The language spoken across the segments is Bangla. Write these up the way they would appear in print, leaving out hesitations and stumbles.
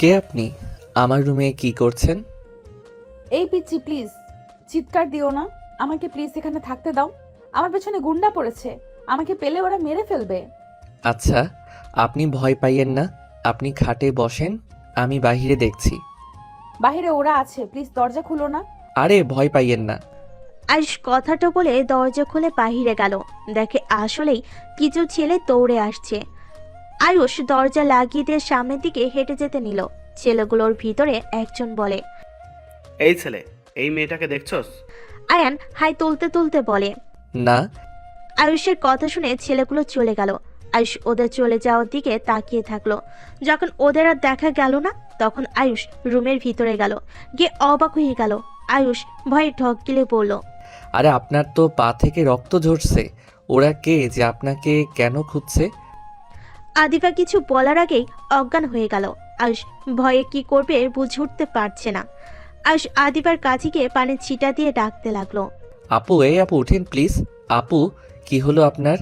কে আপনি? আমার রুমে কি করছেন? এই পিচ্চি প্লিজ চিৎকার দিও না। আমাকে প্লিজ এখানে থাকতে দাও। আমার পেছনে গুন্ডা পড়েছে। আমাকে পেলে ওরা মেরে ফেলবে। আচ্ছা, আপনি ভয় পাইয়েন না। আপনি খাটে বসেন, আমি বাহিরে দেখছি। বাইরে ওরা আছে, প্লিজ দরজা খুলো না। আরে ভয় পাইয়েন না। আয়ুষ কথাটা বলে দরজা খুলে বাহিরে গেল। দেখে আসলেই কিছু ছেলে দৌড়ে আসছে। আয়ুষ দরজা লাগিয়ে দিয়ে সামনের দিকে হেঁটে যেতে নিল। ছেলেগুলোর ভিতরে একজন বলে, এই ছেলে, এই মেয়েটাকে দেখছস? আয়ান হাই তুলতে তুলতে বলে। না। আয়ুষের কথা শুনে ছেলেগুলো চলে গেল। আয়ুষ ওদের চলে যাওয়ার দিকে তাকিয়ে থাকলো। যখন ওদের আর দেখা গেল না, তখন আয়ুষ রুমের ভিতরে গেল। গিয়ে অবাক হয়ে গেল। আয়ুষ ভয়ে ঢক গিলে বলল, আরে আপনার তো পা থেকে রক্ত ঝরছে। ওরা কে যে আপনাকে কেন খুঁজছে? আদিবা কিছু বলার আগেই অজ্ঞান হয়ে গেল। আয়ুষ ভয়ে কি করবে বুঝে উঠতে পারছে না। আয়ুষ আদিবার কাছে গিয়ে পানির ছিটা দিয়ে ডাকতে লাগলো। আপু, এই আপু উঠেন প্লিজ। আপু, কি হলো আপনার?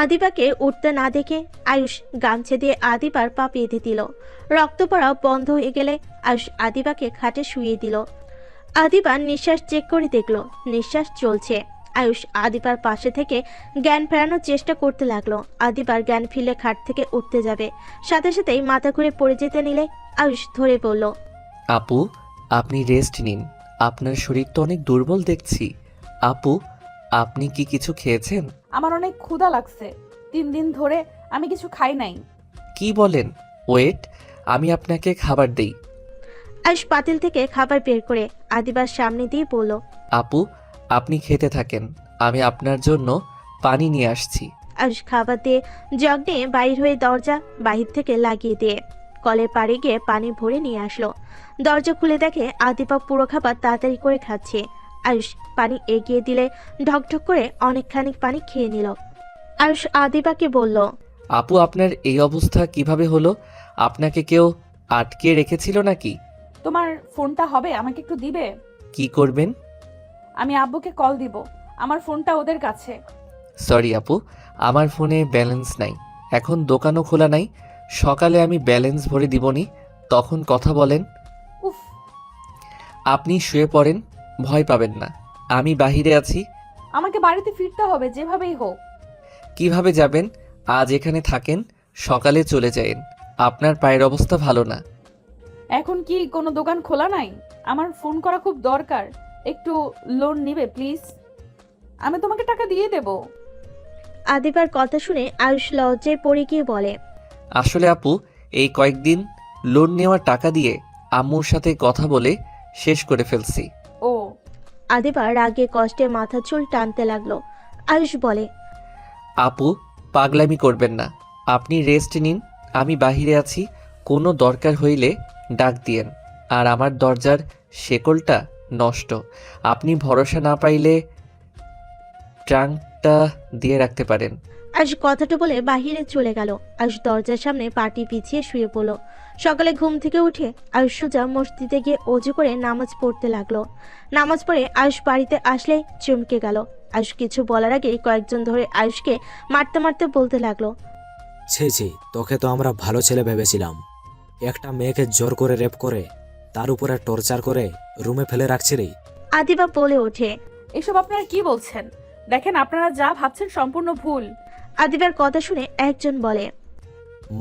আদিবাকে উঠতে না দেখে আয়ুষ গামছা দিয়ে আদিবার পা বেঁধে দিল। রক্ত পড়া বন্ধ হয়ে গেলে আয়ুষ আদিবাকে খাটে শুইয়ে দিল। আদিবা নিঃশ্বাস চেক করে দেখলো নিঃশ্বাস চলছে। আয়ুষ আদিবার পাশে থেকে জ্ঞান ফেরানোর চেষ্টা করতে লাগলো। আদিবার জ্ঞান ফিরলে খাট থেকে উঠতে যাবে, সাথে সাথেই মাথা ঘুরে পড়ে যেতে নিলে আয়ুষ ধরে বলল, আপু, আপনি রেস্ট নিন। আপনার শরীর তো অনেক দুর্বল দেখছি। আপু, আপনি কি কিছু খেয়েছেন? আমার অনেক ক্ষুধা লাগছে। 3 দিন ধরে আমি কিছু খাই নাই। কি বলেন? ওয়েট, আমি আপনাকে খাবার দেই। আয়ুষ পাতিল থেকে খাবার বের করে আদিবার সামনে দিয়ে বলল। আপু, আপনি খেতে থাকেন, আমি আপনার জন্য পানি নিয়ে আসছি। আয়ুষ খাবার দিয়ে জগ নিয়ে বাইর হয়ে দরজা বাহির থেকে লাগিয়ে দিয়ে কলের পাড়ে গিয়ে পানি ভরে নিয়ে আসলো। দরজা খুলে দেখে আদিবা পুরো খাবার তাড়াতাড়ি করে খাচ্ছে। আয়ুষ পানি এগিয়ে দিলে ঢকঢক করে অনেকখানি পানি খেয়ে নিল। আয়ুষ আদিবাকে বলল, আপু, আপনার এই অবস্থা কিভাবে হলো? আপনাকে কেউ আটকে রেখেছিল নাকি? তোমার ফোনটা হবে, আমাকে একটু দিবে? কি করবেন? আমি আব্বুকে কল দিব। আমার ফোনটা ওদের কাছে। সরি আপু, আমার ফোনে ব্যালেন্স নাই। এখন দোকানও খোলা নাই। সকালে আমি ব্যালেন্স ভরে দিবনি, তখন কথা বলেন। উফ। আপনি শুয়ে পড়েন, ভয় পাবেন না। আমি বাহিরে আছি। আমাকে বাড়িতে ফিরতে হবে যেভাবেই হোক। কিভাবে যাবেন? আজ এখানে থাকেন, সকালে চলে যায়েন। আপনার পায়ের অবস্থা ভালো না। এখন কি কোনো দোকান খোলা নাই? আমার ফোন করা খুব দরকার। একটু লোন নিবে প্লিজ? আমি তোমাকে টাকা দিয়ে দেব। আদিবার কথা শুনে আয়ুষ লজ্জায় পড়ে গিয়ে বলে, আসলে আপু, এই কয়েকদিন লোন নেওয়ার টাকা দিয়ে আম্মুর সাথে কথা বলে শেষ করে ফেলছি। ও। আদিবা রাগে কষ্টে মাথা চুল টানতে লাগলো। আয়ুষ বলে, আপু, পাগলামি করবেন না। আপনি রেস্ট নিন, আমি বাহিরে আছি। কোনো দরকার হইলে ডাক দিয়েন। আর আমার দরজার শেকলটা নষ্ট। আপনি ভরসা না পাইলে ট্রাঙ্কটা দিয়ে রাখতে পারেন। আয়ুষ কথাটা বলে বাহিরে চলে গেল। আয়ুষ দরজার সামনে পাটি পিছিয়ে শুয়ে পড়ল। সকালে ঘুম থেকে উঠে আয়ুষ সোজা মসজিদে গিয়ে অজু করে নামাজ পড়তে লাগলো। নামাজ পড়ে আয়ুষ বাড়িতে আসলে চমকে গেল। আয়ুষ কিছু বলার আগে কয়েকজন ধরে আয়ুষকে মারতে মারতে বলতে লাগলো, ছি ছি, তোকে তো আমরা ভালো ছেলে ভেবেছিলাম। একটা মেয়েকে জোর করে রেপ করে তার উপরে টর্চার করে রুমে ফেলে রাখছিলি। আদিবা বলে ওঠে। এসব আপনারা কি বলছেন? দেখেন, আপনারা যা ভাবছেন সম্পূর্ণ ভুল। আদিবার কথা শুনে একজন বলে,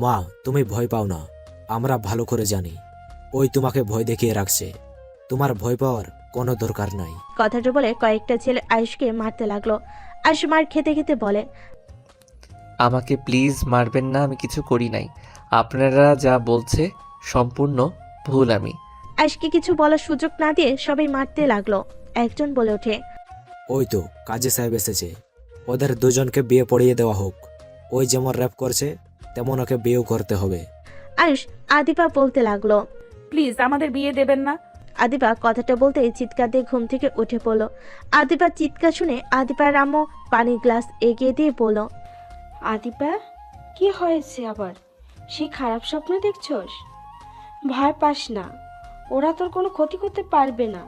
মা, তুমি ভয় পাও না, আমরা ভালো করে জানি ওই তোমাকে ভয় দেখিয়ে রাখছে। তোমার ভয় পাওয়ার কোনো দরকার নাই। কথাটা বলে কয়েকটা ছেলে আয়ুষকে মারতে লাগলো। আয়ুষ মার খেতে খেতে বলে, আমাকে প্লিজ মারবেন না, আমি কিছু করি নাই। আপনারা যা বলছে সম্পূর্ণ ভুল। আমি আয়ুষকে কিছু বলার সুযোগ না দিয়ে সবাই মারতে লাগলো। একজন বলে ওঠে, ওই তো কাজী সাহেব এসেছে, ওদের দুজনকে বিয়ে পড়িয়ে দেওয়া হোক। ওই যেমন র্যাপ করছে তেমন ওকে বিয়েও করতে হবে। আয়ুষ আদিবা বলতে লাগলো। প্লিজ আমাদের বিয়ে দেবেন না। আদিবা কথাটা বলতেই চিৎকার দিয়ে ঘুম থেকে উঠে পড়লো। আদিবার চিৎকার শুনে আদিবার আম্মু পানির গ্লাস এগিয়ে দিয়ে বলল, আদিবা, কি হয়েছে আবার? সেই খারাপ স্বপ্ন দেখছস? ভয় পাস না, ওরা তোর কোনো ক্ষতি করতে পারবে না।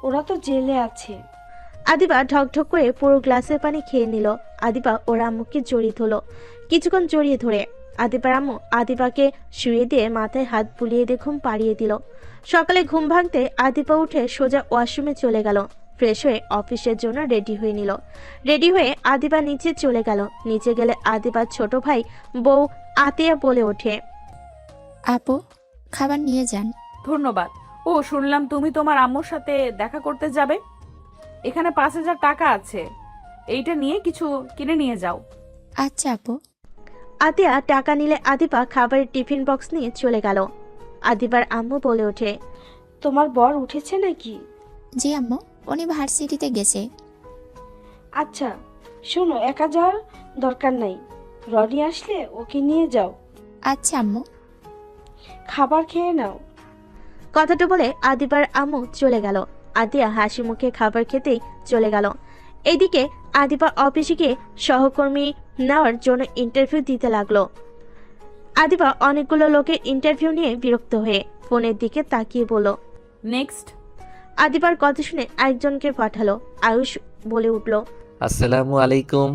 ওরা তো জেলে আছে। আদিবা ঢকঢক করে পুরো গ্লাসের পানি খেয়ে নিল। আদিবা ওর আম্মুকে জড়িয়ে ধরলো। কিছুক্ষণ জড়িয়ে ধরে আদিবার আম্মু আদিবাকে শুয়ে দিয়ে মাথায় হাত বুলিয়ে দিয়ে ঘুম পাড়িয়ে দিল। সকালে ঘুম ভাঙতে আদিবা উঠে সোজা ওয়াশরুমে চলে গেল। ফ্রেশ হয়ে অফিসের জন্য রেডি হয়ে নিল। রেডি হয়ে আদিবা নিচে চলে গেল। নিচে গেলে আদিবার ছোট ভাই বউ আতিয়া বলে ওঠে, আপু, খাবার নিয়ে যান। ধন্যবাদ। ও, শুনলাম তুমি তোমার আম্মুর সাথে দেখা করতে যাবে। এখানে 5,000 টাকা আছে, এইটা নিয়ে কিছু কিনে নিয়ে যাও। আচ্ছা আপু। আতিয়া টাকা নিলে আদিবা খাবারের টিফিন বক্স নিয়ে চলে গেল। আদিবার আম্মু বলে ওঠে, তোমার বর উঠেছে নাকি? জি আম্মু, উনি ভার্সিটিতে গেছে। আচ্ছা শোনো, একা যাওয়ার দরকার নাই, রনি আসলে ওকে নিয়ে যাও। আচ্ছা আম্মু। খাবার খেয়ে নাও। কথাটা বলে আদিবার আম্মু চলে গেল। আদিয়া হাসি মুখে খাবার খেতেই চলে গেল। এদিকে আদিবা অফিসে গিয়ে সহকর্মী নেওয়ার জন্য ইন্টারভিউ দিতে লাগলো। আদিবা অনেকগুলো লোকের ইন্টারভিউ নিয়ে বিরক্ত হয়ে ফোনের দিকে তাকিয়ে বলল। নেক্সট। আদিবার কথা শুনে একজনকে পাঠালো। আয়ুষ বলে উঠল, আসসালামু আলাইকুম,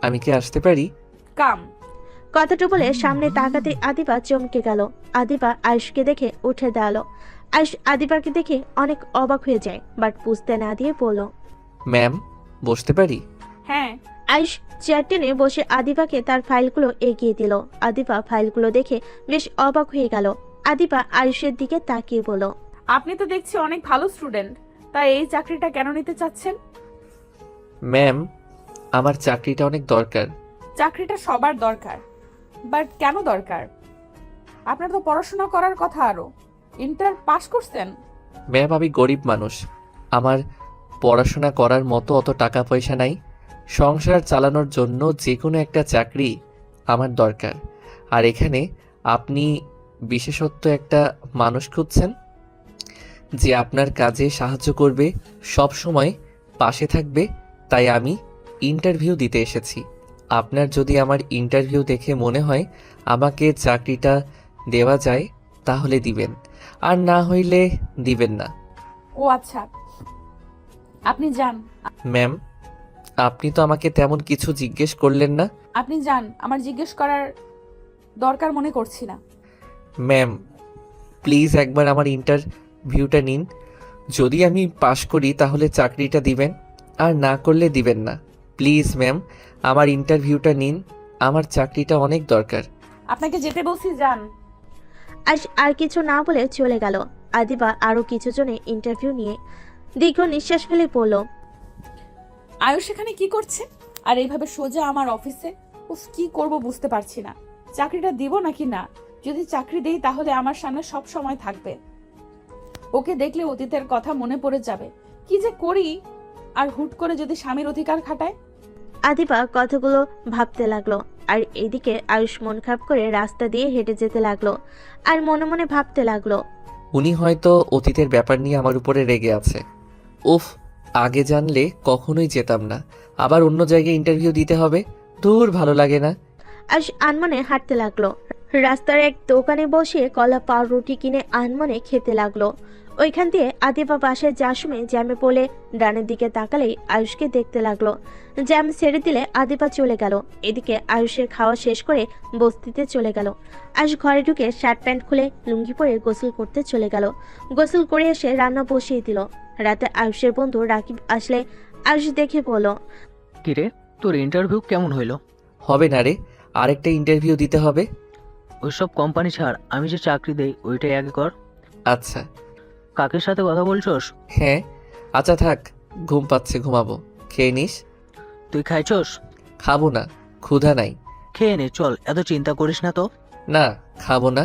আমি কি আসতে পারি? কাম। কথাটা বলে সামনে তাকাতে আদিবা চমকে গেল। আদিবা আয়ুষকে দেখে উঠে দাঁড়ালো। আয়ুষ আদিবাকে দেখে অনেক অবাক হয়ে যায়, বাট বুঝতে না দিয়ে বলল, ম্যাম, বসতে পারি? হ্যাঁ। আয়ুষ চেয়ার টেনে বসে আদিবাকে তার ফাইলগুলো এগিয়ে দিল। আদিবা ফাইলগুলো দেখে বেশ অবাক হয়ে গেল। আদিবা আয়ুষের দিকে তাকিয়ে বলল, আপনি তো দেখছি অনেক ভালো স্টুডেন্ট, তাই এই চাকরিটা কেন নিতে চাচ্ছেন? ম্যাম, আমার চাকরিটা অনেক দরকার। চাকরিটা সবার দরকার, বাট কেন দরকার? আপনার তো পড়াশোনা করার কথা, আরো ইন্টার পাস করছেন। ম্যাম, আমি গরিব মানুষ, আমার পড়াশোনা করার মতো অত টাকা পয়সা নাই। সংসার চালানোর জন্য যে কোনো একটা চাকরি আমার দরকার। আর এখানে আপনি বিশেষত্ব একটা মানুষ খুঁজছেন যে আপনার কাজে সাহায্য করবে, সব সময় পাশে থাকবে, তাই আমি ইন্টারভিউ দিতে এসেছি। আপনার যদি আমার ইন্টারভিউ দেখে মনে হয় আমাকে চাকরিটা দেওয়া যায় তাহলে দিবেন, আর না হইলে দিবেন না। ও আচ্ছা, আপনি যান। ম্যাম, আপনি তো আমাকে তেমন কিছু জিজ্ঞেস করলেন না। আপনি যান, আমার জিজ্ঞেস করার দরকার মনে করছি না। ম্যাম, প্লিজ একবার আমার ইন্টারভিউটা নিন। যদি আমি পাশ করি তাহলে চাকরিটা দিবেন, আর না করলে দিবেন না। প্লিজ ম্যাম, আমার ইন্টারভিউটা নিন, আমার চাকরিটা অনেক দরকার। আপনাকে যেতে বলছি, যান। আয়ুষ আর কিছু না বলে চলে গেল। আদিবা আরো কিছু জনে ইন্টারভিউ নিয়ে দীর্ঘ নিঃশ্বাস ফেলে পড়ল, আয়ুষ এখানে কি করছে? আর এইভাবে সোজা আমার অফিসে? উফ, কি করব বুঝতে পারছি না। চাকরিটা দিব নাকি না? যদি চাকরি দেই তাহলে আমার সামনে সব সময় থাকবে। ওকে দেখলে অতীতের কথা মনে পড়ে যাবে। কি যে করি? আর হুট করে যদি স্বামীর অধিকার খাটায়। আদিবা কথাগুলো ভাবতে লাগলো। আর এদিকে আয়ুষ মন খারাপ করে রাস্তা দিয়ে হেঁটে যেতে লাগলো আর মনে মনে ভাবতে লাগলো, উনি হয়তো অতীতের ব্যাপার নিয়ে আমার উপরে রেগে আছে। উফ, আগে জানলে কখনোই যেতাম না। আবার অন্য জায়গায় ইন্টারভিউ দিতে হবে, দূর, ভালো লাগে না। আয়ুষ আনমনে হাঁটতে লাগলো। রাস্তার এক দোকানে বসে কলা পাউরুটি কিনে আনমনে খেতে লাগলো। ওইখান দিয়ে আদিবা বাসায় যাওয়ার সময় জ্যামে পড়ে ডানের দিকে তাকালেই আয়ুষকে দেখতে লাগলো। জ্যাম ছেড়ে দিলে আদিবা চলে গেল। এদিকে আয়ুষের খাওয়া শেষ করে বস্তিতে চলে গেল। আয়ুষ ঘরে ঢুকে শার্ট প্যান্ট খুলে লুঙ্গি পরে গোসল করতে চলে গেল। গোসল করে এসে রান্না বসিয়ে দিল। রাতে আয়ুষের বন্ধু রাকিব আসলে আয়ুষ দেখে বলল, কিরে, তোর ইন্টারভিউ কেমন হইলো? হবে না রে, আরেকটা ইন্টারভিউ দিতে হবে। ওইসব কোম্পানি ছাড়, আমি যে চাকরি দেই ওইটাই আগে কর। আচ্ছা। কাকের সাথে কথা বলছস? হ্যাঁ। আচ্ছা থাক, ঘুম পাচ্ছে, ঘুমাবো। খেয়ে নিস। তুই খাইছস? খাবো না, ক্ষুধা নাই। খেয়ে নে, চল, এত চিন্তা করিস না তো। না, খাবো না।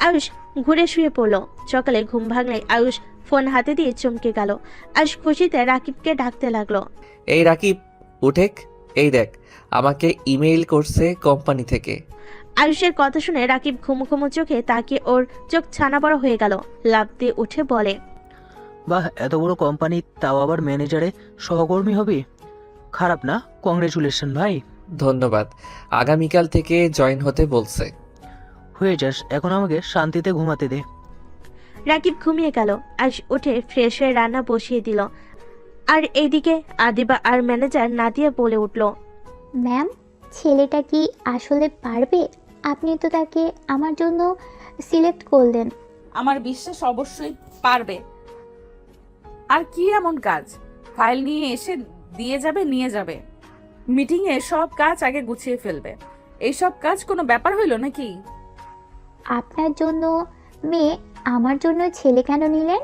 আয়ুষ ঘুরে শুয়ে পড়ল। সকালে ঘুম ভাঙলে আয়ুষ ফোন হাতে দিয়ে চমকে গেল। আয়ুষ খুশিতে রাকিবকে ডাকতে লাগলো, এই রাকিব, উঠেক, এই দেখ, আমাকে ইমেইল করছে কোম্পানি থেকে। আয়ুষের কথা শুনে রাকিব ঘুমো ঘুমো চোখে তাকিয়ে ওর চোখ ছানা বড় হয়ে গেল। লাফ দিয়ে উঠে বলে, বাহ, এত বড় কোম্পানি, তাও আবার ম্যানেজারে সহকর্মী হবি। খারাপ না, কংগ্রেচুলেশন ভাই। ধন্যবাদ। আগামীকাল থেকে জয়েন হতে বলছে। হয়ে যাস, এখন আমাকে শান্তিতে ঘুমাতে দে। রাকিব ঘুমিয়ে গেল। আয়ুষ উঠে ফ্রেশ হয়ে রান্না বসিয়ে দিল। আর এইদিকে আদিবা আর ম্যানেজার নাদিয়া বলে উঠল, ম্যাম, ছেলেটা কি আসলে পারবে আপনি তো তাকে আমার জন্য সিলেক্ট করলেন। আমার বিশ্বাস অবশ্যই পারবে। আর কি এমন কাজ? ফাইল নিয়ে এসে নিয়ে যাবে। মিটিংয়ে সব কাজ আগে গুছিয়ে ফেলবে। এইসব কাজ কোনো ব্যাপার হইলো নাকি? আপনার জন্য মেয়ে, আমার জন্য ছেলে কেন নিলেন?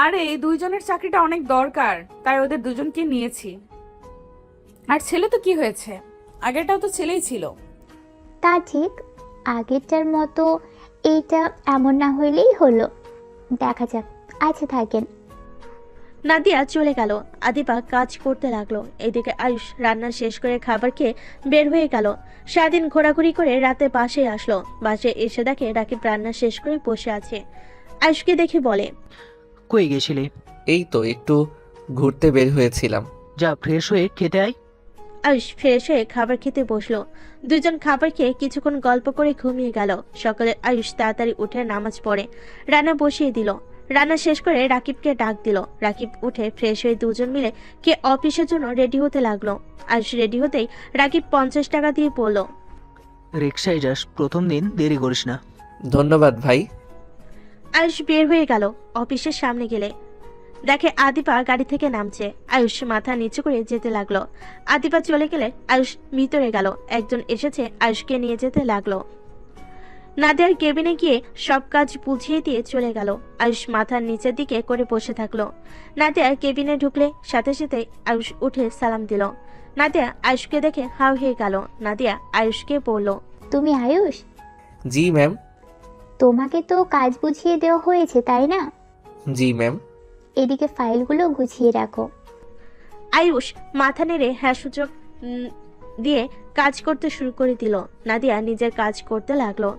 আরে এই দুইজনের চাকরিটা অনেক দরকার, তাই ওদের দুজনকে নিয়েছি। আর ছেলে তো কি হয়েছে, আগেরটাও তো ছেলেই ছিল। তা ঠিক, আগেরটার মতো এইটা এমন না হইলেই হলো। দেখা যাক। আচ্ছা থাকেন। নাদিয়া চলে গেল। আদিবা কাজ করতে লাগলো। এইদিকে আয়ুষ রান্না শেষ করে খাবার খেয়ে বের হয়ে গেল। সারাদিন ঘোরাঘুরি করে রাতে বাসায় আসলো। বাসায় এসে দেখে রাকিব রান্না শেষ করে বসে আছে। আয়ুষকে দেখে বলে, কই গেছিলি? এই তো একটু ঘুরতে বের হয়েছিলাম। যা ফ্রেশ হয়ে খেতে আয়। আয়ুষ ফ্রেশ হয়ে খাবার খেতে বসলো। দুজন খাবার খেয়ে কিছুক্ষণ গল্প করে ঘুমিয়ে গেল। সকালে আয়ুষ তাড়াতাড়ি উঠে নামাজ পড়ে রান্না বসিয়ে দিল। রান্না শেষ করে রাকিবকে ডাক দিল। রাকিব উঠে ফ্রেশ হয়ে দুজন মিলে কে অফিসের জন্য রেডি হতে লাগলো। আয়ুষ রেডি হতেই রাকিব 50 টাকা দিয়ে বলল, রিক্সায় যাস, প্রথম দিন দেরি করিস না। ধন্যবাদ ভাই। আয়ুষ বের হয়ে গেল। অফিসের সামনে গেলে দেখে আদিপা গাড়ি থেকে নামছে। আয়ুষ মাথা নিচু করে যেতে লাগলো। আদিপা চলে গেলে আয়ুষ ভিতরে গেল। একজন এসেছে, আয়ুষকে নিয়ে যেতে লাগলো। নাদিয়ার কেবিনে গিয়ে সব কাজ বুঝিয়ে দিয়ে চলে গেল। আয়ুষ মাথার নিচের দিকে করে বসে থাকলো। নাদিয়ার কেবিনে ঢুকলে সাথে সাথে আয়ুষ উঠে সালাম দিল। নাদিয়া আয়ুষকে দেখে হাউ হয়ে গেল। নাদিয়া আয়ুষকে বলল, তুমি আয়ুষ? জি ম্যাম। তোমাকে তো কাজ বুঝিয়ে দেওয়া হয়েছে, তাই না? জি ম্যাম। এদিকে ফাইলগুলো গুছিয়ে রাখো। আয়ুষ মাথা নেড়ে হ্যাঁ সূচক দিয়ে কাজ করতে শুরু করে দিল। নাদিয়া নিজের কাজ করতে লাগলো।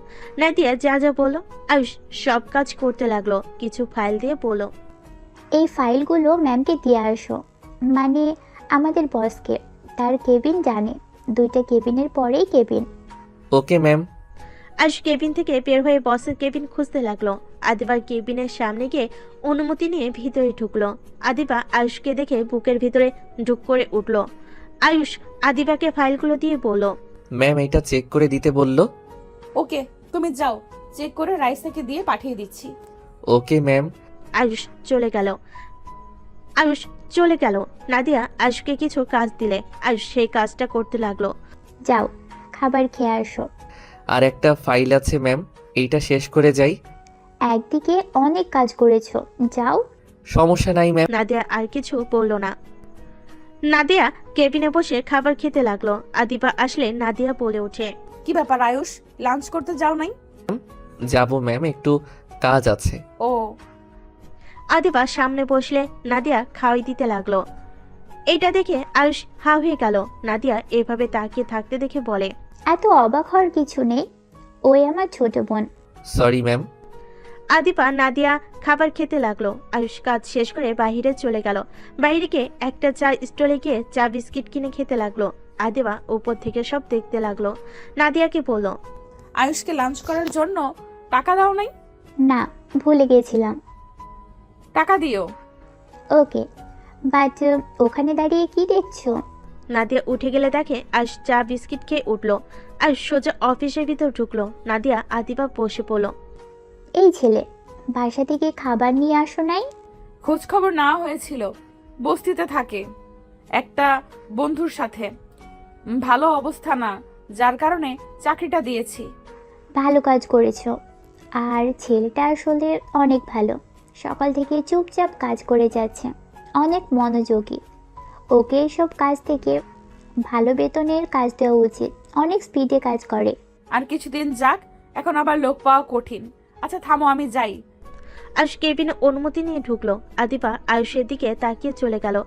নাদিয়া যা যা বলল আয়ুষ সব কাজ করতে লাগলো। কিছু ফাইল দিয়ে বলল, এই ফাইলগুলো ম্যামকে দিয়ে আসো, মানে আমাদের বসকে। তার কেবিন জানে, 2টা কেবিনের পরেই cabin. Okay ma'am. Ayush cabin থেকে বের হয়ে বসের কেবিন খুঁজতে লাগলো। আদিবার কেবিনের সামনে গিয়ে অনুমতি নিয়ে ভিতরে ঢুকলো। আদিবা আয়ুষকে দেখে বুকের ভিতরে ঢুক করে উঠলো। আয়ুষ আদিবাকে ফাইলগুলো দিয়ে বলল, ম্যাম এটা চেক করে দিতে বলল। ওকে, তুমি যাও, চেক করে রাইসাকে দিয়ে পাঠিয়ে দিচ্ছি। Okay ma'am. আয়ুষ চলে গেল। নাদিয়া আয়ুষকে কিছু কাজ দিলে আয়ুষ সেই কাজটা করতে লাগলো। যাও, খাবার খেয়ে আসো। আর একটা ফাইল আছে ম্যাম, এইটা শেষ করে যাই। একদিকে অনেক কাজ করেছো, যাও। সমস্যা নাই ম্যাম। নাদিয়া আর কিছু বলল না। নাদিয়া কেবিনে বসে খাবার খেতে লাগলো। আদিবা আসলে নাদিয়া বলে ওঠে, কি ব্যাপার আয়ুষ, লাঞ্চ করতে যাও নাই? যাবো ম্যাম, একটু কাজ আছে। ও, আদিবা সামনে বসলে নাদিয়া খাওয়াই দিতে লাগলো। এইটা দেখে আয়ুষ হাউ হয়ে গেল। নাদিয়া এভাবে তাকিয়ে থাকতে দেখে বলে, এত অবাক হওয়ার কিছু নেই, ওই আমার ছোট বোন। Sorry ma'am. আদিবা নাদিয়া খাবার খেতে লাগলো। আয়ুষ কাজ শেষ করে বাইরে চলে গেল। বাইরে গিয়ে একটা চা স্টলে গিয়ে চা বিস্কিট কিনে খেতে লাগলো। আদিবা উপর থেকে সব দেখতে লাগলো। নাদিয়াকে বলল, আয়ুষকে লাঞ্চ করার জন্য টাকা দাও নাই? না, ভুলে গেছিলাম। টাকা দিও। ওকে, বাট ওখানে দাঁড়িয়ে কি দেখছো? নাদিয়া উঠে গেলে দেখে আয়ুষ চা বিস্কিট খেয়ে উঠলো। আয়ুষ সোজা অফিসের ভিতর ঢুকলো। নাদিয়া আদিবা বসে পড়লো। এই ছেলে, বাসা থেকে খাবার নিয়ে আসো নাই? খোঁজ খবর না হয়েছিল, বস্তিতে থাকে একটা বন্ধুর সাথে, ভালো অবস্থা না, যার কারণে চাকরিটা দিয়েছি। ভালো কাজ করেছো। আর ছেলেটা আসলে অনেক ভালো, সকাল থেকে চুপচাপ কাজ করে যাচ্ছে, অনেক মনোযোগী। ওকে এসব কাজ থেকে ভালো বেতনের কাজ দেওয়া উচিত, অনেক স্পিডে কাজ করে। আর কিছুদিন যাক, এখন আবার লোক পাওয়া কঠিন। আচ্ছা থামো, আমি যাই। আয়ুষ কেবিনে অনুমতি নিয়ে ঢুকলো। আদিবা আয়ুষের দিকে তাকিয়ে চলে গেল।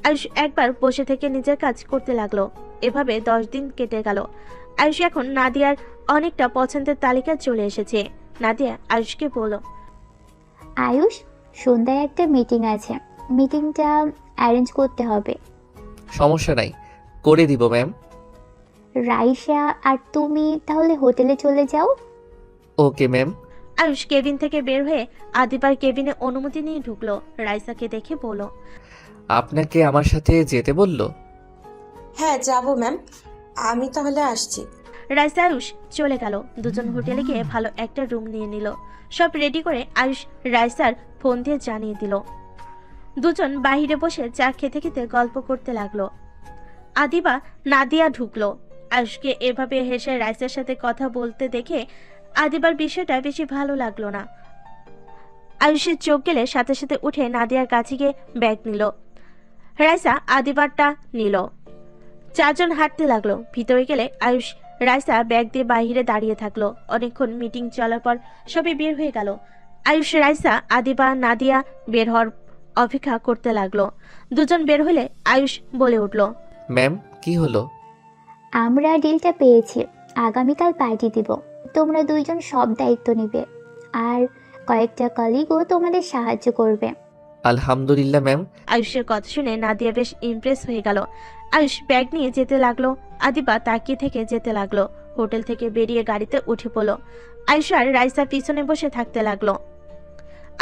আয়ুষ একবার বসে থেকে নিজের কাজ করতে লাগলো। এভাবে 10 দিন কেটে গেল। আয়ুষ এখন নাদিয়ার অনেকটা পছন্দের তালিকা চলে এসেছে। নাদিয়া আয়ুষকে বলল, আয়ুষ, সন্ধ্যায় একটা মিটিং আছে, মিটিংটা অ্যারেঞ্জ করতে হবে। সমস্যা নাই, করে দিব ম্যাম। রাইসা আর তুমি তাহলে হোটেলে চলে যাও। Okay ma'am. আয়ুষ কেবিন থেকে বের হয়ে আদিবার কেবিনে অনুমতি নিয়ে ঢুকলো। রাইসাকে দেখে বলল, আপনাকে আমার সাথে যেতে বলল? হ্যাঁ যাব ম্যাম, আমি তাহলে আসছি। রাইসা আয়ুষ চলে গেল। দুজন হোটেলে গিয়ে ভালো একটা রুম নিয়ে নিল। সব রেডি করে আয়ুষ রাইসার ফোন দিয়ে জানিয়ে দিল। দুজন বাইরে বসে চা খেতে খেতে গল্প করতে লাগলো। আদিবা নাদিয়া ঢুকলো। আয়ুষকে এভাবে হেসে রাইসার সাথে কথা বলতে দেখে আদিবার বিষয়টা বেশি ভালো লাগলো না। আয়ুষের চোখ গেলে সাথে সাথে উঠে নাদিয়ার কাছে গিয়ে ব্যাগ নিল। রাইসা আদিবারটা নিল। চারজন হাঁটতে লাগলো। ভিতরে গেলে আয়ুষ রাইসা ব্যাগ দিয়ে বাইরে দাঁড়িয়ে থাকলো। অনেকক্ষণ মিটিং চলার পর সবাই বের হয়ে গেল। আয়ুষ রাইসা আদিবা নাদিয়া বের হওয়ার অপেক্ষা করতে লাগলো। দুজন বের হলে আয়ুষ বলে উঠল, ম্যাম কি হলো? আমরা ডিলটা পেয়েছি, আগামীকাল পার্টি দিব। তোমরা দুইজন সব দায়িত্ব নিবে, আর কয়েকটা কলিগও তোমাদের সাহায্য করবে। আলহামদুলিল্লাহ ম্যাম। আয়ুষের কথা শুনে নাদিয়া বেশ ইমপ্রেস হয়ে গেল। আয়ুষ ব্যাগ নিয়ে যেতে লাগলো। আদিবা তাকিয়ে থেকে যেতে লাগলো। হোটেল থেকে বেরিয়ে গাড়িতে উঠে পড়লো। আয়ুষ আর রাইসা পিছনে বসে থাকতে লাগলো।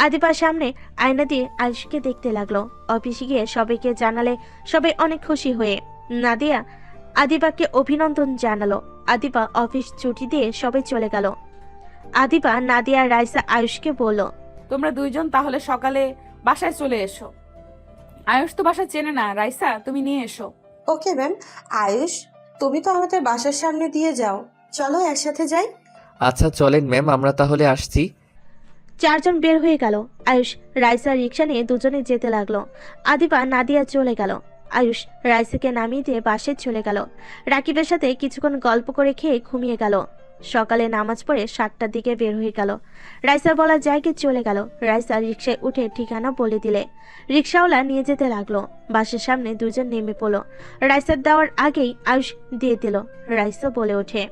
আদিবার সামনে আয়না দিয়ে আয়ুষকে দেখতে লাগলো। অফিসে গিয়ে সবাইকে জানালে সবাই অনেক খুশি হয়ে নাদিয়া আদিবাকে অভিনন্দন জানালো। আদিবা অফিস ছুটি দিয়ে সবাই চলে গেল। আদিবা নাদিয়া রাইসা আয়ুষকে বলল, তোমরা দুইজন তাহলে সকালে বাসায় চলে এসো। আয়ুষ তো বাসা চেনে না, রাইসা তুমি নিয়ে এসো। Okay ma'am. আয়ুষ, তুমি তো আমাদের বাসার সামনে দিয়ে যাও, চলো একসাথে যাই। আচ্ছা চলেন ম্যাম, আমরা তাহলে আসছি। চারজন বের হয়ে গেল। আয়ুষ রাইসা রিক্সা নিয়ে দুজনে যেতে লাগলো। আদিবা নাদিয়া চলে গেল। আয়ুষ রাইসাকে নামিয়ে দিয়ে বাসে চলে গেল। রাকিবের সাথে কিছুক্ষণ গল্প করে খেয়ে ঘুমিয়ে গেল। সকালে নামাজ পড়ে 7টার দিকে বের হয়ে গেল। রাইসার বলা জায়গায় চলে গেল। রাইসা রিক্সায় উঠে ঠিকানা বলে দিলে রিক্সাওয়ালা নিয়ে যেতে লাগলো। বাসের সামনে দুজন নেমে পড়লো। রাইসার দেওয়ার আগেই আয়ুষ দিয়ে দিল। রাইসা বলে ওঠে,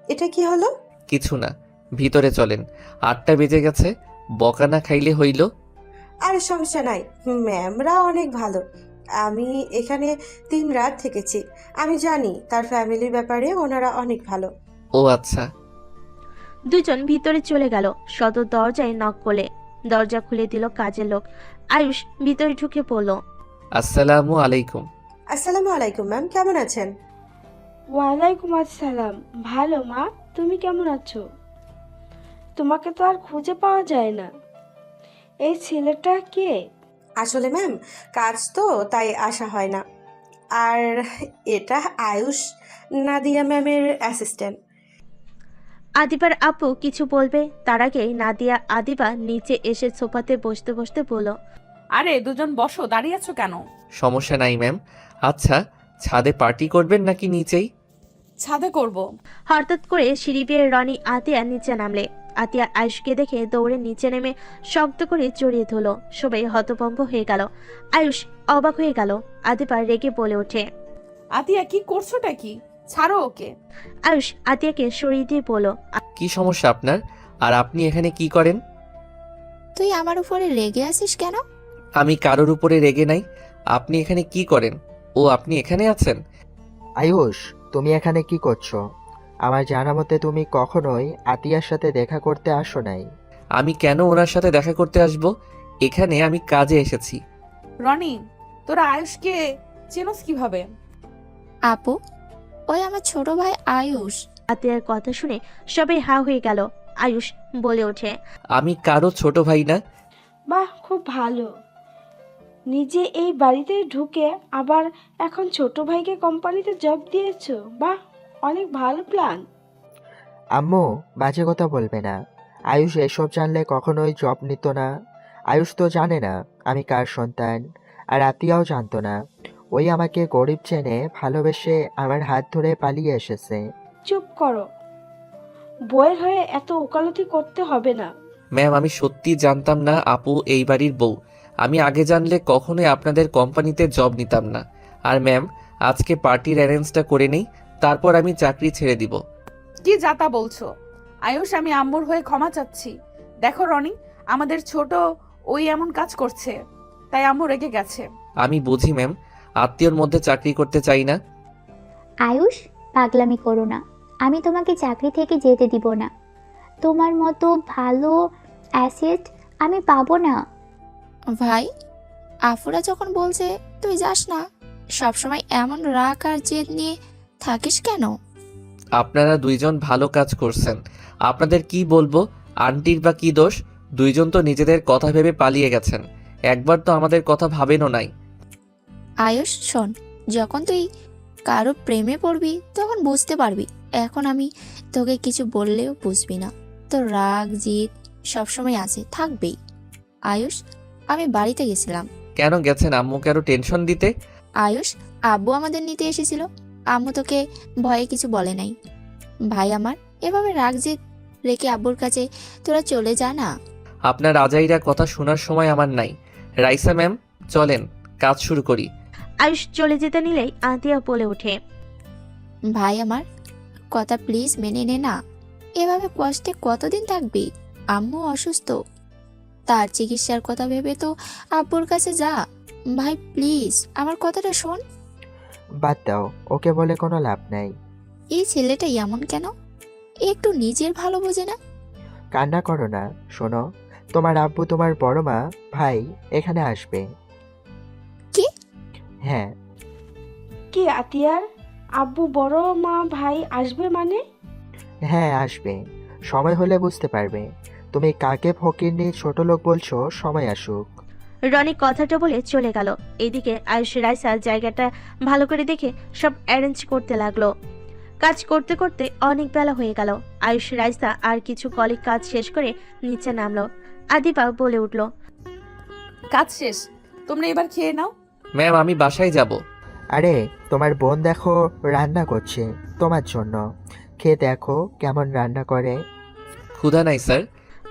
এটা কি হলো? কিছু না, ভিতরে চলেন। 8টা বেজে গেছে, বকা না খাইলে হইল। আর সমস্যা নাই, ম্যামরা অনেক ভালো। আমি এখানে 3 রাত থেকেছি, আমি জানি তার ফ্যামিলির ব্যাপারে ওনারা অনেক ভালো। ও আচ্ছা। দুজন ভিতরে চলে গেল। সদর দরজায় নক করলে দরজা খুলে দিল কাজের লোক। আয়ুষ ভিতরে ঢুকে পড়ল। আসসালামু আলাইকুম। আসসালামু আলাইকুম ম্যাম, কেমন আছেন? ওয়ালাইকুম আসসালাম। ভালো মা, তুমি কেমন আছো? তোমাকে তো আর খুঁজে পাওয়া যায় না। এই ছেলেটা কে? আসলে ম্যাম কাজ তো তাই আসা হয় না। আর এটা আয়ুষ, নাদিয়া ম্যামের অ্যাসিস্ট্যান্ট। আদিবার আপু কিছু বলবে তার আগেই নাদিয়া আদিবা নিচে এসে সোফাতে বসতে বসতে বলল, আরে দুজন বসো, দাঁড়িয়ে আছো কেন? সমস্যা নাই ম্যাম। আচ্ছা, ছাদে পার্টি করবেন নাকি নিচেই? ছাদে করব। হঠাৎ করে সিঁড়ি বেয়ে রনি আতিয়া নিচে নামলে। আতিয়া আয়ুষকে দেখে দৌড়ে নিচে নেমে শব্দ করে জড়িয়ে ধরল। সবাই হতভম্ব হয়ে গেল। আয়ুষ অবাক হয়ে গেল। আদিবা রেগে বলে ওঠে, আতিয়া কি করছোটা কি? ছাড়ো ওকে। আয়ুষ আতিয়াকে সরিয়ে দিয়ে বলল, কি সমস্যা আপনার? আর আপনি এখানে কি করেন? তুই আমার উপরে রেগে আছিস কেন? আমি কারোর উপরে রেগে নাই। আপনি এখানে কি করেন? ও আপনি এখানে আছেন? আয়ুষ, তুমি এখানে কি করছো? আমার জানা মতে তুমি কখনোই আতিয়ার সাথে দেখা করতে আসো নাই। আমি কেন ওনার সাথে দেখা করতে আসব? এখানে আমি কাজে এসেছি। রনি, তোরা আয়ুষকে চেনস কিভাবে? আপু, ওই আমার ছোট ভাই আয়ুষ। আতিয়ার কথা শুনে সবাই হা হয়ে গেল। আয়ুষ বলে ওঠে, আমি কারো ছোট ভাই না। বাহ, খুব ভালো। নিজে এই বাড়িতে ঢুকে আবার এখন ছোট ভাইকে কোম্পানিতে জব দিয়েছো। বাহ, অনেক ভালো প্ল্যান। আম্মু, বাজে কথা বলবে না। আয়ুষ এসব জানলে কখনোই জব নিত না। আয়ুষ তো জানে না আমি কার সন্তান, আর আতিয়াও জানতো না। ওই আমাকে গরিব চেনে ভালোবেসে আমার হাত ধরে পালিয়ে এসেছে। চুপ করো, বইয়ের হয়ে এত ওকালতি করতে হবে না। ম্যাম, আমি সত্যি জানতাম না আপু এই বাড়ির বউ। আমি আগে জানলে কখনোই আপনাদের কোম্পানিতে জব নিতাম না। আর ম্যাম, আজকে পার্টির অ্যারেঞ্জটা করে নেই, তারপর আমি চাকরি ছেড়ে দিব। কি যাতা বলছো? আয়ুষ, আমি আম্মুর হয়ে ক্ষমা চাচ্ছি। দেখো রনি, আমাদের ছোট ওই এমন কাজ করছে, তাই আম্মু রেগে গেছে। আমি বুঝি ম্যাম, আত্মীয়র মধ্যে চাকরি করতে চাই না। আয়ুষ, পাগলামি করো না। আমি তোমাকে চাকরি থেকে যেতে দিব না। তোমার মতো ভালো অ্যাসেট আমি পাবো না। ভাই, আফুরা যখন বলছে তুই যাস না, সবসময় এমন রাগ আর জেদ নিয়ে থাকিস কেন? আপনারা দুইজন ভালো কাজ করছেন। আপনাদের কি বলবো, আন্টির বা কি দোষ? দুইজন তো নিজেদের কথা ভেবে পালিয়ে গেছেন, একবার তো আমাদের কথা ভাবেনও নাই। আয়ুষ শোন, যখন তুই কারো প্রেমে পড়বি তখন বুঝতে পারবি। এখন আমি তোকে কিছু বললেও বুঝবি না। তোর রাগ জিদ সবসময় আছে, থাকবেই। আয়ুষ, আমি বাড়িতে গেছিলাম। কেন গেছেন? আম্মুকে আরো টেনশন দিতে? আয়ুষ, আব্বু আমাদের নিতে এসেছিল। আম্মু তোকে ভয়ে কিছু বলে নাই। ভাই আমার, এভাবে রাগ জিদ রেখে আব্বুর কাছে তোরা চলে যা না। আপনার আজাইরা কথা শোনার সময় আমার নাই। রাইসা ম্যাম, চলেন কাজ শুরু করি। আয়ুষ চলে যেতে নিলেই আতিয়া বলে ওঠে, ভাই আমার, কথা প্লিজ মেনে নে না। এভাবে কষ্টে কতদিন থাকবি? আম্মু অসুস্থ, তার চিকিৎসার কথা ভেবে তো আব্বুর কাছে যা। ভাই প্লিজ আমার কথাটা শোন। বাদ দাও, ওকে বলে কোনো লাভ নাই। এই ছেলেটা এমন কেন? একটু নিজের ভালো বোঝে না। কান্না করো না, শোনো, তোমার আব্বু, তোমার বড় মা, ভাই এখানে আসবে। কি? হ্যাঁ। কি আতিয়ার আব্বু বড় মা ভাই আসবে মানে? হ্যাঁ আসবে, সময় হলে বুঝতে পারবে। তুমি কাকে ফকিরনি ছোট লোক বলছো, সময় আসুক। রনি কথাটা বলে চলে গেল। এদিকে আয়ুষ রাইসা জায়গাটা ভালো করে দেখে সব অ্যারেঞ্জ করতে লাগলো। কাজ করতে করতে অনেক বেলা হয়ে গেল। আয়ুষ রাইসা আর কিছু কলিগ কাজ শেষ করে নিচে নামলো। আদিবা বলে উঠল, কাজ শেষ, তোমরা এবার খেয়ে নাও। ম্যাম, আমি বাসায় যাব। আরে তোমার বোন দেখো রান্না করছে তোমার জন্য, খেয়ে দেখো কেমন রান্না করে। ক্ষুধা নাই স্যার।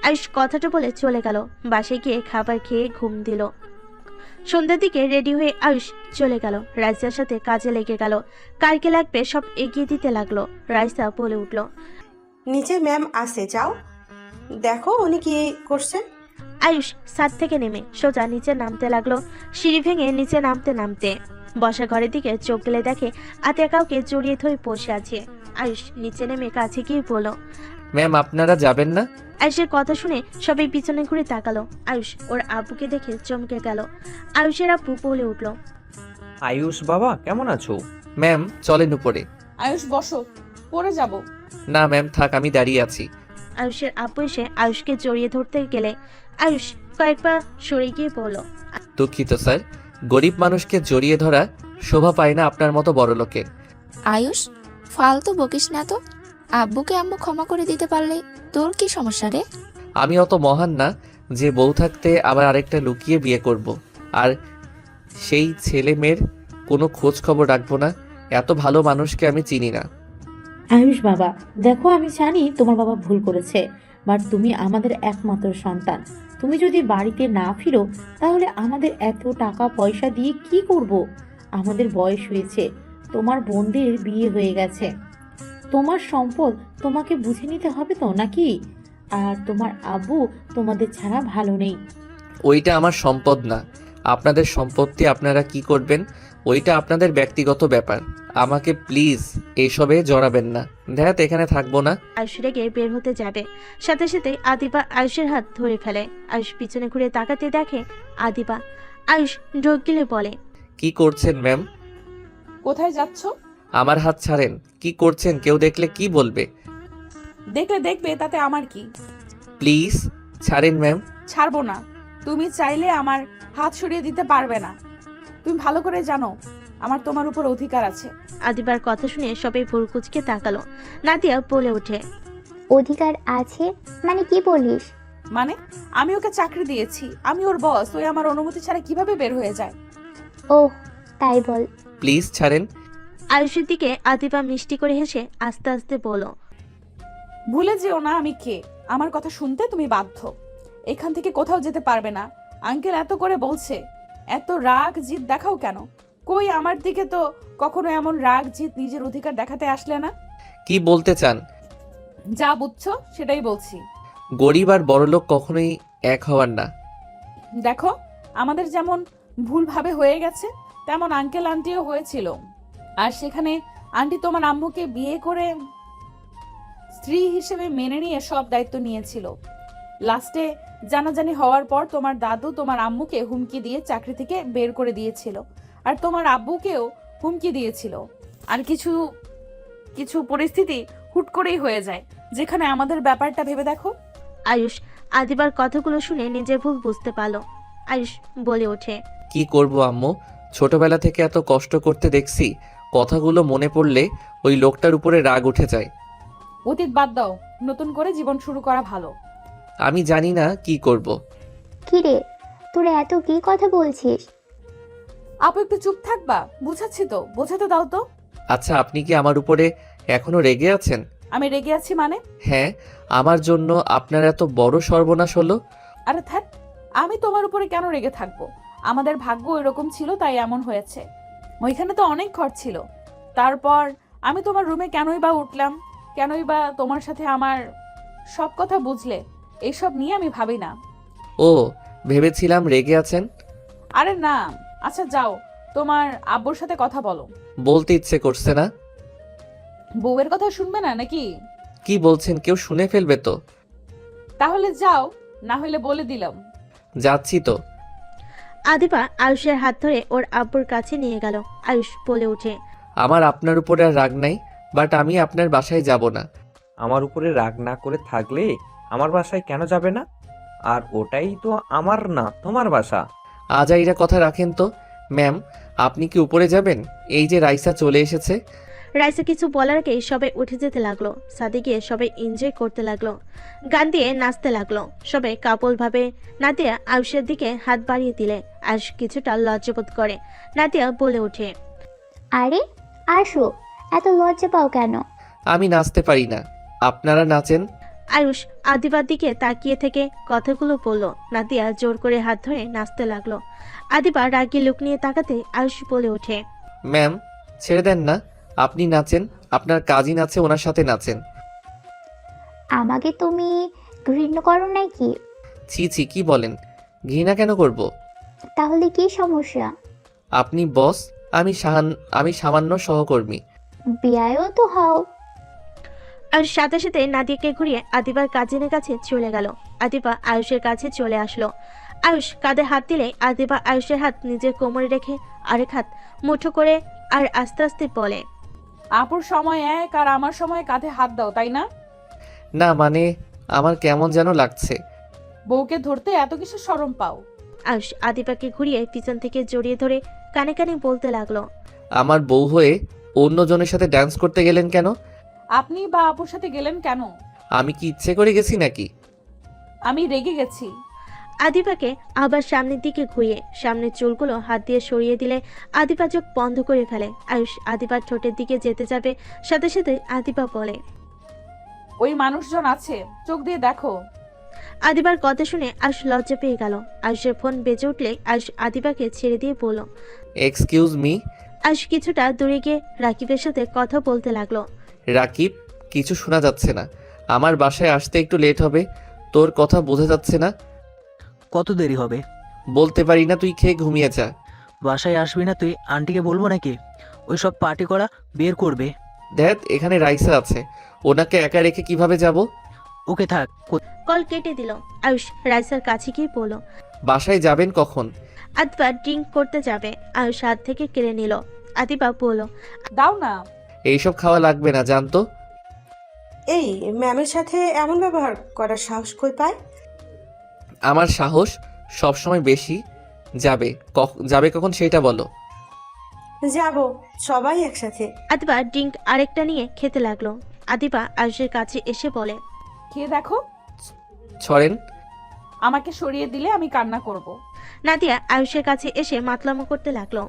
আয়ুষ কথাটা বলে চলে গেল। বাসায় গিয়ে খাবার খেয়ে ঘুম দিল। সন্ধ্যার দিকে রেডি হয়ে আয়ুষ চলে গেল। রাইসার সাথে কাজে লেগে গেল। কারকে লাগবে সব এগিয়ে দিতে লাগলো। রাইসা বলে উঠল, নিচে ম্যাম আসে, যাও দেখো উনি কি করছেন। আয়ুষ ছাদ থেকে নেমে সোজা নিচে নামতে লাগলো। সিঁড়ি ভেঙে নিচে নামতে নামতে বসা ঘরের দিকে চোখ গেলে দেখে আতিয়া কাউকে জড়িয়ে ধরে বসে আছে। আয়ুষ নিচে নেমে কাছে গিয়ে বলল, ম্যাম, আপনারা যাবেন না? আয়ুষের কথা শুনে সবাই পিছনে ঘুরে তাকালো। আয়ুষ ওর আব্বুকে দেখে চমকে গেল। আয়ুষের আব্বু বলে উঠল, আয়ুষ বাবা, কেমন আছো? ম্যাম, চলেন উপরে। আয়ুষ বসো, পরে যাব। না ম্যাম, থাক, আমি দাঁড়িয়ে আছি। আয়ুষের আব্বু এসে আয়ুষকে জড়িয়ে ধরতে গেলে আয়ুষ কয়েকবার সরে গিয়ে বলল, দুঃখিত স্যার, গরিব মানুষকে জড়িয়ে ধরা শোভা পায় না আপনার মতো বড় লোকের। আয়ুষ, ফালতু বকিস না তো। আব্বুকে আম্মু ক্ষমা করে দিতে পারলে তোর কি সমস্যা রে? আমি অত মহান না যে বউ থাকতে আবার আরেকটা লুকিয়ে বিয়ে করব, আর সেই ছেলে মেয়ের কোনো খোঁজ খবর রাখবো না। এত ভালো মানুষকে আমি চিনি না। আয়ুষ বাবা, দেখো আমি জানি তোমার বাবা ভুল করেছে, বাট তুমি আমাদের একমাত্র সন্তান। তুমি যদি বাড়িতে না ফিরো তাহলে আমাদের এত টাকা পয়সা দিয়ে কি করব? আমাদের বয়স হয়েছে, তোমার বোনদের বিয়ে হয়ে গেছে, তোমার সম্পদ তোমাকে বুঝে নিতে হবে তো নাকি? আর তোমার আব্বু তোমাদের ছাড়া ভালো নেই। ওইটা আমার সম্পদ না। আপনাদের সম্পত্তি আপনারা কি করবেন ওইটা আপনাদের ব্যক্তিগত ব্যাপার। আমাকে প্লিজ এইসবে জড়াবেন না। দেখ, এখানে থাকবো না। আয়ুষ রেগে বের হতে যাবে, সাথে সাথে আদিবা আয়ুষের হাত ধরে ফেলে। আয়ুষ পিছনে ঘুরে তাকাতে দেখে আদিবা। আয়ুষ ঢোক গিলে বলে, কি করছেন ম্যাম? কোথায় যাচ্ছ? আমার হাত ছাড়েন। কি করছেন? কেউ দেখলে কি বলবে? দেখলে দেখবে, তাতে আমার কি? প্লিজ ছাড়েন ম্যাম। ছাড়বো না। তুমি চাইলে আমার হাত সরিয়ে দিতে পারবে না। তুমি ভালো করে জানো আমার তোমার উপর অধিকার আছে। আদিবার কথা শুনে সবাই ভুরকুচকে তাকালো। নাদিয়া বলে ওঠে, অধিকার আছে মানে কি বলিস? মানে আমি ওকে চাকরি দিয়েছি, আমি ওর বস, ওই আমার অনুমতি ছাড়া কিভাবে বের হয়ে যায়? ওহ, তাই বল। প্লিজ ছাড়েন। আয়ুষের দিকে আদিবা মিষ্টি করে হেসে আস্তে আস্তে বলল, ভুলে যেও না আমি কে। আমার কথা শুনতে তুমি বাধ্য। এখান থেকে কোথাও যেতে পারবে না। আঙ্কেল এত করে বলছে, এত রাগ জিদ দেখাও কেন? কই আমার দিকে তো কখনো এমন রাগ জিদ নিজের অধিকার দেখাতে আসলে না। কি বলতে চান? যা বুঝছো সেটাই বলছি। গরিব আর বড়লোক কখনোই এক হওয়ার না। দেখো, আমাদের যেমন ভুলভাবে হয়ে গেছে তেমন আঙ্কেল আন্টিও হয়েছিল। আর সেখানে আন্টি তোমার আম্মুকে বিয়ে করে স্ত্রী হিসেবে মেনে নিয়ে সব দায়িত্ব নিয়েছিল। লাস্টে জানাজানি হওয়ার পর তোমার দাদু তোমার আম্মুকে হুমকি দিয়ে চাকরি থেকে বের করে দিয়েছিল, আর তোমার আব্বুকেও হুমকি দিয়েছিল। আর কিছু কিছু পরিস্থিতি হুট করেই হয়ে যায়, যেখানে আমাদের ব্যাপারটা ভেবে দেখো। আয়ুষ আদিবার কথাগুলো শুনে নিজের ভুল বুঝতে পারল। আয়ুষ বলে ওঠে, কি করব আম্মু, ছোটবেলা থেকে এত কষ্ট করতে দেখছি, কথাগুলো মনে পড়লে ওই লোকটার উপরে রাগ উঠে যায়। অতীত বাদ দাও, নতুন করে জীবন শুরু করা ভালো। আমি জানি না কি করব। কি রে, তোরা এত কি কথা বলছিস? আপু একটু চুপ থাকবা? বুঝাচ্ছি তো, বোঝাতে দাও তো। আচ্ছা, আপনি কি আমার উপরে এখনো রেগে আছেন? আমি রেগে আছি মানে? হ্যাঁ, আমার জন্য আপনার এত বড় সর্বনাশ হলো। আরে থাক, আমি তোমার উপরে কেন রেগে থাকবো? আমাদের ভাগ্য এরকম ছিল তাই এমন হয়েছে। ওইখানে তো অনেক ঘর ছিল। তারপর আমি তোমার রুমে কেনই বা উঠলাম, কেনই বা তোমার সাথে আমার সব কথা বুঝলে, এইসব নিয়ে আমি ভাবি না। ও, ভেবেছিলাম রেগে আছেন। আরে না। আচ্ছা যাও, তোমার আব্বুর সাথে কথা বলো। বলতে ইচ্ছে করছে না। বউয়ের কথা শুনবে না নাকি? কি বলছেন, কেউ শুনে ফেলবে তো। তাহলে যাও, না হলে বলে দিলাম। যাচ্ছি তো। আদিবা আয়ুষের হাত ধরে ওর আব্বুর কাছে নিয়ে গেল। আয়ুষ বলে ওঠে, আমার আপনার উপরে আর রাগ নাই, বাট আমি আপনার বাসায় যাব না। আমার উপরে রাগ না করে থাকলে আমার বাসায় কেন যাবে না? আর ওটাই তো আমার না, তোমার বাসা। আজাইরা কথা রাখেন তো। ম্যাম, আপনি কি উপরে যাবেন? এই যে রাইসা চলে এসেছে। রাইসা কিছু বলার আগেই সবাই উঠে যেতে লাগলো। সাদে গিয়ে সবাই এনজয় করতে লাগলো, গান দিয়ে নাচতে লাগলো। সবাই কাপল ভাবে। নাদিয়া আয়ুষের দিকে হাত বাড়িয়ে দিলে আয়ুষ কিছুটা লজ্জাবোধ করে। নাদিয়া বলে ওঠে, আরে আসো, এত লজ্জা পাও কেন? আমি নাচতে পারি না, আপনারা নাচেন। আয়ুষ আদিবার দিকে তাকিয়ে থেকে কথাগুলো বলল। নাদিয়া জোর করে হাত ধরে নাচতে লাগলো। আদিবা রাগী লুক নিয়ে তাকাতে আয়ুষ বলে ওঠে, ম্যাম, ছেড়ে দেন না, আপনি নাচেন, আপনার কাজিন আছে, ওনার সাথে নাচেন। আমাকে তুমি ঘৃণা করো নাকি? ছি ছি, কি বলেন? ঘৃণা কেন করব? তাহলে কি সমস্যা? আপনি বস, আমি সামান্য সহকর্মী। বিয়ায়ও তো হও। আর সাথে সাথে নাদিয়াকে ঘুরিয়ে আদিবার কাজিনের কাছে চলে গেল। আদিবা আয়ুষের কাছে চলে আসলো। আয়ুষ কাঁধে হাত দিলে আদিবা আয়ুষের হাত নিজের কোমরে রেখে আরেক হাত মুঠো করে আর আস্তে আস্তে বলে, আপুর সময় এক আর আমার সময় কাঁধে হাত দাও, তাই না? না মানে, আমার কেমন যেন লাগছে। বউকে ধরতে এত কিছু শরম পাও? আয়ুষ আদিবাকে ঘুরিয়ে পিছন থেকে জড়িয়ে ধরে কানে কানে বলতে লাগলো, আমার বউ হয়ে অন্যজনের সাথে ডান্স করতে গেলেন কেন? আপনি বা আপুর সাথে গেলেন কেন? আমি কি ইচ্ছে করে গেছি নাকি? আমি রেগে গেছি। আদিবাকে আবার সামনের দিকে ঘুরিয়ে সামনের চুলগুলো হাত দিয়ে সরিয়ে দিলে আদিবা চোখ বন্ধ করে ফেলে। আয়ুষ আদিবার ঠোঁটের দিকে যেতে যাবে, সাথে সাথে আদিবা বলে, ওই মানুষজন আছে, চোখ দিয়ে দেখো। আদিবার কথা শুনে আয়ুষ লজ্জা পেয়ে গেল। আয়ুষের ফোন বেজে উঠলে আয়ুষ আদিবাকে ছেড়ে দিয়ে বলল। Excuse me. আয়ুষ কিছুটা দূরে গিয়ে রাকিবের সাথে কথা বলতে লাগলো। রাকিব, কিছু শোনা যাচ্ছে না, আমার বাসায় আসতে একটু লেট হবে, তোর কথা বোঝা যাচ্ছে না। কত দেরি হবে? বলতে পারি না, তুই খেয়ে ঘুমিয়ে যা। বাসায় আসবি না তুই? আন্টিকে বলবো নাকি? ওই সব পার্টি করা বের করবে। দেখ, এখানে রাইসা আছে, ওনাকে একা রেখে কিভাবে যাব? ওকে থাক। কল কেটে দিল। আয়ুষ রাইসার কাছে গিয়ে বলল, বাসায় যাবেন কখন? আদিবা ড্রিঙ্ক করতে যাবে। আয়ুষ হাত থেকে কেড়ে নিল। আদিবা বলল, দাও না। এইসব খাওয়া লাগবে না, জানতো। এই ম্যামের সাথে এমন ব্যবহার করার সাহস কই পায়? আমার সাহস সবসময় বেশি। যাবে কখন সেটা বলো। যাব, সবাই একসাথে। আদিবা ড্রিঙ্ক আরেকটা নিয়ে খেতে লাগলো। আদিবা আয়ুষের কাছে এসে বলে, খেয়ে দেখো। ছড়েন। আমাকে সরিয়ে দিলে আমি কান্না করব। নাদিয়া আয়ুষের কাছে এসে মাতলামো করতে লাগলো।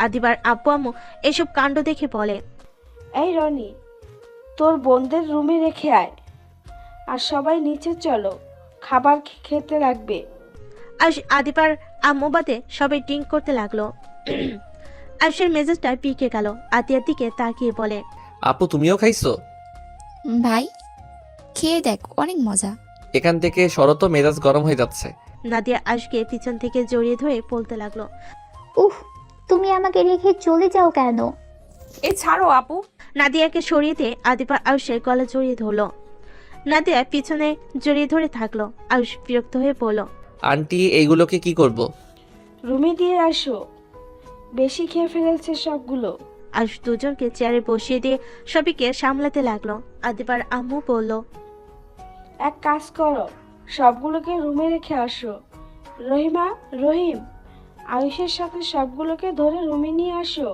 আদিবার আব্বু আম্মু এসব কাণ্ড দেখে বলে, এই রনি, তোর বোনদের রুমে রেখে আয়, আর সবাই নিচে চলো, খাবার খেতে লাগবে। আয়ুষ আদিবার আম্মু বাদে সবাই ড্রিঙ্ক করতে লাগলো। আয়ুষের মেজাজটা পিকে গেল। আদিয়ার দিকে তাকিয়ে বলে, আপু, তুমিও খাইছো? ভাই, খেয়ে দেখ, অনেক মজা। এখান থেকে শরত, মেজাজ গরম হয়ে যাচ্ছে। নাদিয়া আয়ুষকে পিছন থেকে জড়িয়ে ধরে বলতে লাগলো, উফ, তুমি আমাকে রেখে চলে যাও কেন? এই ছাড়ো আপু। নাদিয়াকে সরিয়ে দিয়ে আদিবা আয়ুষের গলা জড়িয়ে ধরলো। নাদিয়া পিছনে জড়িয়ে ধরে থাকলো। আয়ুষ বিরক্ত হয়ে বলল, আন্টি, এইগুলোকে কি করব? রুমে দিয়ে আসো, বেশি খেয়ে ফেলেছে সবগুলো। আয়ুষ দুজনকে চেয়ারে বসিয়ে দিয়ে সবিকে সামলাতে লাগলো। আদিবার আম্মু বলল, এক কাজ করো, সবগুলোকে রুমে রেখে আসো। রহিমা, রহিম, আয়ুষের সাথে সবগুলোকে ধরে রুমে নিয়ে আসো।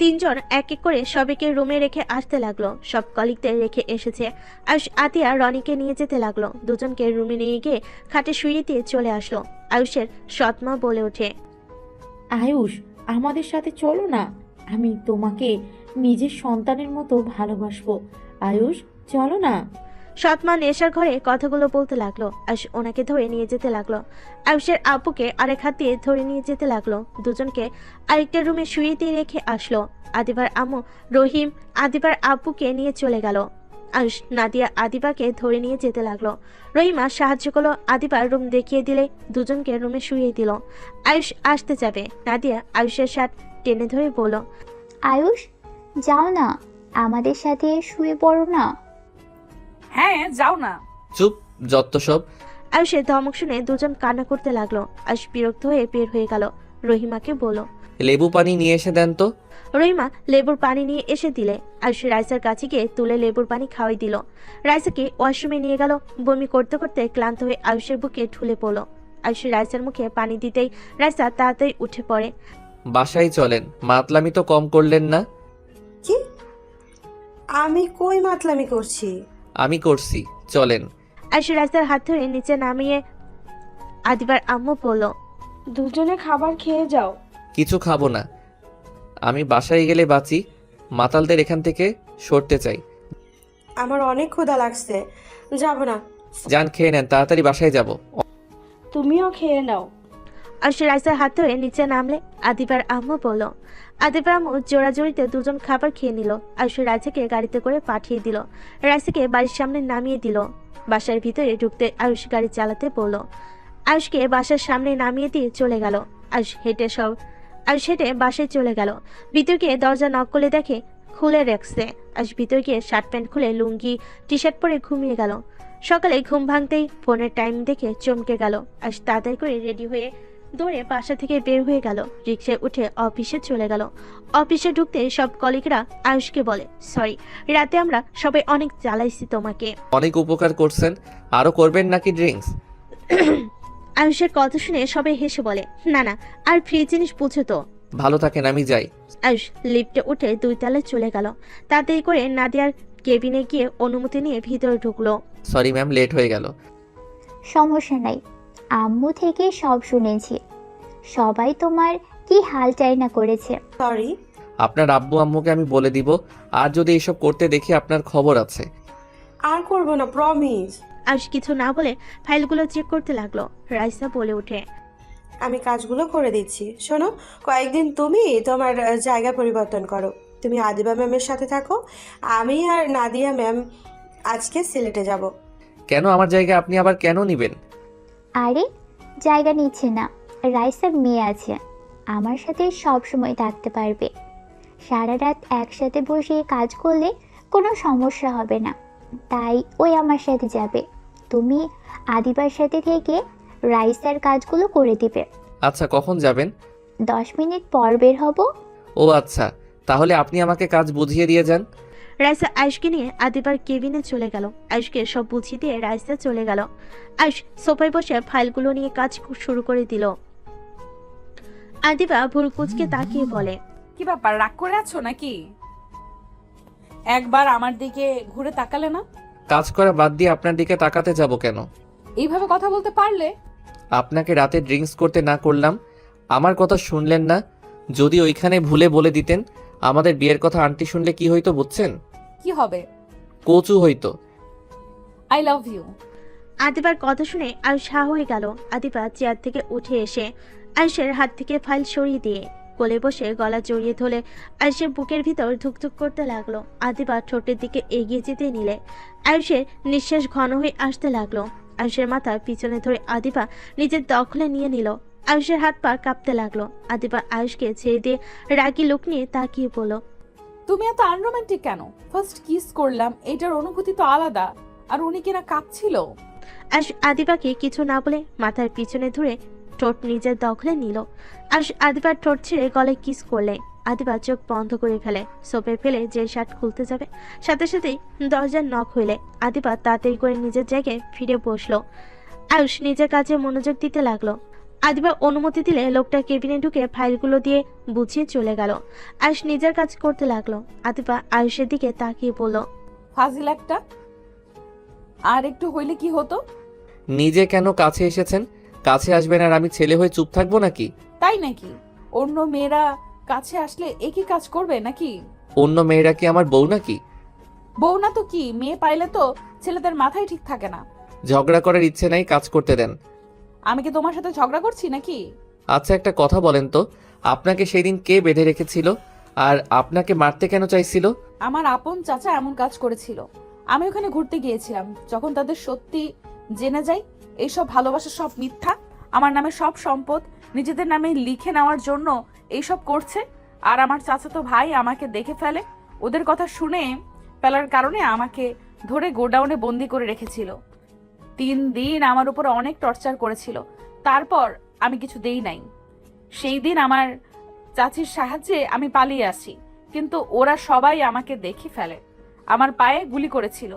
তিনজন এক এক করে সবাইকে রুমে রেখে আসতে লাগলো। সব কলিগদের রেখে এসেছে। আয়ুষ আতিয়া রনিকে নিয়ে যেতে লাগলো। দুজনকে রুমে নিয়ে গিয়ে খাটে শুইয়ে দিয়ে চলে আসলো। আয়ুষের সৎমা বলে ওঠে, আয়ুষ, আমাদের সাথে চলো না, আমি তোমাকে নিজের সন্তানের মতো ভালোবাসবো। আয়ুষ, চলো না। সৎমা নেশার ঘরে কথাগুলো বলতে লাগলো। আয়ুষ ওনাকে ধরে নিয়ে যেতে লাগলো। আয়ুষের আব্বুকে আরেক হাত দিয়ে ধরে নিয়ে যেতে লাগলো। দুজনকে আরেকটা রুমে শুয়ে দিয়ে রেখে আসলো। আদিবার আম্মু রহিম আদিবার আব্বুকে নিয়ে চলে গেল। আয়ুষ নাদিয়া আদিবাকে ধরে নিয়ে যেতে লাগলো। রহিমা সাহায্য করলো। আদিবার রুম দেখিয়ে দিলে দুজনকে রুমে শুয়ে দিল। আয়ুষ আসতে যাবে, নাদিয়া আয়ুষের শার্ট টেনে ধরে বলল, আয়ুষ, যাও না, আমাদের সাথে শুয়ে পড়ো না। হ্যাঁ, যাও না। চুপ, যত সব। আয়ুষের ধমক শুনে দুজন কান্না করতে লাগলো। আয়ুষ বিরক্ত হয়ে বের হয়ে গেল। রহিমাকে বলল, লেবু পানি নিয়ে এসে দেন তো। রহিমা লেবুর পানি নিয়ে এসে দিলে আয়ুষ রাইসার কাছে গিয়ে তুলে লেবুর পানি খাওয়াই দিল। রাইসাকে ওয়াশরুমে নিয়ে গেল। বমি করতে করতে ক্লান্ত হয়ে আয়ুষের বুকে ঢুলে পড়লো। আয়ুষ রাইসার মুখে পানি দিতেই রাইসা তাড়াতাড়ি উঠে পড়ে। বাসায় চলেন, মাতলামি তো কম করলেন না। কি? আমি কই মাতলামি করছি? আমি করছি, চলেন। আয়ুষ রাইসার হাত ধরে নিচে নামিয়ে আদিবার আম্মু বলল, দুজনে খাবার খেয়ে যাও। কিছু খাবো না, আমি বাসায় গেলে বাঁচি। মাতালদের এখান থেকে সরতে চাই। আমার অনেক ক্ষুধা লাগছে, যাব না। যান, খেয়ে নেন, তাড়াতাড়ি বাসায় যাব। তুমিও খেয়ে নাও। আয়ুষ রাইসার হাত ধরে নিচে নামলে আদিবার আম্মু বলল। আদিবার আম্মু জোড়াজোড়িতে দুজন খাবার খেয়ে নিল। আয়ুষ রাইসাকে গাড়িতে করে পাঠিয়ে দিল। রাইসাকে বাড়ির সামনে নামিয়ে দিল। বাসার ভিতরে ঢুকতে আয়ুষ গাড়ি চালাতে বলল। আয়ুষকে বাসার সামনে নামিয়ে দিয়ে চলে গেল। আয়ুষ হেঁটে বাসায় চলে গেল। ভিতর গিয়ে দরজা নক করে দেখে খুলে রাখছে। আয়ুষ ভিতর গিয়ে শার্ট প্যান্ট খুলে লুঙ্গি টি শার্ট পরে ঘুমিয়ে গেল। সকালে ঘুম ভাঙতেই ফোনের টাইম দেখে চমকে গেল। আয়ুষ তাড়াতাড়ি করে রেডি হয়ে দৌড়ে বাসা থেকে বের হয়ে গেল। রিক্সায় উঠে অফিসে চলে গেল। অফিসে ঢুকতে সব কলিগরা আয়ুষকে বলে, সরি, রাতে আমরা সবাই অনেক জ্বালাইছি তোমাকে। অনেক উপকার করছেন, আরো করবেন নাকি ড্রিঙ্কস? আয়ুষের কথা শুনে সবাই হেসে বলে, না না, আর ফ্রি জিনিস বুঝো তো। ভালো থাকেন, আমি যাই। আয়ুষ লিফটে উঠে 2 তলায় চলে গেল। তাড়াতাড়ি করে নাদিয়ার কেবিনে গিয়ে অনুমতি নিয়ে ভিতরে ঢুকলো। সরি ম্যাম, লেট হয়ে গেল। সমস্যা নাই, আম্মু থেকে সব শুনেছি। সবাই তোমার কি হাল চাই না করেছে। সরি। আপনার আব্বু আম্মুকে আমি বলে দিব, আর যদি এসব করতে দেখি আপনার খবর আছে। আর করব না, প্রমিস। আয়ুষ কিছু না বলে ফাইলগুলো চেক করতে লাগলো। রাইসা বলে ওঠে, আমি কাজগুলো করে দিচ্ছি। শোনো, কয়েকদিন তুমি তোমার জায়গা পরিবর্তন করো। তুমি আদিবা ম্যামের সাথে থাকো। আমি আর নাদিয়া ম্যাম আজকে সিলেটে যাব। কেন আমার জায়গা আপনি আবার কেন নিবেন? আরে, জায়গা নিচ্ছে না, রাইসার মেয়ে আছে, আমার সাথে সব সময় থাকতে পারবে। সারা রাত একসাথে বসে কাজ করলে কোনো সমস্যা হবে না, তাই ওই আমার সাথে যাবে। তুমি আদিবার সাথে থেকে রাইসার কাজগুলো করে দিবে। আচ্ছা, কখন যাবেন? 10 মিনিট পর বের হব। ও আচ্ছা, তাহলে আপনি আমাকে কাজ বুঝিয়ে দিয়ে যান। রাইসা আয়ুষকে নিয়ে আদিবার কেবিনে চলে গেল। আয়ুষকে সব বুঝিয়ে দিয়ে রাইসা চলে গেল। আয়ুষ সোফায় বসে ফাইলগুলো নিয়ে কাজ শুরু করে দিল। আদিবা ভুল কুচকে তাকিয়ে বলে, কি ব্যাপার, রাগ করে আছো নাকি? একবার আমার দিকে ঘুরে তাকালে না? কাজ করা বাদ দিয়ে আপনার দিকে তাকাতে যাব কেন? এইভাবে কথা বলতে পারলে? আপনাকে রাতে ড্রিঙ্কস করতে না করলাম, আমার কথা শুনলেন না। যদি ওইখানে ভুলে বলে দিতেন আমাদের বিয়ের কথা, আন্টি শুনলে কি হইতো বুঝছেন? কি হবে? কচু হইতো। I love you. আদিবার কথা শুনে আয়ুষ হা হয়ে গেল। আদিবা চেয়ার থেকে উঠে এসে আয়ুষের হাত থেকে ফাইল সরিয়ে দিয়ে কোলে বসে গলা জড়িয়ে ধরে আয়ুষের বুকের ভিতর ধুকধুক করতে লাগলো। আদিবা ঠোঁটের দিকে এগিয়ে যেতে নিলে আয়ুষের নিঃশ্বাস ঘন হয়ে আসতে লাগলো। আয়ুষের মাথা পিছনে ধরে আদিবা নিজের দখলে নিয়ে নিল। আয়ুষের হাত পা কাঁপতে লাগলো। আদিবা আয়ুষকে ছেড়ে দিয়ে রাগী লোক নিয়ে তাকিয়ে বলল, তুমি এত আনরোমান্টিক কেন? ফার্স্ট কিস করলাম, এটার অনুভূতি তো আলাদা। আর উনি কিনা কাঁপছিল। আয়ুষ আদিবাকে কিছু না বলে মাথার পিছনে ধরে ঠোঁট নিজের দখলে নিল। আয়ুষ আদিবার ঠোঁট ছেড়ে গলায় কিস করলে আদিবা চোখ বন্ধ করে ফেলে, সোপে ফেলে যে শার্ট খুলতে যাবে সাথে সাথেই দরজার নক হইলে আদিবা তাড়াতাড়ি করে নিজের জায়গায় ফিরে বসলো। আয়ুষ নিজের কাজে মনোযোগ দিতে লাগলো। আদিবা অনুমতি দিলে লোকটা কেবিনে ঢুকে ফাইলগুলো দিয়ে বুঝিয়ে চলে গেল। আয়ুষ নিজের কাজ করতে লাগলো। আদিবা আয়ুষের দিকে তাকিয়ে বলল, ফাজিল একটা। আর একটু হইলে কি হতো? নিজে কেন কাছে এসেছেন? কাছে আসবেন আর আমি ছেলে হয়ে চুপ থাকবো নাকি? তাই নাকি? অন্য মেয়েরা কাছে আসলে একই কাজ করবে নাকি? অন্য মেয়েরা কি আমার বউ নাকি? বউ না তো কি, মেয়ে পাইলে তো ছেলেদের মাথায় ঠিক থাকে না। ঝগড়া করার ইচ্ছে নাই, কাজ করতে দেন। আমি কি তোমার সাথে ঝগড়া করছি নাকি? আচ্ছা একটা কথা বলেন তো, আপনাকে সেই দিন কে বেঁধে রেখেছিল আর আপনাকে মারতে কেন চাইছিল? আমার আপন চাচা এমন কাজ করেছিল। আমি ওখানে ঘুরতে গিয়েছিলাম। যখন তাদের সত্যি জেনে যাই এইসব ভালোবাসা সব মিথ্যা, আমার নামে সব সম্পদ নিজেদের নামে লিখে নেওয়ার জন্য এইসব করছে, আর আমার চাচাতো ভাই আমাকে দেখে ফেলে, ওদের কথা শুনে ফেলার কারণে আমাকে ধরে গোডাউনে বন্দি করে রেখেছিল। 3 দিন আমার উপর অনেক টর্চার করেছিল। তারপর আমি কিছু দেই নাই। সেই দিন আমার চাচির সাহায্যে আমি পালিয়ে আসি, কিন্তু ওরা সবাই আমাকে দেখে ফেলে। আমার পায়ে গুলি করেছিল।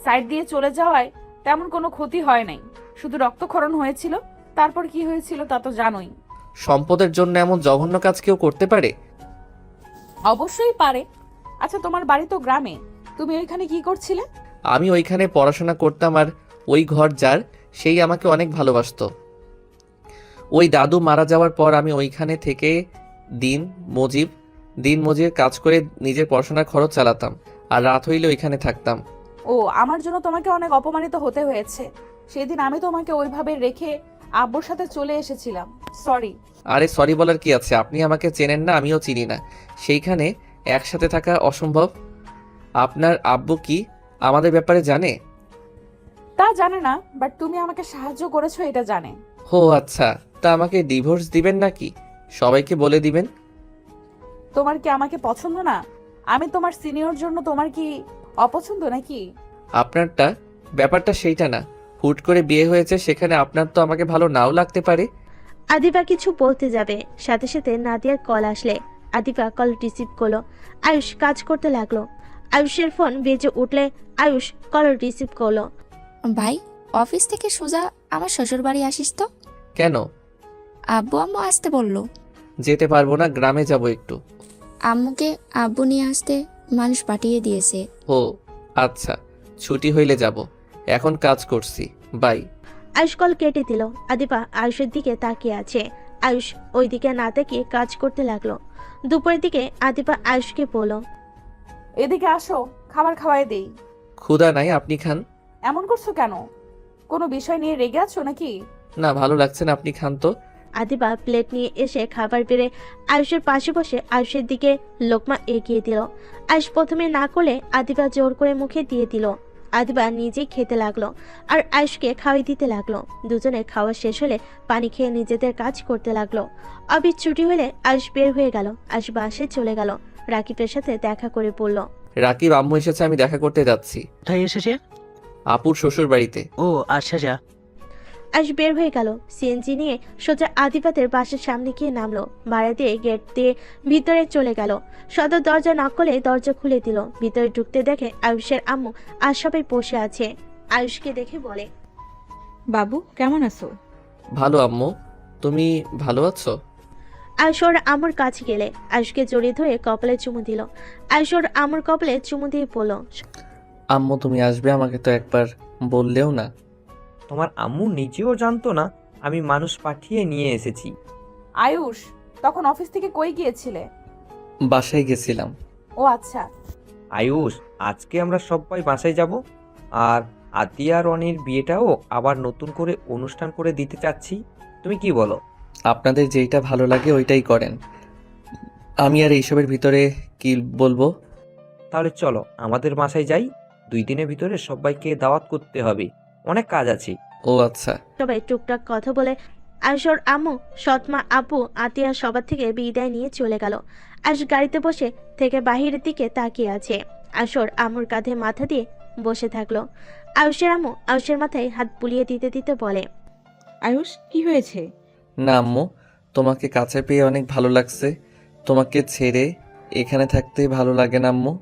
সাইড দিয়ে চলে যাওয়ায় তেমন কোনো ক্ষতি হয় নাই, শুধু রক্তক্ষরণ হয়েছিল। তারপর কি হয়েছিল তা তো জানোই। সম্পদের জন্য এমন জঘন্য কাজ কেউ করতে পারে? অবশ্যই পারে। আচ্ছা, তোমার বাড়ি তো গ্রামে, তুমি ওইখানে কি করছিলে? আমি ওইখানে পড়াশোনা করতাম আর ওই ঘর যার সেই আমাকে অনেক ভালোবাসতো। ওই দাদু মারা যাওয়ার পর আমি ওইখানে থেকে দিন মজুর কাজ করে নিজের পড়াশোনার খরচ চালাতাম আর রাত হইলে ওইখানে থাকতাম। ও, আমার জন্য তোমাকে অনেক অপমানিত হতে হয়েছে। সেদিন আমি তোমাকে ওইভাবে রেখে আব্বুর সাথে চলে এসেছিলাম। সরি। আরে সরি বলার কি আছে? আপনি আমাকে চেনেন না, আমিও চিনি না। সেইখানে একসাথে থাকা অসম্ভব। আপনার আব্বু কি আমাদের ব্যাপারে জানে? তা জানে না, বাট তুমি আমাকে সাহায্য করেছো এটা জানে। ও আচ্ছা, তা আমাকে ডিভোর্স দিবেন নাকি? সবাইকে বলে দিবেন? তোমার কি আমাকে পছন্দ না? আমি তোমার সিনিয়র জন্য তোমার কি অপছন্দ নাকি? আপনারটা ব্যাপারটা সেইটা না। হুট করে বিয়ে হয়েছে, সেখানে আপনার তো আমাকে ভালো নাও লাগতে পারে। আদিবা কিছু বলতে যাবে সাথে সাথে নাদিয়ার কল আসলে আদিবা কল রিসিভ করলো। আয়ুষ কাজ করতে লাগলো। আয়ুষের ফোন বেজে উঠলে আয়ুষ কল রিসিভ করলো। ভাই, অফিস থেকে সোজা আমার শ্বশুর বাড়ি আসিস তো? কেন? আব্বু আম্মু আসতে বললো। যেতে পারবো না, গ্রামে যাব একটু। আম্মুকে আব্বু নিয়ে আসতে মানুষ পাঠিয়ে দিয়েছে। ও আচ্ছা, ছুটি হইলে যাব। এখন কাজ করছি, বাই। আয়ুষ কল কেটে দিল। আদিবা আয়ুষের দিকে তাকিয়ে আছে। আয়ুষ ওই দিকে না তাকিয়ে কাজ করতে লাগলো। দুপুরের দিকে আদিবা আয়ুষকে বলল, এদিকে আসো, খাবার খাওয়াই দেই। ক্ষুধা নাই, আপনি খান। এমন করছো কেন? কোনো বিষয় নিয়ে রেগে আছো নাকি? না, ভালো লাগছে না, আপনি খান তো। আদিবা প্লেট নিয়ে এসে খাবার বেড়ে আয়ুষের পাশে বসে আয়ুষের দিকে লোকমা এগিয়ে দিল। আয়ুষ প্রথমে না করলে আদিবা জোর করে মুখে দিয়ে দিল। আদিবা নিজেই খেতে লাগলো আর আয়ুষকে খাওয়াই দিতে লাগলো। দুজনে খাওয়া শেষ হলে পানি খেয়ে নিজেদের কাজ করতে লাগলো। অফিস ছুটি হলে আয়ুষ বের হয়ে গেল। আয়ুষ বাসে চলে গেল। রাকিবের সাথে দেখা করে বলল, রাকিব আম্মু এসেছে, আমি দেখা করতে যাচ্ছি। কোথায় এসেছে? আপুর শ্বশুর বাড়িতে। ও আচ্ছা যা। আয়ুষ বের হয়ে গেল। সিএনজি নিয়ে সোজা আদিবাতের বাসের সামনে গিয়ে নামলো। ভাড়া দিয়ে গেট দিয়ে ভিতরে চলে গেল। সদর দরজা নক করলে দরজা খুলে দিল। ভিতরে ঢুকতে দেখে আয়ুষের আম্মু আর সবাই বসে আছে। আয়ুষকে দেখে বলে, বাবু কেমন আছো? ভালো আম্মু, তুমি ভালো আছো? আয়ুষ ওর আম্মুর কাছে গেলে আয়ুষকে জড়িয়ে ধরে কপালে চুমু দিল। আয়ুষ ওর আম্মুর কপালে চুমু দিয়ে বলল, আম্মু তুমি আসবে, আমাকে তো একবার বললেও না। তোমার আম্মু নিজেও জানতো না আমি মানুষ পাঠিয়ে নিয়ে এসেছি। আয়ুষ, তখন অফিস থেকে কই গিয়েছিলে? বাসায় গেছিলাম। ও আচ্ছা। আয়ুষ, আজকে আমরা সবাই বাসায় যাব, আর আতিয়া রনির বিয়েটাও আবার নতুন করে অনুষ্ঠান করে দিতে চাচ্ছি। তুমি কি বলো? আপনাদের যেইটা ভালো লাগে ওইটাই করেন, আমি আর এইসবের ভিতরে কি বলবো। তাহলে চলো আমাদের বাসায় যাই। 2 দিনের ভিতরে সবাইকে দাওয়াত করতে হবে, অনেক কাজ আছে। ও আচ্ছা। সবাই টুকটাক কথা বলে আয়ুষ ওর আম্মু, সৎমা, আপু, আতিয়া সবার থেকে বিদায় নিয়ে চলে গেল। আয়ুষ গাড়িতে বসে থেকে বাহিরের দিকে তাকিয়ে আছে। আয়ুষ ওর আম্মুর কাঁধে মাথা দিয়ে বসে থাকলো। আয়ুষের আম্মু আয়ুষের মাথায় হাত বুলিয়ে দিতে দিতে বলে, আয়ুষ কি হয়েছে? না আম্মু, তোমাকে কাছে পেয়ে অনেক ভালো লাগছে। তোমাকে ছেড়ে এখানে থাকতে ভালো লাগে না আম্মু।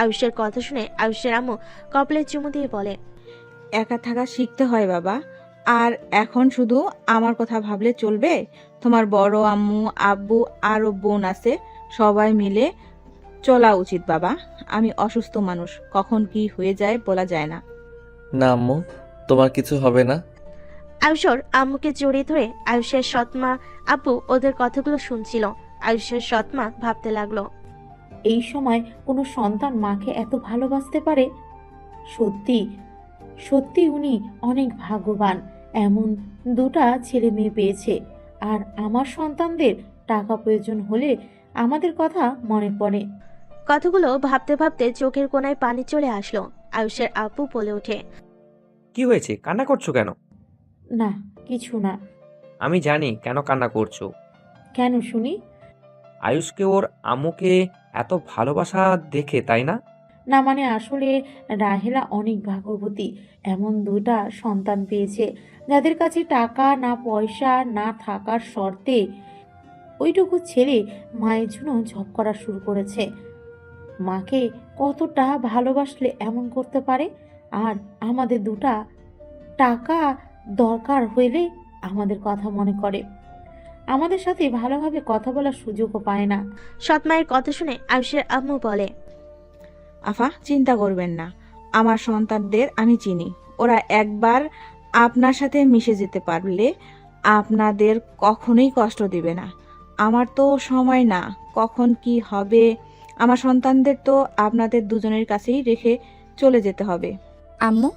আয়ুষের কথা শুনে আয়ুষের আম্মু কপালে চুমু দিয়ে বলে, একা থাকা শিখতে হয় বাবা। আর এখন শুধু আমার কথা ভাবলে চলবে? তোমার বড় আম্মু, আব্বু, আরও বোন আছে, সবাই মিলে চলা উচিত বাবা। আমি অসুস্থ মানুষ, কখন কি হয়ে যায় বলা যায় না। না আম্মু, তোমার কিছু হবে না। আয়ুষর আম্মুকে জড়িয়ে ধরে আয়ুষের সৎমা আব্বু ওদের কথাগুলো শুনছিল। আয়ুষের সৎমা ভাবতে লাগলো, এই সময় কোনো সন্তান মাকে এত ভালোবাসতে পারে? সত্যি সত্যি উনি অনেক ভাগ্যবান, এমন দুটা ছেলে মেয়ে পেয়েছে। আর আমার সন্তানদের টাকা প্রয়োজন হলে আমাদের কথা মনে পড়ে। কথাগুলো ভাবতে ভাবতে চোখের কোণায় পানি চলে আসলো। আয়ুষের আব্বু বলে ওঠে, কি হয়েছে, কান্না করছো কেন? না কিছু না। আমি জানি কেন কান্না করছো। কেন শুনি? আয়ুষকে ওর আম্মুকে এত ভালোবাসা দেখে, তাই না? না মানে আসলে রাহেলা অনেক ভাগ্যবতী, এমন দুটা সন্তান পেয়েছে যাদের কাছে টাকা না পয়সা না থাকার শর্তে ওইটুকু ছেলে মায়ের জন্য জব করা শুরু করেছে। মাকে কতটা ভালোবাসলে এমন করতে পারে? আর আমাদের দুটা টাকা দরকার হইলে আমাদের কথা মনে করে, আমাদের সাথে ভালোভাবে কথা বলার সুযোগও পায় না। সৎমায়ের কথা শুনে আয়ুষের আম্মু বলে, আফা চিন্তা করবেন না, আমার সন্তানদের আমি চিনি। ওরা একবার আপনার সাথে মিশে যেতে পারলে আপনাদের কখনোই কষ্ট দিবে না। আমার তো সময় না, কখন কি হবে। আমার সন্তানদের তো আপনাদের দুজনের কাছেই রেখে চলে যেতে হবে। আম্মু,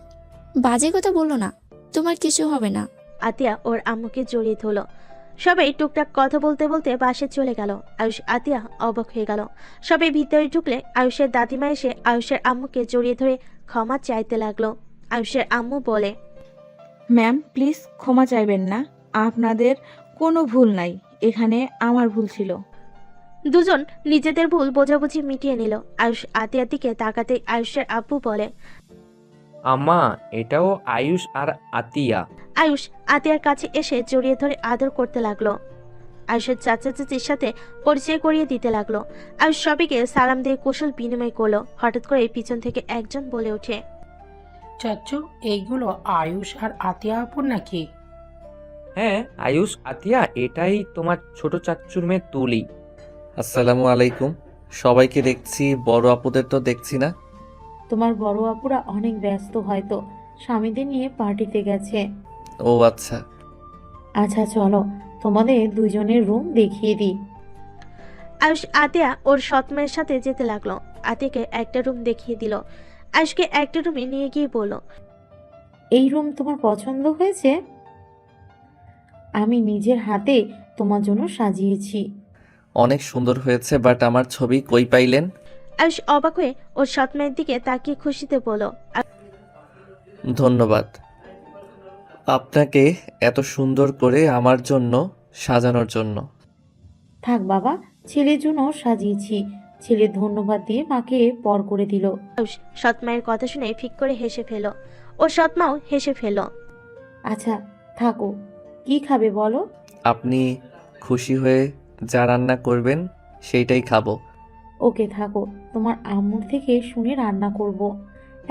বাজে কথা বলো না, তোমার কিছু হবে না। আতিয়া ওর আম্মুকে জড়িয়ে ধরল। সবাই টুকটাক কথা বলতে বলতে বাসে চলে গেল। আয়ুষ আতিয়া অবাক হয়ে গেল। সবাই ভিতরে ঢুকলে আয়ুষের দাদিমা এসে আয়ুষের আম্মুকে জড়িয়ে ধরে ক্ষমা চাইতে লাগলো। আয়ুষের আম্মু বলে, ম্যাম প্লিজ ক্ষমা চাইবেন না, আপনাদের কোনো ভুল নাই, এখানে আমার ভুল ছিল। দুজন নিজেদের ভুল বোঝাবুঝি মিটিয়ে নিল। আয়ুষ আতিয়ার দিকে তাকাতে আয়ুষের আব্বু বলে, আম্মা, এটাও আয়ুষ আর আতিয়া। আয়ুষ আতিয়ার কাছে এসে জড়িয়ে ধরে আদর করতে লাগলো। আয়ুষের চাচা চাচির সাথে পরিচয় করিয়ে দিতে লাগলো। আয়ুষ সবাইকে সালাম দিয়ে কুশল বিনিময় করলো। হঠাৎ করে পিছন থেকে একজন বলে ওঠে, চাচু এইগুলো আয়ুষ আর আতিয়া আপুর নাকি? হ্যাঁ আয়ুষ, আতিয়া, এটাই তোমার ছোট চাচ্চুর মেয়ে তুলি। আসসালামু আলাইকুম। সবাইকে দেখছি, বড় আপুদের তো দেখছি না। তোমার বড় আপুরা অনেক ব্যস্ত, হয়তো স্বামীদের নিয়ে পার্টিতে গেছে। ও আচ্ছা। আচ্ছা চলো তোমাদের দুজনের রুম দেখিয়ে দিই। আয়ুষ আতিয়া ওর সৎমায়ের সাথে যেতে লাগলো। আতিয়াকে একটা রুম দেখিয়ে দিল। আয়ুষকে একটা রুমে নিয়ে গিয়ে বলল, এই রুম তোমার পছন্দ হয়েছে? আমি নিজের হাতে তোমার জন্য সাজিয়েছি। অনেক সুন্দর হয়েছে, বাট আমার ছবি কই পাইলেন? আয়ুষ অবাক হয়ে ওর সৎমায়ের দিকে তাকিয়ে খুশিতে বলল, ধন্যবাদ আপনাকে এত সুন্দর করে আমার জন্য সাজানোর জন্য। থাক বাবা, ছেলের জন্য সাজিয়েছি। ছেলে ধন্যবাদ দিয়ে মাকে পর করে দিল। আয়ুষ সৎমায়ের কথা শুনে ফিক করে হেসে ফেল। ওর সৎমাও হেসে ফেল। আচ্ছা থাকো, কি খাবে বলো? আপনি খুশি হয়ে যা রান্না করবেন সেইটাই খাবো। ওকে থাকো, তোমার আম্মুর থেকে শুনে রান্না করব।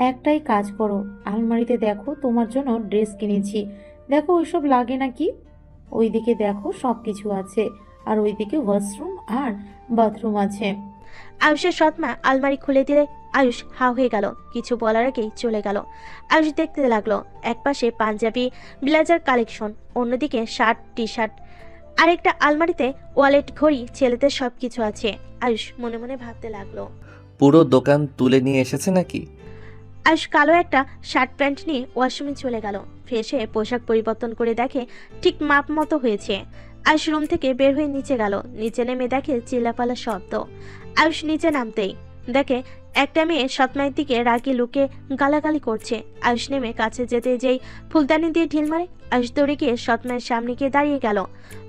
একটাই কাজ করো, আলমারিতে দেখো তোমার জন্য ড্রেস কিনেছি, দেখো ওইসব লাগে নাকি। ওইদিকে দেখো সব কিছু আছে, আর ওইদিকে ওয়াশরুম আর বাথরুম আছে। আয়ুষের সৎমা আলমারি খুলে দিলে আয়ুষ হা হয়ে গেল। কিছু বলার আগেই চলে গেল। আয়ুষ দেখতে লাগলো, একপাশে পাঞ্জাবি ব্লেজার কালেকশন, অন্যদিকে শার্ট টি শার্ট, আরেকটা আলমারিতে ওয়ালেট ঘড়ি ছেলেদের সবকিছু আছে। আয়ুষ মনে মনে ভাবতে লাগলো, পুরো দোকান তুলে নিয়ে এসেছে নাকি? আয়ুষ কালো একটা শার্ট প্যান্ট নিয়ে ওয়াশরুমে চলে গেল। ফ্রেশ হয়ে পোশাক পরিবর্তন করে দেখে ঠিক মাপ মতো হয়েছে। আয়ুষ রুম থেকে বের হয়ে নিচে গেল। নিচে নেমে দেখে চিল্লাপালা শব্দ। আয়ুষ নিচে নামতেই দেখে একটা মেয়ে সৎমায়ের দিকে রাগি লুকে গালাগালি করছে। আয়ুষ নেমে কাছে যেতে যেই ফুলদানি দিয়ে ঢিল মারে। আয়ুষ দৌড়ে গিয়ে সৎমায়ের সামনে গিয়ে দাঁড়িয়ে গেল।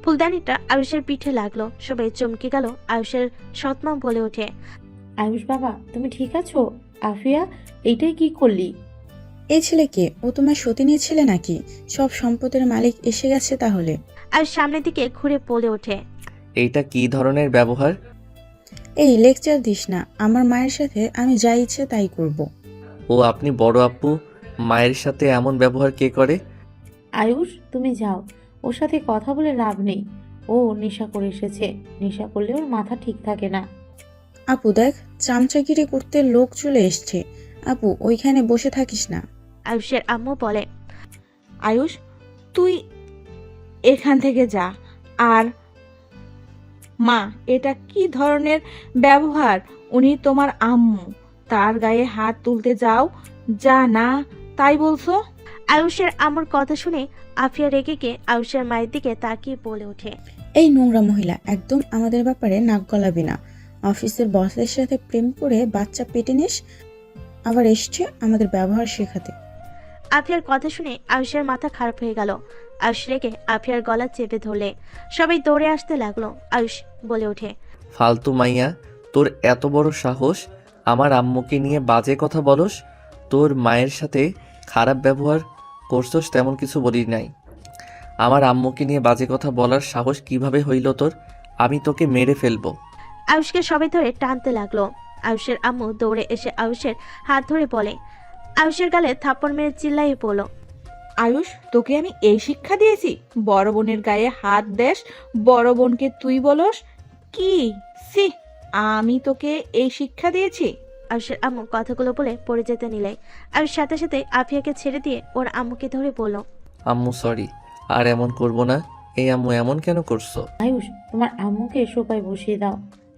ফুলদানিটা আয়ুষের পিঠে লাগলো। সবাই চমকে গেল। আয়ুষের সৎমা বলে ওঠে, আয়ুষ বাবা তুমি ঠিক আছো? আফিয়া এইটাই কি করলি? এই ছেলেকে, ও তোমার সতীনের ছেলে নাকি? সব সম্পদের মালিক এসে গেছে তাহলে। আয়ুষ সামনের দিকে ঘুরে বলে ওঠে, এইটা কি ধরনের ব্যবহার? এই লেকচার দিস না, আমার মায়ের সাথে আমি যা ইচ্ছে তাই করব। ও আপনি বড় আপু, মায়ের সাথে এমন ব্যবহার কে করে? আয়ুষ তুমি যাও, ওর সাথে কথা বলে লাভ নেই। ও নেশা করে এসেছে, নেশা করলে ওর মাথা ঠিক থাকে না। আপু দেখ, চামচাগিরি করতে লোক চলে এসছে। আপু ওইখানে বসে থাকিস না। আয়ুষের আম্মু বলে, আয়ুষ তুই এখান থেকে যা। আর মা, এটা কি ধরনের ব্যবহার? উনি তোমার আম্মু, তার গায়ে হাত তুলতে যাও যা না তাই বলছো? আয়ুষের আম্মুর কথা শুনে আফিয়া রেগে গিয়ে আয়ুষের মায়ের দিকে তাকিয়ে বলে ওঠে, এই নোংরা মহিলা, একদম আমাদের ব্যাপারে নাক গলাবি না। অফিসের বসের সাথে প্রেম করে বাচ্চা পেটে নিস, আবার এসছে আমাদের ব্যবহার শেখাতে। আফিয়ার কথা শুনে আয়ুষের মাথা খারাপ হয়ে গেল। আয়ুষ রেগে আফিয়ার গলা চেপে ধরলে সবাই দৌড়ে আসতে লাগলো। আয়ুষ বলে ওঠে, ফালতু মাইয়া, তোর এত বড় সাহস আমার আম্মুকে নিয়ে বাজে কথা বলস? তোর মায়ের সাথে খারাপ ব্যবহার করছস তেমন কিছু বলি নাই। আমার আম্মুকে নিয়ে বাজে কথা বলার সাহস কিভাবে হইল তোর? আমি তোকে মেরে ফেলবো। আয়ুষকে সবাই ধরে টানতে লাগলো। আয়ুষের আম্মু দৌড়ে এসে আয়ুষের হাত ধরে বলে, আয়ুষের গালে থাপ্পড় মেরে চিল্লাইয়ে পড়ল, আয়ুষ তোকে আমি এই শিক্ষা দিয়েছি? বড় বোনের গায়ে হাত দেস, বড় বোনকে তুই বলস? কি সি, আমি তোকে এই শিক্ষা দিয়েছি? আয়ুষের আম্মু কথাগুলো বলে পড়ে যেতে নিলে আয়ুষ সাথে সাথে আফিয়াকে ছেড়ে দিয়ে ওর আম্মুকে ধরে বলল, আম্মু সরি, আর এমন করব না। এই আম্মু এমন কেন করছো? আয়ুষ তোমার আম্মুকে সোফায় বসিয়ে দাও।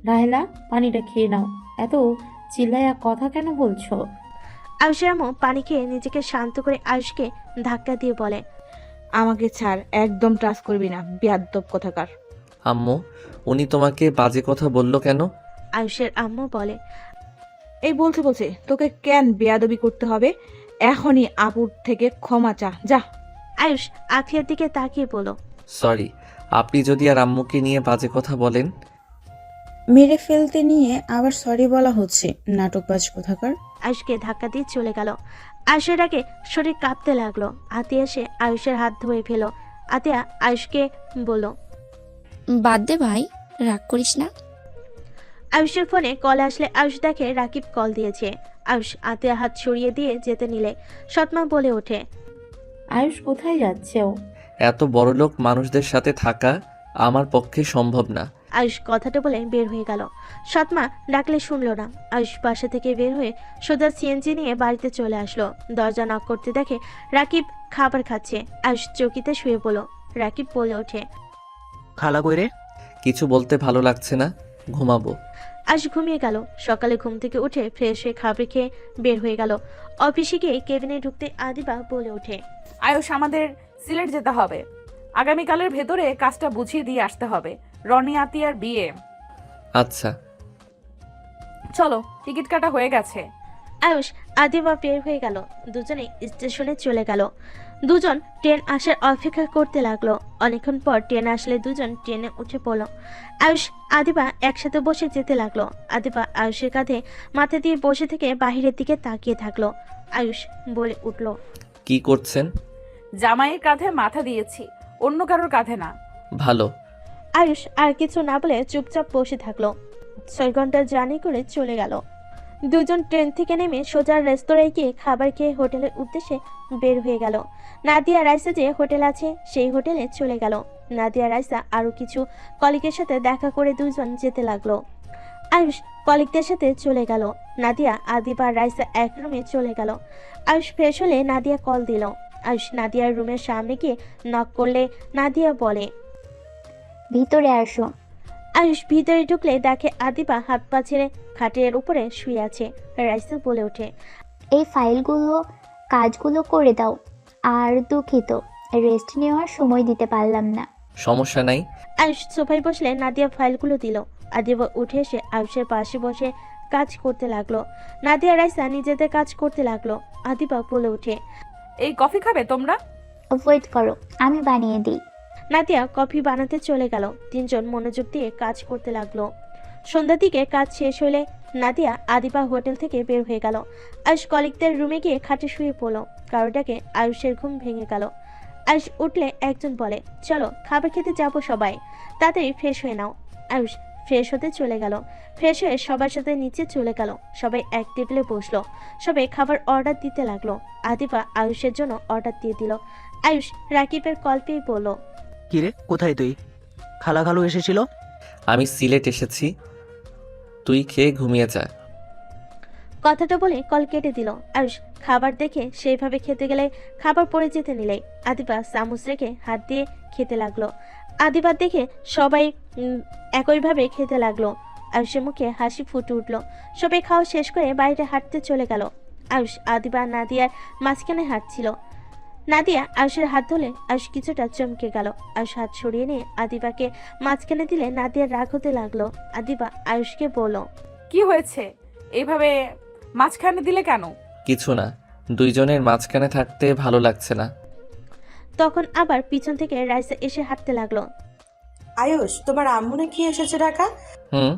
রাহেলা পানিটা খেয়ে নাও, এত চিল্লায়া কথা কেন বলছো? আয়ুষের আম্মু পানি খেয়ে নিজেকে শান্ত করে আয়ুষকে ধাক্কা দিয়ে বলে, আমাকে ছাড়, একদম টাচ করবি না, বেয়াদ্দব কোথাকার। আম্মু, উনি তোমাকে বাজে কথা বলল কেন? আয়ুষের আম্মু বলে, এই বলছে তোকে কেন বেয়াদবি করতে হবে? এখনই আপুর থেকে ক্ষমা চা, যা। আয়ুষ আফিয়ার দিকে তাকিয়ে বলল, সরি, আপনি যদি আর আম্মুকে নিয়ে বাজে কথা বলেন। মেরে ফেলতে নিয়ে আবার সরি বলা হচ্ছে, নাটকবাজ কোথাকার। আয়ুষকে ধাক্কা দিয়ে চলে গেল। আয়ুষের আগে শরীর কাঁপতে লাগলো। আতিয়া এসে আয়ুষের হাত ধরে ফেল। আতিয়া আয়ুষকে বলল, বাদ দে ভাই, রাগ করিস না। আয়ুষের ফোনে কল আসলে আয়ুষ দেখে রাকিব কল দিয়েছে। আয়ুষ আতিয়া হাত সরিয়ে দিয়ে যেতে নিলে সৎমা বলে ওঠে, আয়ুষ কোথায় যাচ্ছে ও? এত বড়লোক মানুষদের সাথে থাকা আমার পক্ষে সম্ভব না। আয়ুষ কথাটা বলে বের হয়ে গেল। সৎমা ডাকলে শুনলো না। আয়ুষ বাসা থেকে বের হয়ে সোজা সিএনজি নিয়ে বাড়িতে চলে আসলো। দরজা নক করতে দেখে রাকিব খাবার খাচ্ছে। আয়ুষ চৌকিতে শুয়ে পড়ল। রাকিব বলে ওঠে, খালা কইরে? কিছু বলতে ভালো লাগছে না, ঘুমাবো। আয়ুষ ঘুমিয়ে গেল। সকালে ঘুম থেকে উঠে ফ্রেশ হয়ে খাবার খেয়ে বের হয়ে গেল। অফিসে গিয়ে কেবিনে ঢুকতে আদিবা বলে ওঠে, আয়ুষ আমাদের সিলেট যেতে হবে। আগামীকালের ভেতরে কাজটা বুঝিয়ে দিয়ে আসতে হবে। রনি আতিয়ার বিয়ে। আচ্ছা চলো, টিকিট কাটা হয়ে গেছে। আয়ুষ আদিবা বের হয়ে গেল। দুজনে স্টেশনে চলে গেল। দুজন ট্রেন আসার অপেক্ষা করতে লাগলো। অনেকক্ষণ পর ট্রেন আসলে দুজন ট্রেনে উঠে পড়ল। আয়ুষ আদিবা একসাথে বসে যেতে লাগলো। আদিবা আয়ুষের কাঁধে মাথা দিয়ে বসে থেকে বাহিরের দিকে তাকিয়ে থাকলো। আয়ুষ বলে উঠল, কি করছেন? জামাইয়ের কাঁধে মাথা দিয়েছি, অন্য কারোর কাঁধে না। ভালো। আয়ুষ আর কিছু না বলে চুপচাপ বসে থাকলো। 6 ঘন্টা জার্নি করে চলে গেল। দুজন ট্রেন থেকে নেমে সোজা রেস্তোরাঁয় গিয়ে খাবার খেয়ে হোটেলের উদ্দেশ্যে বের হয়ে গেল। নাদিয়া রাইসা যে হোটেল আছে সেই হোটেলে চলে গেল। নাদিয়া রাইসা আরও কিছু কলিগের সাথে দেখা করে দুজন যেতে লাগলো। আয়ুষ কলিগদের সাথে চলে গেল। নাদিয়া আদিবা রাইসা এক রুমে চলে গেল। আয়ুষ ফ্রেশ হলে নাদিয়া কল দিল। আয়ুষ নাদিয়ার রুমের সামনে গিয়ে নক করলে নাদিয়া বলে, ভিতরে আসো। আয়ুষ ভিতরে ঢুকলে দেখে আদিবা হাত পা ছেড়ে খাটের উপরে শুয়ে আছে। রাইসা বলে ওঠে, এই ফাইলগুলো কাজগুলো করে দাও। আর দুঃখিত, রেস্ট নেওয়ার সময় দিতে পারলাম না। সমস্যা নাই। আয়ুষ সোফায় বসলে নাদিয়া ফাইলগুলো দিল। আদিবা উঠে এসে আয়ুষের পাশে বসে কাজ করতে লাগলো। নাদিয়া রাইসা নিজেদের কাজ করতে লাগলো। আদিবা বলে ওঠে, এই কফি খাবে তোমরা? ওয়েট করো, আমি বানিয়ে দিই। নাদিয়া কফি বানাতে চলে গেল। তিনজন মনোযোগ দিয়ে কাজ করতে লাগলো। সন্ধ্যার দিকে কাজ শেষ হলে নাদিয়া আদিবা হোটেল থেকে বের হয়ে গেল। আয়ুষ কলিগদের রুমে গিয়ে খাটে শুয়ে পড়ল। কারোটাকে আয়ুষের ঘুম ভেঙে গেল। আয়ুষ উঠলে একজন বলে, চলো খাবার খেতে যাবো সবাই, তাড়াতাড়ি ফ্রেশ হয়ে নাও। আয়ুষ ফ্রেশ হতে চলে গেল। ফ্রেশ হয়ে সবার সাথে নিচে চলে গেল। সবাই এক টেবিলে বসলো। সবাই খাবার অর্ডার দিতে লাগলো। আদিবা আয়ুষের জন্য অর্ডার দিয়ে দিল। আয়ুষ রাকিবের কল পেয়ে বলল, কিরে কোথায় তুই? খালাখালু এসেছিল? আমি সিলেট এসেছি, তুই খেয়ে ঘুমিয়ে যা। কথাটা বলে কল কেটে দিল। আয়ুষ খাবার দেখে সেইভাবে খেতে গেলে খাবার পড়ে যেতে নিলে আদিবা চামচ রেখে হাত দিয়ে খেতে লাগলো। আদিবা দেখে সবাই একইভাবে খেতে লাগলো। আয়ুষের মুখে হাসি ফুটে উঠল। সবাই খাওয়া শেষ করে বাইরে হাঁটতে চলে গেল। আয়ুষ আদিবা নাদিয়ার মাঝখানে হাঁটছিল। নাদিয়া আয়ুষের হাত ধরলে আয়ুষ কিছুটা চমকে গেল। আয়ুষ হাত সরিয়ে নিয়ে আদিবাকে মাঝখানে দিলে নাদিয়ার রাগ হতে লাগলো। আদিবা আয়ুষকে বলল, কি হয়েছে, এইভাবে মাঝখানে দিলে কেন? কিছু না, দুইজনের মাঝখানে থাকতে ভালো লাগছে না। তখন আবার পিছন থেকে রাইসা এসে হাঁটতে লাগলো। আয়ুষ, তোমার আম্মু নাকি এসেছে ঢাকা? হুম।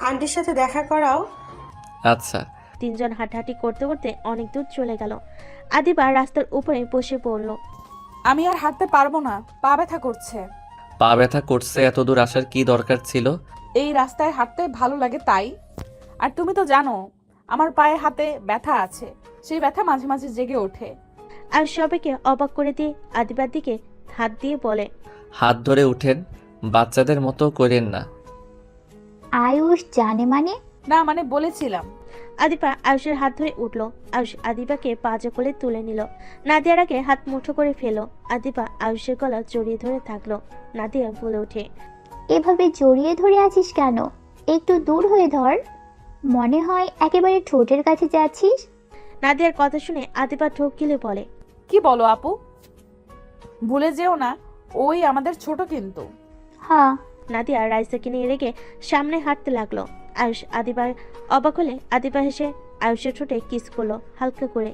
আন্টির সাথে দেখা করাও। আচ্ছা। তিনজন হাঁটাহাঁটি করতে করতে অনেক দূর চলে গেল। আদিবা রাস্তার উপরে বসে পড়ল। আমি আর হাঁটতে পারবো না, পা ব্যথা করছে। পা ব্যথা করছে, এত দূর আসার কি দরকার ছিল? এই রাস্তায় হাঁটতে ভালো লাগে তাই। আর তুমি তো জানো আমার পায়ে হাতে ব্যথা আছে, সেই ব্যথা মাঝে মাঝে জেগে ওঠে। আর সবাইকে অবাক করে দিয়ে আদিবার দিকে হাত দিয়ে বলে, হাত ধরে উঠেন, বাচ্চাদের মতো করেন না। আয়ুষ জানে মানে? না মানে বলেছিলাম। আদিবা আয়ুষের হাত ধরে উঠল। আয়ুষ আদিবাকে পাজা কোলে তুলে নিল। নাদিয়ার আগে হাত মুঠো করে ফেলো। আদিবা আয়ুষের গলা জড়িয়ে ধরে থাকলো। নাদিয়া বলে ওঠে, এভাবে জড়িয়ে ধরে আছিস কেন? একটু দূর হয়ে ধর, মনে হয় একেবারে ঠোঁটের কাছে যাচ্ছিস। নাদিয়ার কথা শুনে আদিবা ঠোক গিলে বলে, কি বলো আপু, ভুলে যেও না ওই আমাদের ছোট কিন্তু। হ্যাঁ। নাদিয়া রাইসাকে নিয়ে রেখে সামনে হাঁটতে লাগলো। আয়ুষ আদিবার অবাক হলে আদিবা হেসে আয়ুষের ঠোঁটে কিস করলো হালকা করে।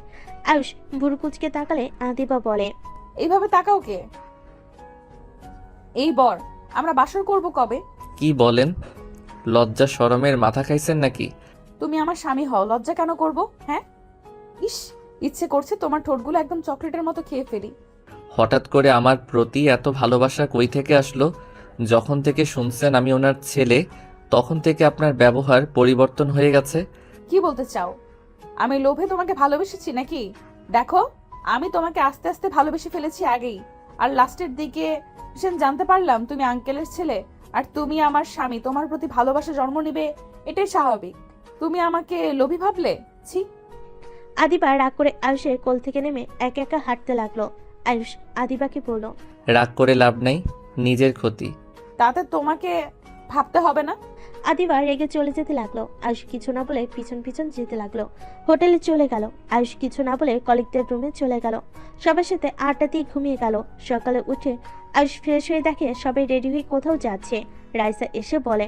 আয়ুষ ভুরু কুচকে তাকালে আদিবা বলে, এইভাবে তাকাও কে? এই বর, আমরা বাসর করব কবে? কি বলেন? লজ্জা শরমের মাথা খাইছেন নাকি? তুমি আমার স্বামী হও, লজ্জা কেন করব? হ্যাঁ, ইস, ইচ্ছে করছে তোমার ঠোঁটগুলো একদম চকলেটের মতো খেয়ে ফেলি। হঠাৎ করে আমার প্রতি এত ভালোবাসা কই থেকে আসলো? যখন থেকে শুনছেন আমি ওনার ছেলে, তখন থেকে আপনার ব্যবহার পরিবর্তন হয়ে গেছে। কি বলতে চাও? আমি লোভে তোমাকে ভালোবেসেছি নাকি? দেখো, আমি তোমাকে আস্তে আস্তে ভালোবেসে ফেলেছি আগেই, আর লাস্টের দিকে জানতে পারলাম তুমি আঙ্কেলের ছেলে আর তুমি আমার স্বামী। তোমার প্রতি ভালোবাসা জন্ম নেবে, এটাই স্বাভাবিক। তুমি আমাকে লোভী ভাবলে? ছি। আদিবা রাগ করে আয়ুষের কোল থেকে নেমে একা একা হাঁটতে লাগলো। আয়ুষ আদিবাকে বলল, রাগ করে লাভ নাই, নিজের ক্ষতি। তাতে তোমাকে ভাবতে হবে না। আদিবা রেগে চলে যেতে লাগলো। আয়ুষ কিছু না বলে পিছন পিছন যেতে লাগলো। হোটেলে চলে গেল। আয়ুষ কিছু না বলে কলিগদের রুমে চলে গেল। সবার সাথে আড্ডা দিয়ে ঘুমিয়ে গেল। সকালে উঠে আয়ুষ ফ্রেশ হয়ে দেখে সবাই রেডি হয়ে কোথাও যাচ্ছে। রাইসা এসে বলে।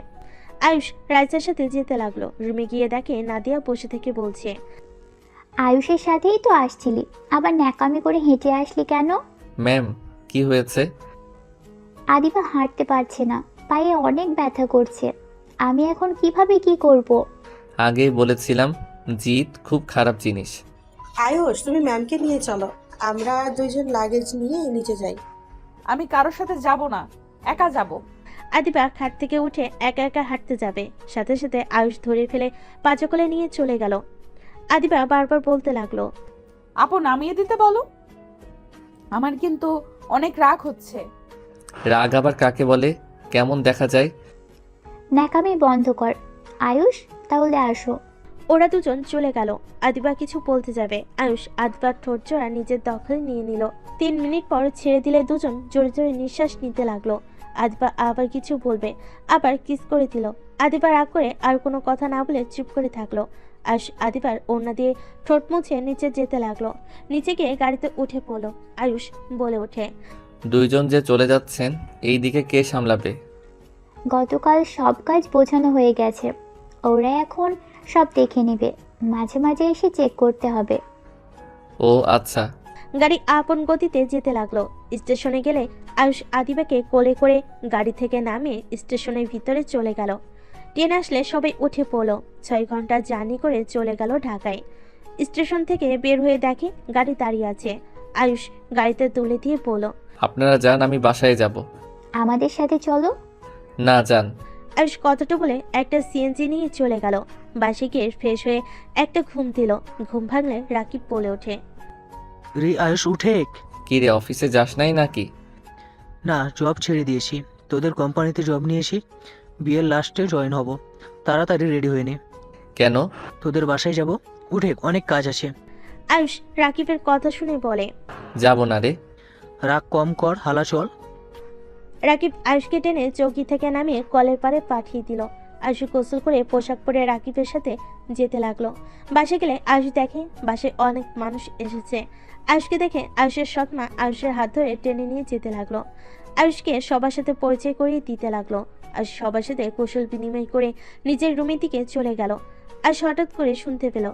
আয়ুষ রাইসার সাথে যেতে লাগলো। রুমে গিয়ে দেখে নাদিয়া বসে থেকে বলছে, আয়ুষের সাথেই তো আসছিলি, আবার ন্যাকামি করে হেঁটে আসলি কেন? ম্যাম, কি হয়েছে? আদিবা হাঁটতে পারছে না, পায়ে অনেক ব্যথা করছে। আমি এখন কিভাবে কি করব? আগেই বলেছিলাম, জিদ খুব খারাপ জিনিস। আয়ুষ, তুমি ম্যামকে নিয়ে চলো, আমরা দুইজন লাগেজ নিয়ে নিচে যাই। আমি কারোর সাথে যাব না, একা যাব। আদিবা খাট থেকে উঠে একা একা হাঁটতে যাবে, সাথে সাথে আয়ুষ ধরে ফেলে পাঁচকলে নিয়ে চলে গেল। আদিবা বারবার বলতে লাগলো, আপু নামিয়ে দিতে বলো, আমার কিন্তু অনেক রাগ হচ্ছে। রাগ আবার কাকে বলে? কেমন দেখা যায়? ন্যাকামি বন্ধ কর। আয়ুষ, তাহলে আসো। ওরা দুজন চলে গেল। আদিবা কিছু বলতে যাবে, আয়ুষ আদিবার ঠোঁট জোড়া নিজের দখলে নিয়ে নিল। 3 মিনিট পর ছেড়ে দিলে দুজন জোরে জোরে নিঃশ্বাস নিতে লাগলো। আদিবা আবার কিছু বলবে, আবার কিস করে দিল। আদিবা রাগ করে আর কোনো কথা না বলে চুপ করে থাকলো। আয়ুষ আদিবার ওড়না দিয়ে ঠোঁট মুছে নিচে যেতে লাগলো। নিচে গিয়ে গাড়িতে উঠে পড়লো। আয়ুষ বলে ওঠে, দুইজন যে চলে যাচ্ছেন, এই দিকে কে সামলাবে? গতকাল সব কাজ বোঝানো হয়ে গেছে, ওরা এখন সব দেখে নেবে, মাঝে মাঝে এসে চেক করতে হবে। ও আচ্ছা। গাড়ি আপন গতিতে যেতে লাগলো। স্টেশনে গেলে আয়ুষ আদিবাকে কোলে করে গাড়ি থেকে নামিয়ে স্টেশনের ভিতরে চলে গেল। ট্রেন আসলে সবাই উঠে পড়লো। 6 ঘন্টা জার্নি করে চলে গেল ঢাকায়। স্টেশন থেকে বের হয়ে দেখে গাড়ি দাঁড়িয়ে আছে। আয়ুষ গাড়িতে তুলে দিয়ে বলল, আপনারা যান, আমি বাসায় যাব। আমাদের সাথে চলো। না, যান। আয়ুষ কথাটা বলে একটা সিএনজি নিয়ে চলে গেল। বাসে গিয়ে ফ্রেশ হয়ে একটা ঘুম দিল। ঘুম ভাঙলে রাকিব বলে ওঠে, রে আয়ুষ উঠে। কি রে, অফিসে যাস নাই নাকি? না, জব ছেড়ে দিয়েছি। তোদের কোম্পানিতে জব নিয়েছি, বিয়ের লাস্টে জয়েন হব। তাড়াতাড়ি রেডি হয়ে নে, কেন? তোদের বাসায় যাব। উঠে, অনেক কাজ আছে। আয়ুষ রাকিবের কথা শুনে বলে, যাব না রে। রাগ কম কর, হালা চল। রাকিব আয়ুষকে টেনে চৌকি থেকে নামিয়ে কলের পাড়ে পাঠিয়ে দিল। আয়ুষ গোসল করে পোশাক পরে রাকিবের সাথে যেতে লাগলো। বাসে গেলে আয়ুষ দেখে বাসায় অনেক মানুষ এসেছে। আয়ুষকে দেখে আয়ুষের সৎমা আয়ুষের হাত ধরে টেনে নিয়ে যেতে লাগলো। আয়ুষকে সবার সাথে পরিচয় করিয়ে দিতে লাগলো। আয়ুষ সবার সাথে কৌশল বিনিময় করে নিজের রুমের দিকে চলে গেল। আয়ুষ হঠাৎ করে শুনতে পেল,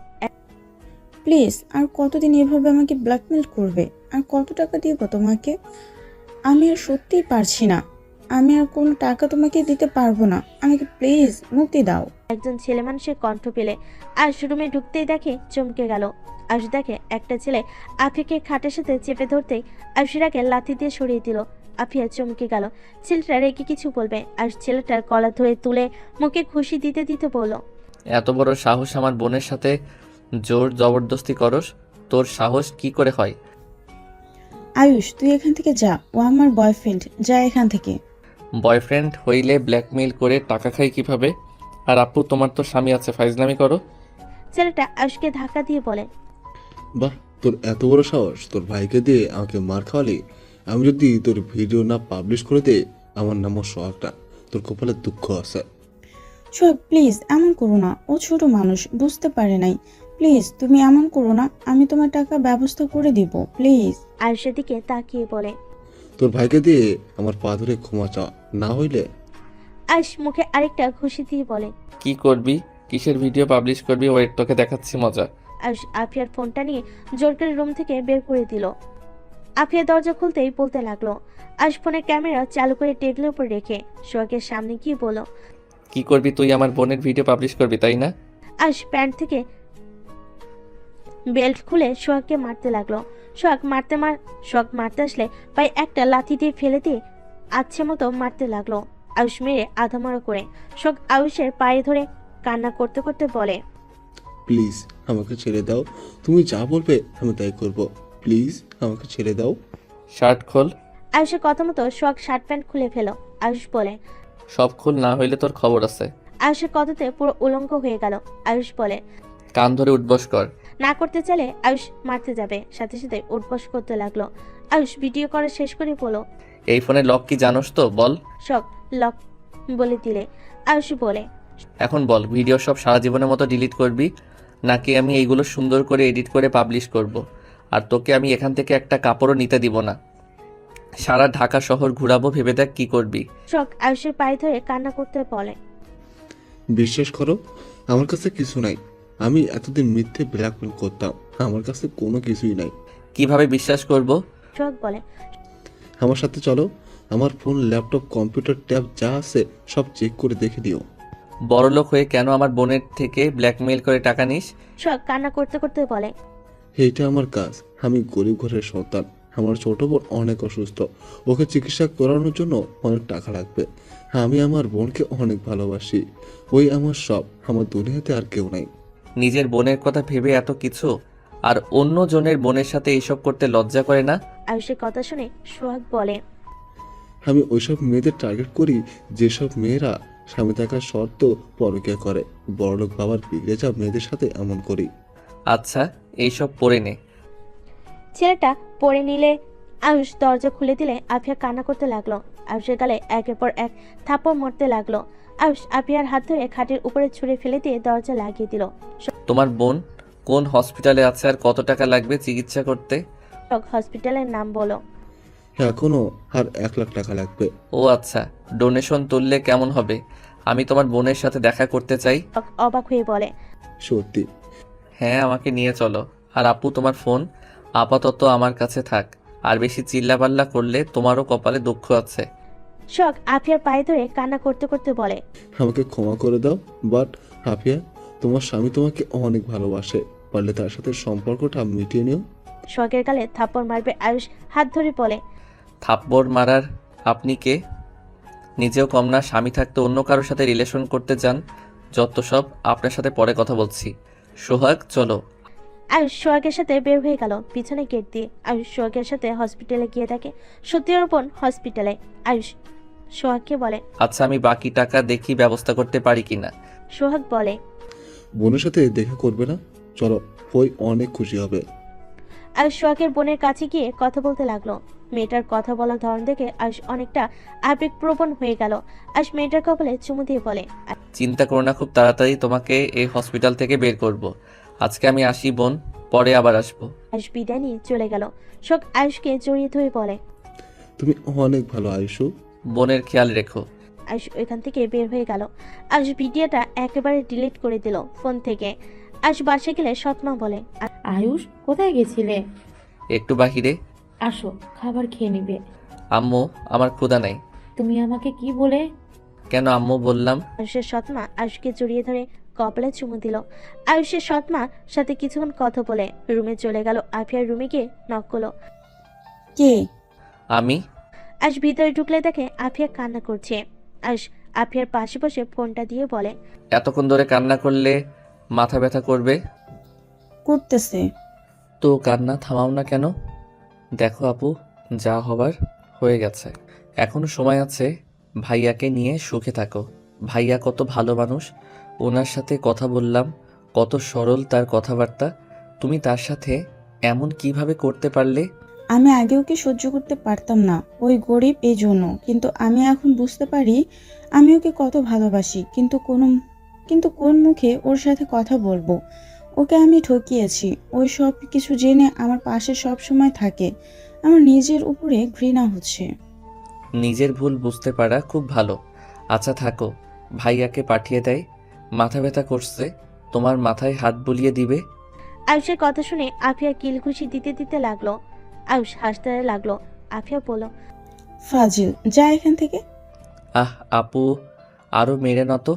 প্লিজ, আর কতদিন এভাবে আমাকে ব্ল্যাকমেল করবে? আর কত টাকা দিব তোমাকে? আমি আর সত্যিই পারছি না। আমি আর কোনো টাকা তোমাকে দিতে পারবো না। আমাকে প্লিজ মুক্তি দাও। একজন ছেলে মানুষের কণ্ঠ পেলে আয়ুষ রুমে ঢুকতেই দেখে চমকে গেল। আয়ুষ দেখে একটা ছেলে আফিয়াকে খাটের সাথে চেপে ধরতেই আয়ুষের আগে লাথি দিয়ে সরিয়ে দিল। আফিয়া চমকে গেল। ছেলেটা রেগে কিছু বলবে, আয়ুষ ছেলেটার গলা ধরে তুলে মুখে খুশি দিতে দিতে বলল, এত বড় সাহস আমার বোনের সাথে জোর জবরদস্তি করস? তোর সাহস কি করে হয়? আয়ুষ, তুই এখান থেকে যা। ও আমার বয়ফ্রেন্ড, যা এখান থেকে। বয়ফ্রেন্ড হইলে ব্ল্যাকমেইল করে টাকা খাই কিভাবে? আর আপু, তোমার তো স্বামী আছে, ফাইজলামি করো। ছেলেটা আয়ুষকে ধাক্কা দিয়ে বলে, বাহ, তোর এত বড় সাহস! তোর ভাইকে দিয়ে আমাকে মার খাওয়ালি। আমি যদি তোর ভিডিও না পাবলিশ করে দে, আমার নামও সোহাগটা। তোর কপালে দুঃখ আছে। সোহাগ, প্লিজ এমন করো না। ও ছোট মানুষ, বুঝতে পারে নাই। প্লিজ তুমি এমন করো না। আমি তোমার টাকা ব্যবস্থা করে দিব, প্লিজ। আয়ুষের দিকে তাকিয়ে বলে, তোর ভাইকে দিয়ে আমার পা ধরে ক্ষমা চা, না হইলে। আয়ুষ মুখে আরেকটা খুশি দিয়ে বলে, কি করবি? কিসের ভিডিও পাবলিশ করবি? ওয়েট, তোকে দেখাচ্ছি মজা। আয়ুষ আফিয়ার ফোনটা নিয়ে জোর করে রুম থেকে বের করে দিল। আফিয়া দরজা খুলতেই বলতে লাগলো। আয়ুষ ফোনের ক্যামেরা চালু করে টেবিলের উপর রেখে সোহাগের সামনে গিয়ে বলল, কি করবি তুই? আমার বোনের ভিডিও পাবলিশ করবি, তাই না? আয়ুষ প্যান্ট থেকে বেল্ট খুলে সোহাগকে মারতে লাগলো। সোহাগ মারতে আসলে পায়ে একটা লাথি দিয়ে ফেলে দিয়ে আচ্ছে মতো মারতে লাগলো। আয়ুষ মেরে আধামরা করে সোহাগ আয়ুষের পায়ে ধরে কান্না করতে করতে বলে, প্লিজ আমাকে ছেড়ে দাও। তুমি যা বলবে আমি তাই করব। প্লিজ আমাকে ছেড়ে দাও। শার্ট খোল। আয়ুষের কথা মতো সোহাগ শার্ট প্যান্ট খুলে ফেল। আয়ুষ বলে, সব খোল, না হইলে তোর খবর আছে। আয়ুষের কথাতে পুরো উলঙ্গ হয়ে গেল। আয়ুষ বলে, কান ধরে উঠবস কর। না করতে চাইলে আয়ুষ মারতে যাবে, সাথে সাথে উঠবস করতে লাগলো। আয়ুষ ভিডিও করা শেষ করে বলো, এই ফোনের লক কি জানোস তো? বল। সব লক বলে দিলে আয়ুষ বলে, এখন বল, ভিডিও সব সারা জীবনের মতো ডিলিট করবি, নাকি আমি এইগুলো সুন্দর করে এডিট করে পাবলিশ করব? আর তোকে আমি এখান থেকে একটা কাপড়ও নিতে দিব না। সারা ঢাকা শহর ঘুরাবো, ভেবে দেখ কি করবি। শখ আয়ুষের পায়ে ধরে কান্না করতে বলে, বিশ্বাস করো, আমার কাছে কিছু নাই। আমি এতদিন মিথ্যে ব্ল্যাকমেল করতাম, আমার কাছে কোনো কিছুই নাই। কিভাবে বিশ্বাস করব? শখ বলে, আমার সাথে চলো। আমার ফোন, ল্যাপটপ, কম্পিউটার, ট্যাব যা আছে সব চেক করে দেখে দিও। বড়লোক হয়ে কেন আমার বোনের থেকে ব্ল্যাকমেইল করে টাকা নিস? শখ কান্না করতে করতে বলে, এইটা আমার কাজ। আমি গরিব ঘরের সন্তান। আমার ছোট বোন অনেক অসুস্থ, ওকে চিকিৎসা করানোর জন্য অনেক টাকা লাগবে। আমি আমার বোনকে অনেক ভালোবাসি। ওই আমার সব, আমার দুনিয়াতে আর কেউ নাই। নিজের বোনের কথা ভেবে এত কিছু, আর অন্য জনের বোনের সাথে এইসব করতে লজ্জা করে না? আয়ুষের কথা শুনে সোহাগ বলে, আমি ওইসব মেয়েদের টার্গেট করি যেসব মেয়েরা স্বামী থাকার শর্ত পরকীয়া করে। বড়লোক বাবার বিগড়ে যাওয়া মেয়েদের সাথে এমন করি। আচ্ছা, এইসব পড়ে নে। ছেলেটা পড়ে নিলে আয়ুষ দরজা খুলে দিলে আফিয়া কান্না করতে লাগলো। আয়ুষের গালে একের পর এক থাপ্পড় মারতে লাগলো। আয়ুষ আফিয়ার হাত ধরে খাটের উপরে ছুঁড়ে ফেলে দিয়ে দরজা লাগিয়ে দিল। তোমার বোন কোন হসপিটালে আছে আর কত টাকা লাগবে চিকিৎসা করতে? হসপিটালের নাম বলো। এখনো আর 1 লাখ টাকা লাগবে। ও আচ্ছা, ডোনেশন তুললে কেমন হবে? আমি তোমার বোনের সাথে দেখা করতে চাই। অবাক হয়ে বলে, সত্যি? হ্যাঁ, আমাকে নিয়ে চলো। আর আপু, তোমার ফোন আপাতত আমার কাছে থাক। আর বেশি চিল্লাপাল্লা করলে তোমারও কপালে দুঃখ আছে। শখ আফিয়ার পায়ে ধরে কান্না করতে করতে বলে, আমাকে ক্ষমা করে দাও। বাট আফিয়া, তোমার স্বামী তোমাকে অনেক ভালোবাসে, পারলে তার সাথে সম্পর্কটা মিটিয়ে নিও। শখের গালে থাপ্পড় মারবে আয়ুষ হাত ধরে বলে, থাপ্পড় মারার আপনি কে? নিজেও কম না, স্বামী থাকতে অন্য কারোর সাথে রিলেশন করতে যান। যত সব, আপনার সাথে পরে কথা বলছি। সোহাগ চলো। আয়ুষ সোহাগের সাথে বের হয়ে গেল পিছনে গেট দিয়ে। আয়ুষ সোহাগের সাথে হসপিটালে গিয়ে দেখে সত্যির ওপর হসপিটালে। আয়ুষ সোহাগকে বলে, আচ্ছা আমি বাকি টাকা দেখি ব্যবস্থা করতে পারি কিনা। সোহাগ বলে, বোনের সাথে দেখা করবে না? চলো, ওই অনেক খুশি হবে। আয়ুষ সোহাগের বোনের কাছে গিয়ে কথা বলতে লাগলো। মেয়েটার কথা বলার ধরন দেখে আয়ুষ অনেকটা আবেগপ্রবণ হয়ে গেল। আয়ুষ মেয়েটার কপালে চুমু দিয়ে বলে, চিন্তা করো না, খুব তাড়াতাড়ি তোমাকে এই হসপিটাল থেকে বের করব। আজকে আমি আসি বোন, পরে আবার আসবো। আয়ুষ বিদায় নিয়ে চলে গেল। সোহাগ আয়ুষকে জড়িয়ে ধরে বলে, তুমি অনেক ভালো আয়ুষু। বোনের খেয়াল রেখো। আয়ুষ ওইখান থেকে বের হয়ে গেল। আয়ুষ ভিডিওটা একেবারে ডিলিট করে দিল ফোন থেকে। আয়ুষ বাসে গেলে সৎমা বলে, আয়ুষ কোথায় গেছিলে? একটু বাহিরে। আসো, খাবার খেয়ে নিবে। আম্মু আমার ক্ষুধা নাই। তুমি আমাকে কি বলে? কেন আম্মু বললাম। আয়ুষের সৎমা আয়ুষকে জড়িয়ে ধরে কপালে চুমু দিল। আয়ুষের সৎমা সাথে কিছুক্ষণ কথা বলে রুমে চলে গেল। আফিয়ার রুমে গিয়ে নক করলো। কে? আমি। আয়ুষ ভিতরে ঢুকলে দেখে আফিয়া কান্না করছে। আয়ুষ আফিয়ার পাশে বসে ফোনটা দিয়ে বলে, এতক্ষণ ধরে কান্না করলে মাথা ব্যথা করবে। করতেছে। তো কান্না থামাও না কেন? দেখো আপু, যা হবার হয়ে গেছে, এখনো সময় আছে। ভাইয়াকে নিয়ে সুখে থাকো। ভাইয়া কত ভালো মানুষ, ওনার সাথে কথা বললাম, কত সরল তার কথাবার্তা। তুমি তার সাথে এমন কিভাবে করতে পারলে? আমি আগেও কি সহ্য করতে পারতাম না, ওই গরিব এই জন্য। কিন্তু আমি এখন বুঝতে পারি আমি ওকে কত ভালোবাসি। কিন্তু কোন মুখে ওর সাথে কথা বলবো? ওকে আমি ঠকিয়েছি। ওই সব কিছু জেনে আমার পাশে সব সময় থাকে। আমার নিজের উপরে ঘৃণা হচ্ছে। নিজের ভুল বুঝতে পারা খুব ভালো। আচ্ছা থাকো, ভাইয়াকে পাঠিয়ে দেয়। মাথা ব্যথা করছে, তোমার মাথায় হাত বুলিয়ে দিবে। আয়ুষের কথা শুনে আফিয়া কিলঘুষি দিতে দিতে লাগলো। আয়ুষ হাসতে লাগলো। আফিয়া বলল, ফাজিল, যা এখান থেকে। আহ আপু, আরো মেরে নত।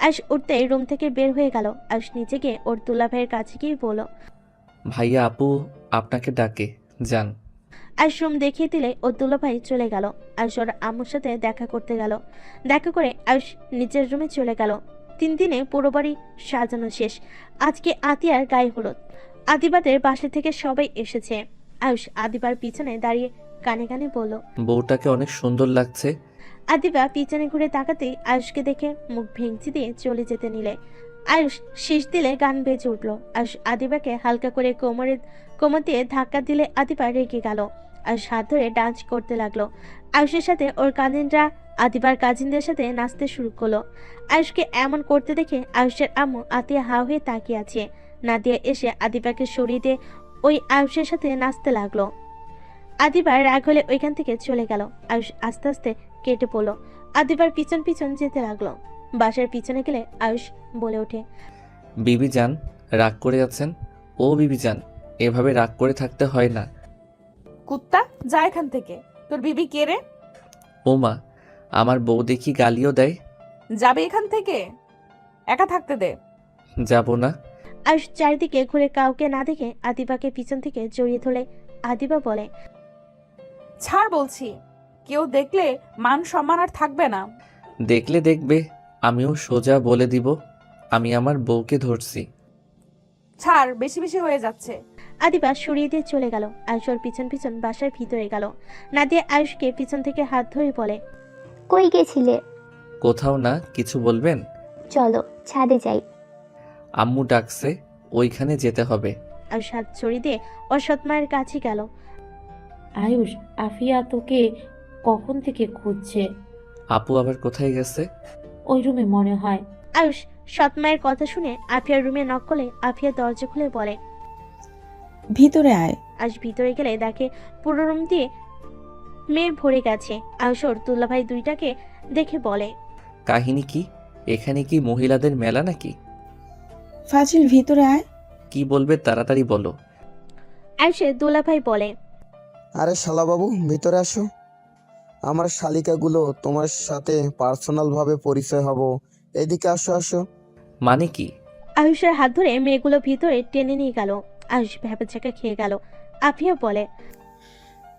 আয়ুষ উঠতে রুম থেকে বের হয়ে গেল। আয়ুষ নিচে গিয়ে ওর দুলা ভাইয়ের কাছে গিয়ে বলল, ভাইয়া আপু আপনাকে ডাকে, যান। আয়ুষ রুম দেখিয়ে দিলে ওর দুলা ভাই চলে গেল। আয়ুষ ওর আম্মুর সাথে দেখা করতে গেল। দেখা করে আয়ুষ নিচের রুমে চলে গেল। 3 দিনে পুরো বাড়ি সাজানো শেষ। আজকে আতিয়ার গায়ে হলুদ। আদিবাদের বাসা থেকে সবাই এসেছে। আয়ুষ আদিবার পিছনে দাঁড়িয়ে কানে কানে বলল, বউটাকে অনেক সুন্দর লাগছে। আদিবা পিছনে ঘুরে তাকাতেই আয়ুষকে দেখে মুখ ভেঙচি দিয়ে চলে যেতে নিলে আয়ুষ শীষ দিলে গান বেজে উঠল। আয়ুষ আদিবাকে হালকা করে কোমর দিয়ে ধাক্কা দিলে আদিবা রেগে গেল। আয়ুষ হাত ধরে ডান্স করতে লাগলো। আয়ুষের সাথে ওর কাজিনরা আদিবার কাজিনদের সাথে নাচতে শুরু করলো। আয়ুষকে এমন করতে দেখে আয়ুষের আম্মু আতিয়া হা হয়ে তাকিয়ে আছে। নাদিয়া এসে আদিবাকে সরিয়ে দিয়ে ওই আয়ুষের সাথে নাচতে লাগলো। আদিবার রাগ হলে ওইখান থেকে চলে গেল। আয়ুষ আস্তে আস্তে কেটে পড়লো। আদিবার পিছন পিছন যেতে লাগলো। বাসার পিছনে গেলে আয়ুষ বলে ওঠে, বিবি জান রাগ করে আছেন? ও বিবি জান, এভাবে রাগ করে থাকতে হয় না। কুত্তা, যা এখান থেকে। তোর বিবি কে রে? ও মা, আমার বউ দেখি গালিও দেয়। যাবে এখান থেকে, একা থাকতে দে। যাব না। আয়ুষ চারিদিকে ঘুরে কাউকে না দেখে আদিবাকে পিছন থেকে জড়িয়ে ধরে আদিবা বলে, ছাড় বলছি, কেউ দেখলে মান সম্মান আর থাকবে না। দেখলে দেখবে, আমিও সোজা বলে দিব আমি আমার বউকে ধরছি। ছাড়, বেশি বেশি হয়ে যাচ্ছে। আদিবা সরিয়ে দিয়ে চলে গেল। আয়ুষ ওর পিছন পিছন বাসার ভিতরে গেল। নাদিয়া আয়ুষকে পিছন থেকে হাত ধরে বলে, কই গেছিলে? কোথাও না, কিছু বলবেন? চলো ছাদে যাই। আম্মু ডাকছে, ওইখানে যেতে হবে। আয়ুষ হাত ছড়িয়ে দিয়ে ওর সৎমায়ের কাছে গেল। আয়ুষ, আফিয়া তোকে কখন থেকে খুঁজছে। আপু আবার কোথায় গেছে? ওই রুমে মনে হয়। আয়ুষ সৎমায়ের কথা শুনে আফিয়ার রুমে নক করলে আফিয়া দরজা খুলে বলে, ভিতরে আয়। আয়ুষ ভিতরে গেলে দেখে পুরো রুম দিয়ে মেয়ে ভরে গেছে। আয়ুষ ওর দুলাভাই দুইটাকে দেখে বলে, কাহিনী কি? এখানে কি মহিলাদের মেলা নাকি? ফাজিল, ভিতরে আয়। কি বলবে তাড়াতাড়ি বলো। আয়ুষের দুলাভাই বলে, আরে শালাবাবু, ভিতরে আসো। আমার শালিকাগুলো তোমার সাথে পার্সোনাল ভাবে পরিচয় হব। এদিকে আসো আসো। মানে কি? আয়ুষের হাত ধরে মেয়েগুলো ভিতরে টেনে নিয়ে গেল। আয়ুষ ভ্যাপাচাকা খেয়ে গেল। আফিয়া বলে,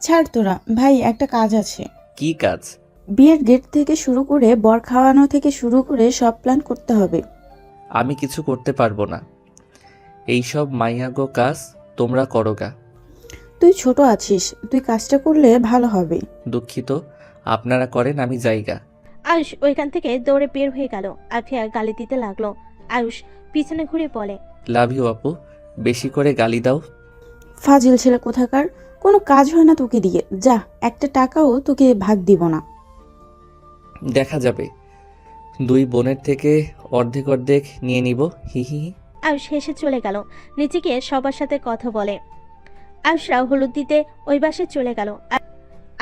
ছাড় তোরা, ভাই একটা কাজ আছে। কি কাজ? বিয়ের গেট থেকে শুরু করে বর খাওয়ানো থেকে শুরু করে সব প্ল্যান করতে হবে। আমি কিছু করতে পারবো না। এইসব মাইয়াগো কাজ তোমরা করোগা। তুই ছোট আছিস, তুই কাজটা করলে ভালো হবে। দুঃখিত, আপনারা করেন, আমি জায়গা। আয়ুষ ওইখান থেকে দৌড়ে বের হয়ে গেল। আফিয়া গালি দিতে লাগলো। আয়ুষ পিছনে ঘুরে বলে, লাভ ইউ আপু, বেশি করে গালি দাও। ফাজিল ছেলে কোথাকার, কোনো কাজ হয় না তোকে দিয়ে, যা, একটা টাকাও তোকে ভাগ দিব না। দেখা যাবে, দুই বোনের থেকে অর্ধেক অর্ধেক নিয়ে নিব, হি হি হি। আয়ুষ হেসে চলে গেল। নিচে গিয়ে সবার সাথে কথা বলে। আয়ুষরাও হলুদ দিতে ওই বাসে চলে গেল।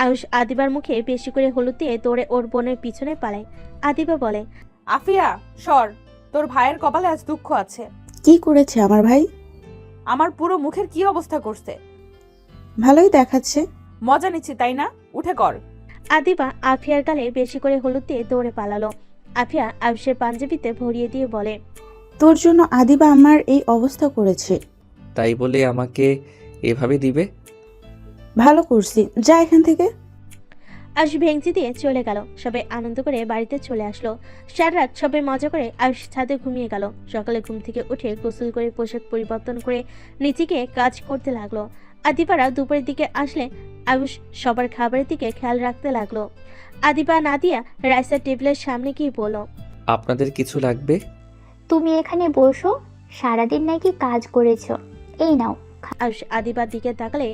আয়ুষ আদিবার মুখে বেশি করে হলুদ দিয়ে দৌড়ে ওর বোনের পিছনে পালায়। আদিবা বলে, আফিয়া সর, তোর ভাইয়ের কপালে আজ দুঃখ আছে। কি করেছে আমার ভাই? আমার পুরো মুখের কি অবস্থা করছে। ভালোই দেখাচ্ছে। মজা নিচ্ছি তাই না? উঠে কর। আদিবা আফিয়ার গালে বেশি করে হলুদ দিয়ে দৌড়ে পালালো। আফিয়া আয়ুষের পাঞ্জাবিতে ভরিয়ে দিয়ে বলে, তোর জন্য আদিবা আমার এই অবস্থা করেছে। তাই বলে আমাকে এভাবে দিবে? ভালো করছি, যা এখান থেকে। আয়ুষ ভেঙচি দিয়ে চলে গেল। সবাই আনন্দ করে বাড়িতে চলে আসলো। সারা রাত সবাই মজা করে আয়ুষ ছাদে ঘুমিয়ে গেল। সকালে ঘুম থেকে উঠে গোসল করে পোশাক পরিবর্তন করে নিচে গিয়ে কাজ করতে লাগলো। আদিবারা দুপুরের দিকে আসলে আয়ুষ সবার খাবারের দিকে খেয়াল রাখতে লাগলো। আদিবা নাদিয়া রাইসের টেবিলের সামনে গিয়ে বলল, আপনাদের কিছু লাগবে? তুমি এখানে বসো, সারাদিন নাকি কাজ করেছো, এই নাও। আয়ুষ আদিবার দিকে তাকালে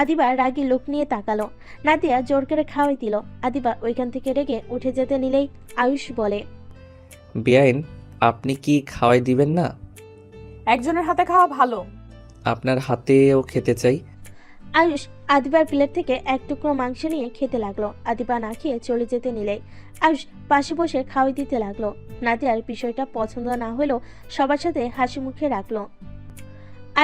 আদিবার রাগী লোক নিয়ে তাকালো। নাদিয়া জোর করে খাওয়াই দিল। আদিবা ওইখান থেকে রেগে উঠে যেতে নিলেই আয়ুষ বলে, বেআইন, আপনি কি খাওয়াই দিবেন না? একজনের হাতে খাওয়া ভালো। আপনার হাতেও খেতে চাই। আয়ুষ আদিবার প্লেট থেকে এক টুকরো মাংস নিয়ে খেতে লাগলো। আদিবা না খেয়ে চলে যেতে নিলে আয়ুষ পাশে বসে খাওয়াই দিতে লাগলো। নাদিয়ার বিষয়টা পছন্দ না হলেও সবার সাথে হাসি মুখে রাখলো।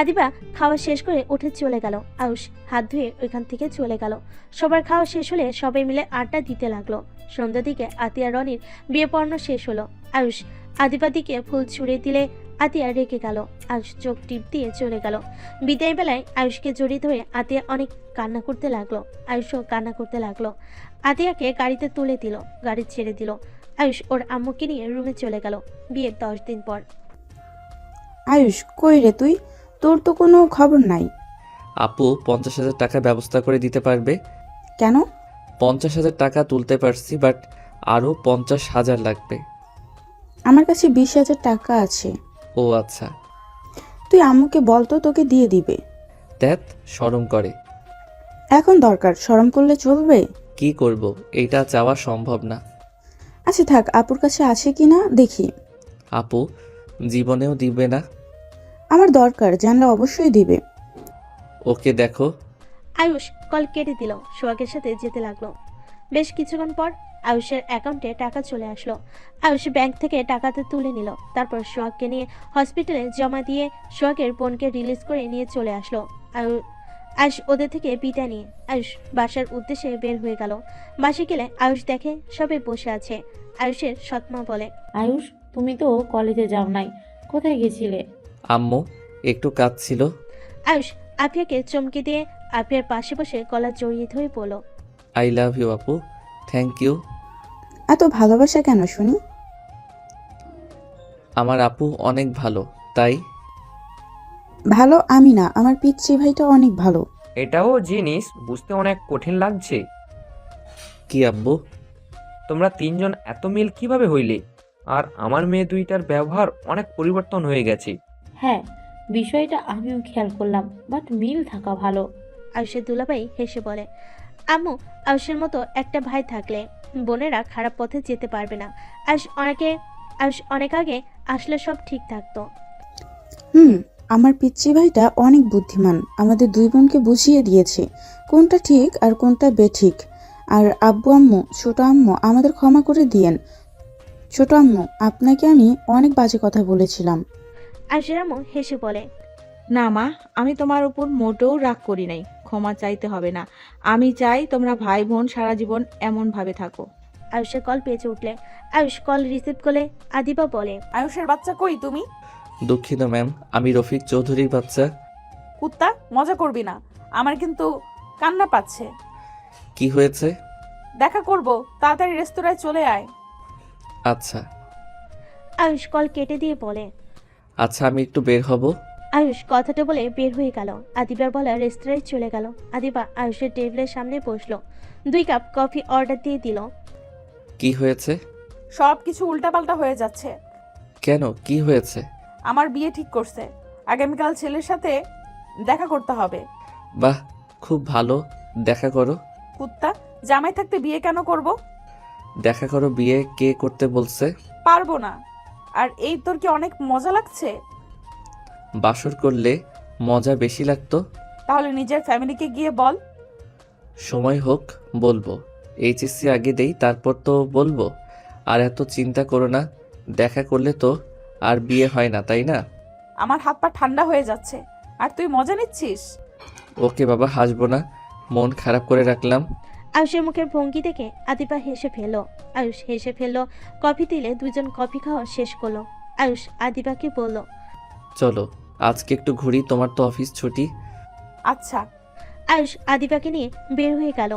আদিবা খাওয়া শেষ করে উঠে চলে গেল। আয়ুষ হাত ধুয়ে ওইখান থেকে চলে গেল। সবার খাওয়া শেষ হলে সবাই মিলে আড্ডা দিতে লাগলো। সন্ধ্যার দিকে আতিয়া রনির বিয়ে পড়ানো শেষ হলো। আয়ুষ আদিবার দিকে ফুল ছুঁড়ে দিলে আতিয়া রেগে গেল। আয়ুষ চোখ টিপ দিয়ে চলে গেল। বিদায় বেলায় আয়ুষকে জড়িয়ে ধরে আতিয়া অনেক কান্না করতে লাগলো। আয়ুষও কান্না করতে লাগলো। আতিয়াকে গাড়িতে তুলে দিল, গাড়ি ছেড়ে দিল। আয়ুষ ওর আম্মুকে নিয়ে রুমে চলে গেল। বিয়ের 10 দিন পর। আয়ুষ, কই রে তুই? তোর তো কোনো খবর নাই। আপু 50,000 টাকা ব্যবস্থা করে দিতে পারবে? কেন? 50,000 টাকা তুলতে পারছি, বাট আরও 50,000 লাগবে। আমার কাছে 20,000 টাকা আছে। ও আচ্ছা। তুই আম্মুকে বল তো, তোকে দিয়ে দিবে। ধ্যাত, শরম করে। এখন দরকার, শরম করলে চলবে? কি করব, এইটা চাওয়া সম্ভব না। আচ্ছা থাক, আপুর কাছে আছে কি না দেখি। আপু জীবনেও দিবে না। আমার দরকার, জানলে অবশ্যই দিবে। ওকে দেখো। আয়ুষ কল কেটে দিল। সোহাগের সাথে যেতে লাগলো। বেশ কিছুক্ষণ পর আয়ুষের অ্যাকাউন্টে টাকা চলে আসলো। আয়ুষ ব্যাংক থেকে টাকাতে তুলে নিল। তারপর সোহাগকে নিয়ে হসপিটালে জমা দিয়ে সোহাগের বোনকে রিলিজ করে নিয়ে চলে আসলো। আয়ুষ ওদের থেকে বিদায় নিয়ে আয়ুষ বাসার উদ্দেশ্যে বের হয়ে গেল। বাসে গেলে আয়ুষ দেখে সবাই বসে আছে। আয়ুষের সৎমা বলে, আয়ুষ, তুমি তো কলেজে যাও নাই, কোথায় গেছিলে? আম্মু একটু কাজ ছিল। আয়ুষ আফিয়াকে চমকে দিয়ে আফিয়ার পাশে বসে গলা জড়িয়ে ধরে বলল, আই লাভ ইউ আপু, থ্যাংক ইউ। এত ভালোবাসা কেন শুনি? আমার আপু অনেক ভালো, তাই। ভালো আমি না, আমার পিচ্চি ভাইটা অনেক ভালো। এটাও জিনিস বুঝতে অনেক কঠিন লাগছে। কি আব্বু? তোমরা তিনজন এত মিল কিভাবে হইলে? আর আমার মেয়ে দুইটার ব্যবহার অনেক পরিবর্তন হয়ে গেছে। হ্যাঁ, বিষয়টা আমিও খেয়াল করলাম, বাট মিল থাকা ভালো। আয়ুষের দুলাভাই হেসে বলে, আম্মু, আয়ুষের মতো একটা ভাই থাকলে বোনেরা খারাপ পথে যেতে পারবে না। আয়ুষ অনেক আগে আসলে সব ঠিক থাকতো। আমার পিচ্চি ভাইটা অনেক বুদ্ধিমান, আমাদের দুই বোনকে বুঝিয়ে দিয়েছে কোনটা ঠিক আর কোনটা বেঠিক। আর আব্বু আম্মু, ছোট আম্মু, আমাদের ক্ষমা করে দিয়েন। ছোট আম্মু, আপনাকে আমি অনেক বাজে কথা বলেছিলাম। আয়ুষের আম্মু হেসে বলে, না মা, আমি তোমার উপর মোটেও রাগ করি নাই, ক্ষমা চাইতে হবে না। আমি চাই তোমরা ভাই বোন সারা জীবন এমন ভাবে থাকো। আয়ুষের কল পেয়েছে উঠলে আয়ুষ কল রিসিভ করলে আদিবা বলে, আয়ুষের বাচ্চা কই তুমি? দুঃখিত ম্যাম, আমি রফিক চৌধুরীর বাচ্চা। কুত্তা, মজা করবি না, আমার কিন্তু কান্না পাচ্ছে। কি হয়েছে? দেখা করব, তাড়াতাড়ি রেস্তোরাঁয় চলে আয়। আচ্ছা আয়ুষ কল কেটে দিয়ে বলে। আচ্ছা, আমি একটু বের হব। আয়ুষ কথাটা বলে বের হয়ে গেল। আদিবার বলা রেস্তোরাঁয় চলে গেল। আদিবা আয়ুষের টেবিলের সামনে বসলো, 2 কাপ কফি অর্ডার দিয়ে দিল। কি হয়েছে? সব কিছু উল্টাপাল্টা হয়ে যাচ্ছে। কেন, কি হয়েছে? আমার বিয়ে ঠিক করছে, আগামীকাল ছেলের সাথে দেখা করতে হবে। বাহ, খুব ভালো, দেখা করো। কুত্তা, জামাই থাকতে বিয়ে কেন করব? দেখা করো, বিয়ে কে করতে বলছে? পারবো না। আর এই তোর কি অনেক মজা লাগছে? বাসর করলে মজা বেশি লাগতো। তাহলে নিজের ফ্যামিলিকে গিয়ে বল। সময় হোক বলবো, এইচএসসি আগে দেই, তারপর তো বলবো। আর এত চিন্তা করো না, দেখা করলে তো আর বিয়ে হয় না, তাই না? আমার হাত পা ঠান্ডা হয়ে যাচ্ছে, আর তুই মজা নিচ্ছিস। ওকে বাবা, হাসবো না, মন খারাপ করে রাখলাম। আয়ুষের মুখের ভঙ্গি দেখে আদিবা হেসে ফেলল। আয়ুষ হেসে ফেলল। কফি দিলে দুজন কফি খাওয়া শেষ করলো। আয়ুষ আদিবাকে বলল, চলো আজকে একটু ঘুরি, তোমার তো অফিস ছুটি। আচ্ছা। আয়ুষ আদিবাকে নিয়ে বের হয়ে গেল।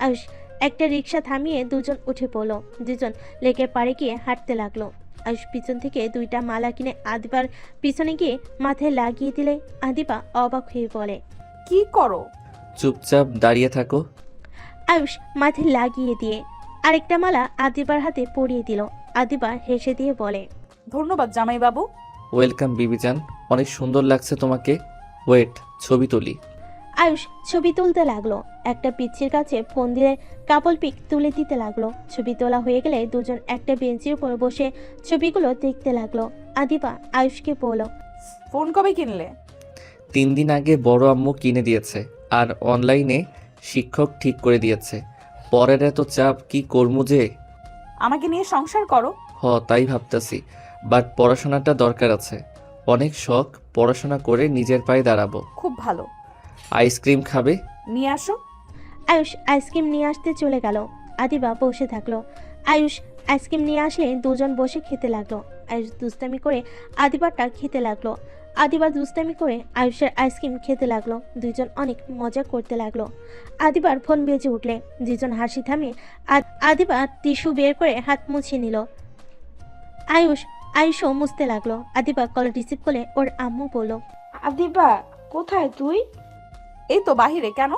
আয়ুষ একটা রিক্সা থামিয়ে দুজন উঠে পড়লো। দুজন লেকের পাড়ে গিয়ে হাঁটতে লাগলো। আয়ুষ পিছন থেকে 2টা মালা কিনে আদিবার পিছনে গিয়ে মাথায় লাগিয়ে দিলে আদিবা অবাক হয়ে বলে, কি করো? চুপচাপ দাঁড়িয়ে থাকো। আয়ুষ মাথায় লাগিয়ে দিয়ে আরেকটা মালা আদিবার হাতে পরিয়ে দিল। আদিবা হেসে দিয়ে বলে, ধন্যবাদ জামাই বাবু। ওয়েলকাম বিবিজান, অনেক সুন্দর লাগছে তোমাকে। ওয়েট, ছবি তুলি। আয়ুষ ছবি তুলতে লাগলো। একটা পিচ্ছির কাছে ফোন দিলে কাপল পিক তুলে দিতে লাগলো। ছবি তোলা হয়ে গেলে দুজন একটা বেঞ্চের উপর বসে ছবিগুলো দেখতে লাগলো। আদিবা আয়ুষকে বলল, ফোন কবে কিনলে? 3 দিন আগে বড় আম্মু কিনে দিয়েছে, আর অনলাইনে শিক্ষক ঠিক করে দিয়েছে। পরের এত চাপ কি করবো যে। আমাকে নিয়ে সংসার করো। তাই ভাবতেছি, বাট পড়াশোনাটা দরকার আছে। অনেক শখ, পড়াশোনা করে নিজের পায়ে দাঁড়াবো। খুব ভালো। আইসক্রিম খাবে? নিয়ে আসো। আয়ুষ আইসক্রিম নিয়ে আসতে চলে গেল। আদিবা বসে থাকলো। আয়ুষ আইসক্রিম নিয়ে আসলে দুজন বসে খেতে লাগলো। আয়ুষ দুষ্টামি করে আদিবারটা খেতে লাগলো। আদিবা দুষ্টামি করে আয়ুষের আইসক্রিম খেতে লাগলো। দুজন অনেক মজা করতে লাগলো। আদিবার ফোন বেজে উঠলে দুজন হাসি থামিয়ে আদিবা টিস্যু বের করে হাত মুছে নিল। আয়ুষও মুছতে লাগলো। আদিবা কল রিসিভ করে ওর আম্মু বলল, আদিবা কোথায় তুই? এই তো বাহিরে। কেন?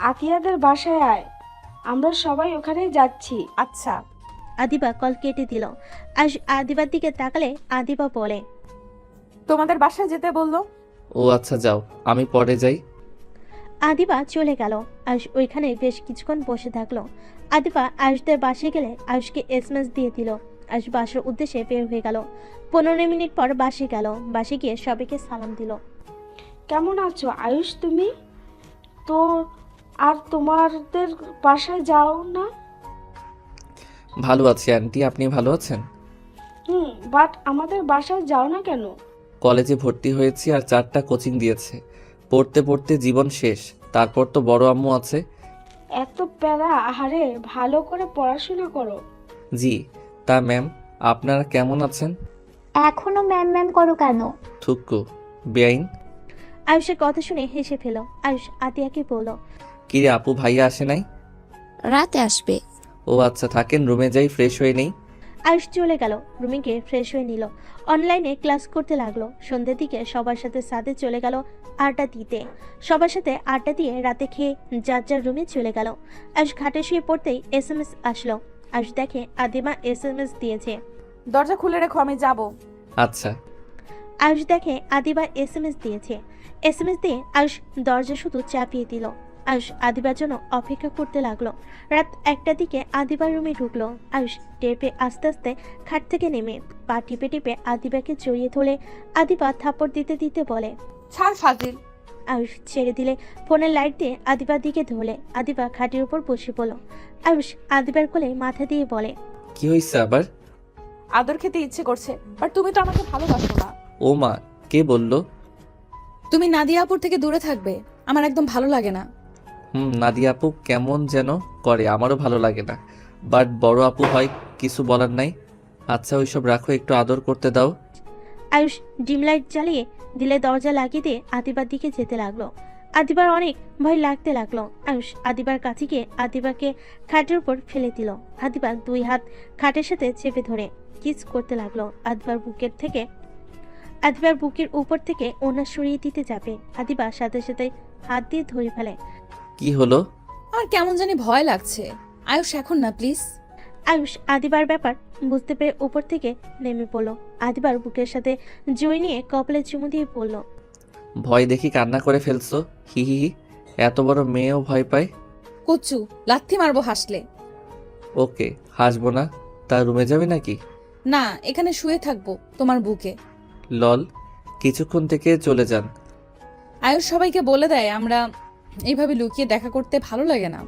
আতিয়াদের বাসায় আয়, আমরা সবাই ওখানে যাচ্ছি। আচ্ছা। আদিবা কল কেটে দিল। আয়ুষ আদিবার দিকে তাকালে আদিবা বলে, তোমাদের বাসায় যেতে বললো। ও আচ্ছা, যাও, আমি পরে যাই। আদিবা চলে গেল। আয়ুষ ওইখানে বেশ কিছুক্ষণ বসে থাকলো। আদিবা আয়ুষদের বাসে গেলে আয়ুষকে এসএমএস দিয়ে দিল। আয়ুষ বাসার উদ্দেশ্যে বের হয়ে গেল। 15 মিনিট পর বাসে গেল। বাসে গিয়ে সবাইকে সালাম দিল। কেমন আছো আয়ুষ তুমি? তো আর তোমাদের বাসায় যাও না? ভালো আছি আন্টি, আপনি ভালো আছেন? বাট আমাদের বাসায় যাও না কেন? কলেজে ভর্তি হয়েছি আর 4টা কোচিং দিয়েছে। পড়তে পড়তে জীবন শেষ, তারপর তো বড় আম্মু আছে। এত প্যারা, আহারে ভালো করে পড়াশোনা করো। জি। তা ম্যাম, আপনারা কেমন আছেন? এখনো ম্যাম ম্যাম করো কেন? থুক্কু, বেআইন। আয়ুষের কথা শুনে হেসে ফেল। আয়ুষ আতিয়াকে বলল, কিরে আপু, ভাইয়া আসে নাই? রাতে আসবে। ও আচ্ছা, থাকেন, রুমে যাই, ফ্রেশ হয়ে নেই। আয়ুষ চলে গেল। রুমে গিয়ে ফ্রেশ হয়ে নিল। অনলাইনে ক্লাস করতে লাগলো। সন্ধ্যের দিকে সবার সাথে সাথে চলে গেল আড্ডা দিতে। সবার সাথে আড্ডা দিয়ে রাতে খেয়ে যার যার রুমে চলে গেল। আয়ুষ ঘাটে শুয়ে পড়তেই এসএমএস আসলো। আয়ুষ দেখে আদিমা এসএমএস দিয়েছে। দরজা খুলে রেখো, আমি যাব। আচ্ছা। আয়ুষ দেখে আদিবা এসএমএস দিয়েছে। এসএমএস দিয়ে আয়ুষ দরজা শুধু চাপিয়ে দিল। আয়ুষ আদিবার জন্য অপেক্ষা করতে লাগলো। রাত 1টার দিকে আদিবার রুমে ঢুকলো। আয়ুষ টের পেয়ে আস্তে আস্তে খাট থেকে নেমে পা টিপে টিপে আদিবাকে জড়িয়ে ধরে আদিবা থাপড় দিতে দিতে বলে, ছাড় ফাজিল। আয়ুষ ছেড়ে দিলে ফোনের লাইট দিয়ে আদিবার দিকে ধরলে। আদিবা খাটের উপর বসে পড়ল। আয়ুষ আদিবার কোলে মাথা দিয়ে বলে, কি হয়েছে আবার? আদর খেতে ইচ্ছে করছে, বাট তুমি তো আমাকে ভালোবাসো না। ও মা, কে বললো? তুমি নাদিয়া আপুর থেকে দূরে থাকবে, আমার একদম ভালো লাগে না। নাদিয়া আপু কেমন যেন করে, আমারও ভালো লাগে না। বাট বড় আপু হয়, কিছু বলার নাই। আচ্ছা ওইসব রাখো, একটু আদর করতে দাও। আয়ুষ ডিম লাইট জ্বালিয়ে দিলে দরজা লাগিয়ে দিয়ে আদিবার দিকে যেতে লাগলো। আদিবার অনেক ভয় লাগতে লাগলো। আয়ুষ আদিবার কাছে গিয়ে আদিবাকে খাটের উপর ফেলে দিল। আদিবা 2 হাত খাটের সাথে চেপে ধরে কিস করতে লাগলো। আদিবার বুকের উপর থেকে ওনা সরিয়ে দিতে যাবে, আদিবা সাথে সাথে হাত দিয়ে ধরে ফেলে। কি হলো? আমার কেমন জানি ভয় লাগছে। আয়ুষ এখন না প্লিজ। আয়ুষ আদিবার ব্যাপার বুঝতে পেরে উপর থেকে নেমে পড়লো। আদিবার বুকের সাথে জড়িয়ে নিয়ে কপালে চুমু দিয়ে পড়লো। ভয় দেখি কান্না করে ফেলছো, হি হি হি। এত বড় মেয়েও ভয় পায়? কুচ্চু, লাথি মারবো হাসলে। ওকে, হাসবো না। তা রুমে যাবে নাকি? না, এখানে শুয়ে থাকবো তোমার বুকে। লল, কিছুক্ষণ থেকে চলে যান। আয়ুষ সবাইকে বলে দেয় আমরা এইভাবে লুকিয়ে দেখা করতে ভালো লাগে না।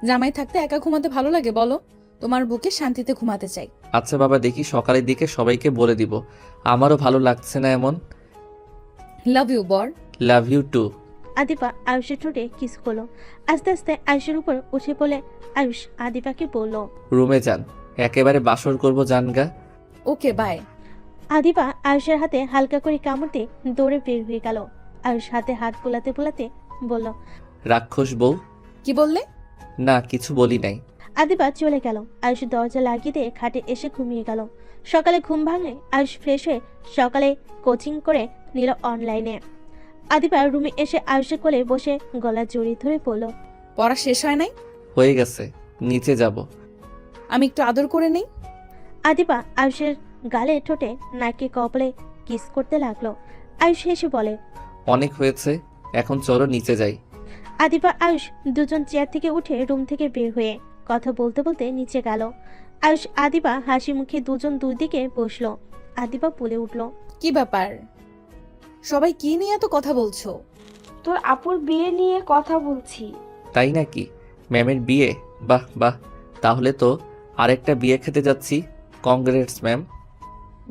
জামাই থাকতে একা ঘুমাতে ভালো লাগে বলো? তোমার বুকে শান্তিতে ঘুমাতে চাই। আচ্ছা বাবা, দেখি সকালের দিকে সবাইকে বলে দিব। আমারও ভালো লাগছে না এমন। লাভ ইউ বর। Love you two. আদিবা আয়ুষের ঠোঁটে কিস করলো। আস্তে আস্তে আয়ুষের উপর উঠে পড়ে আয়ুষ আদিবাকে বলল, রুমে যান, একেবারে বাসর করব জানগা। Okay bye. আদিবা আয়ুষের হাতে হালকা করে কামড় দিয়ে দৌড়ে বের হয়ে গেল। আয়ুষ হাতে হাত বোলাতে বোলাতে বলল, রাক্ষস বউ। কি বললে? না, কিছু বলি নাই। আদিবা চলে গেল। আয়ুষ দরজা লাগিয়ে দিয়ে খাটে এসে ঘুমিয়ে গেল। সকালে ঘুম ভাঙলে আয়ুষ ফ্রেশ হয়ে সকালে কোচিং করে নিল অনলাইনে। আদিবা রুমে এসে আয়ুষের কোলে বসে গলা জড়িয়ে ধরে পড়ল, পড়া শেষ হয় নাই? হয়ে গেছে, নিচে যাব। আমি একটু আদর করে নেই। আদিবা আয়ুষের গালে ঠোঁটে নাকে কপালে কিস করতে লাগলো। আয়ুষ হেসে বলে, অনেক হয়েছে, এখন চলো নিচে যাই। আদিবা আয়ুষ দুজন চেয়ার থেকে উঠে রুম থেকে বের হয়ে কথা বলতে বলতে নিচে গেল। আয়ুষ আদিবা হাসি মুখে দুজন দুই দিকে বসলো। আদিবা বলে উঠল, কি ব্যাপার, সবাই কি নিয়ে এত কথা বলছো? তোর আপুর বিয়ে নিয়ে কথা বলছি। তাই নাকি? ম্যামের বিয়ে? বাহ বাহ, তাহলে তো আরেকটা বিয়ে খেতে যাচ্ছি। Congrats ma'am.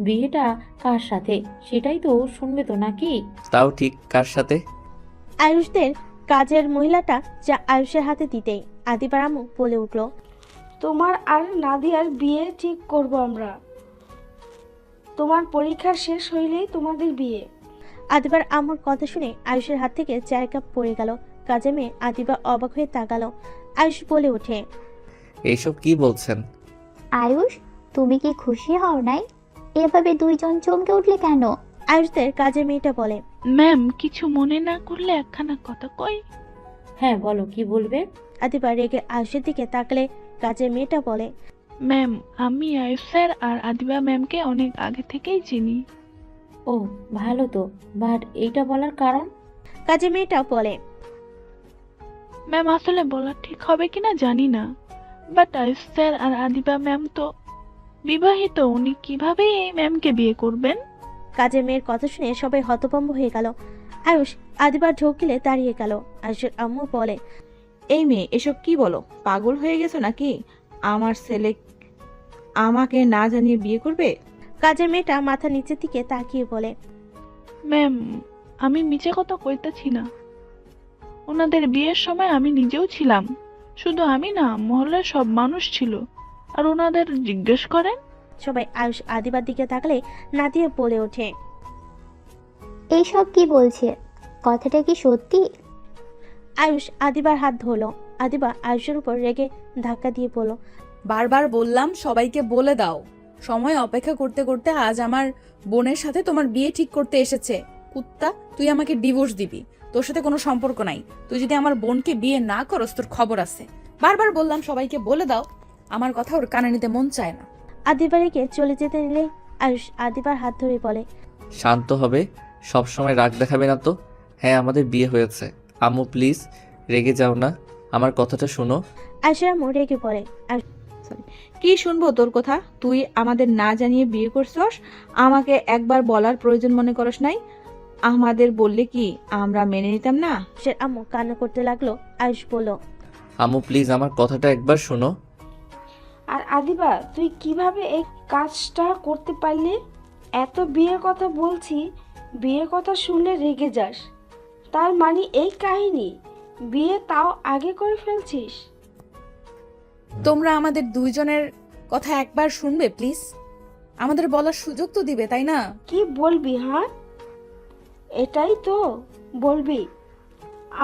বিয়েটা কার সাথে সেটাই তো শুনবে তো নাকি? তাও ঠিক, কার সাথে? আয়ুষদের কাজের মহিলাটা যা আয়ুষের হাতে দিতেই আদিবার আম্মু বলে উঠল, তোমার আর নাদিয়ার বিয়ে ঠিক করব আমরা। তোমার পরীক্ষা শেষ হইলেই তোমাদের বিয়ে। আদিবার আম্মুর কথা শুনে আয়ুষের হাত থেকে চায়ের কাপ পড়ে গেল। কাজে মেয়ে আদিবা অবাক হয়ে তাকালো। আয়ুষ বলে ওঠে, এইসব কি বলছেন? আয়ুষ, তুমি কি খুশি হও নাই? এভাবে দুইজন চমকে উঠলে কেন? আয়ুষদের কাজের মেয়েটা বলে, ম্যাম কিছু মনে না করলে একখানা কথা কই? হ্যাঁ বলো, কি বলবে? আদিবা রেগে আয়ুষের দিকে তাকালে কাজের মেয়েটা বলে, ম্যাম আমি আয়ুষ স্যার আর আদিবা ম্যামকে অনেক আগে থেকেই চিনি। ও ভালো তো, বাট এইটা বলার কারণ? কাজের মেয়েটা বলে, ম্যাম আসলে বলা ঠিক হবে কিনা জানি না, বাট আয়ুষ স্যার আর আদিবা ম্যাম তো বিবাহিত, উনি কিভাবে এই ম্যামকে বিয়ে করবেন? কাজের মেয়ের কথা শুনে সবাই হতভম্ব হয়ে গেল। আয়ুষ আদিবার ঢোকিলে দাঁড়িয়ে গেল। আয়ুষের আম্মু বলে, এই মেয়ে এসব কি বলো? পাগল হয়ে গেছো নাকি? আমার ছেলে আমাকে না জানিয়ে বিয়ে করবে? কাজের মেয়েটা মাথা নিচের দিকে তাকিয়ে বলে, ম্যাম আমি মিছে কথা কইতেছি না, ওনাদের বিয়ের সময় আমি নিজেও ছিলাম। শুধু আমি না, মহল্লার সব মানুষ ছিল। আর ওনাদের জিজ্ঞেস করেন। সবাই আয়ুষ আদিবার দিকে তাকালে নাদিয়া বলে ওঠে, এইসব কি বলছে? কথাটা কি সত্যি? আয়ুষ আদিবার হাত ধরলো। আদিবা আয়ুষের উপর রেগে ধাক্কা দিয়ে বলল, বারবার বললাম সবাইকে বলে দাও। সময় অপেক্ষা করতে করতে আজ আমার বোনের সাথে তোমার বিয়ে ঠিক করতে এসেছে। কুত্তা, তুই আমাকে ডিভোর্স দিবি। তোর সাথে কোনো সম্পর্ক নাই। তুই যদি আমার বোনকে বিয়ে না করস তোর খবর আছে। বারবার বললাম সবাইকে বলে দাও। আমার কথা ওর কানে নিতে মন চায় না। আদিবা রেগে চলে যেতে নিলে আয়ুষ আদিবার হাত ধরে বলে, শান্ত হবে, সব সময় রাগ দেখাবে না তো। হ্যাঁ, আমাদের বিয়ে হয়েছে। আম্মু প্লিজ রেগে যাও না, আমার কথাটা শোনো। আয়ুষের আম্মু রেগে বলে, কি শুনবো তোর কথা? তুই আমাদের না জানিয়ে বিয়ে করছস, আমাকে একবার বলার প্রয়োজন মনে করস নাই? আমাদের বললে কি আমরা মেনে নিতাম না? সে আম্মু কান্না করতে লাগলো। আয়ুষ বলল, আম্মু প্লিজ আমার কথাটা একবার শোনো। আর আদিবা তুই কিভাবে এই কাজটা করতে পারলি? এত বিয়ের কথা বলছি, বিয়ের কথা শুনলে রেগে যাস। তার মানে এই কাহিনী, বিয়ে তাও আগে করে ফেলছিস? তোমরা আমাদের দুইজনের কথা একবার শুনবে প্লিজ? আমাদের বলার সুযোগ তো দিবে, তাই না? কি বলবি? হ্যাঁ এটাই তো বলবি?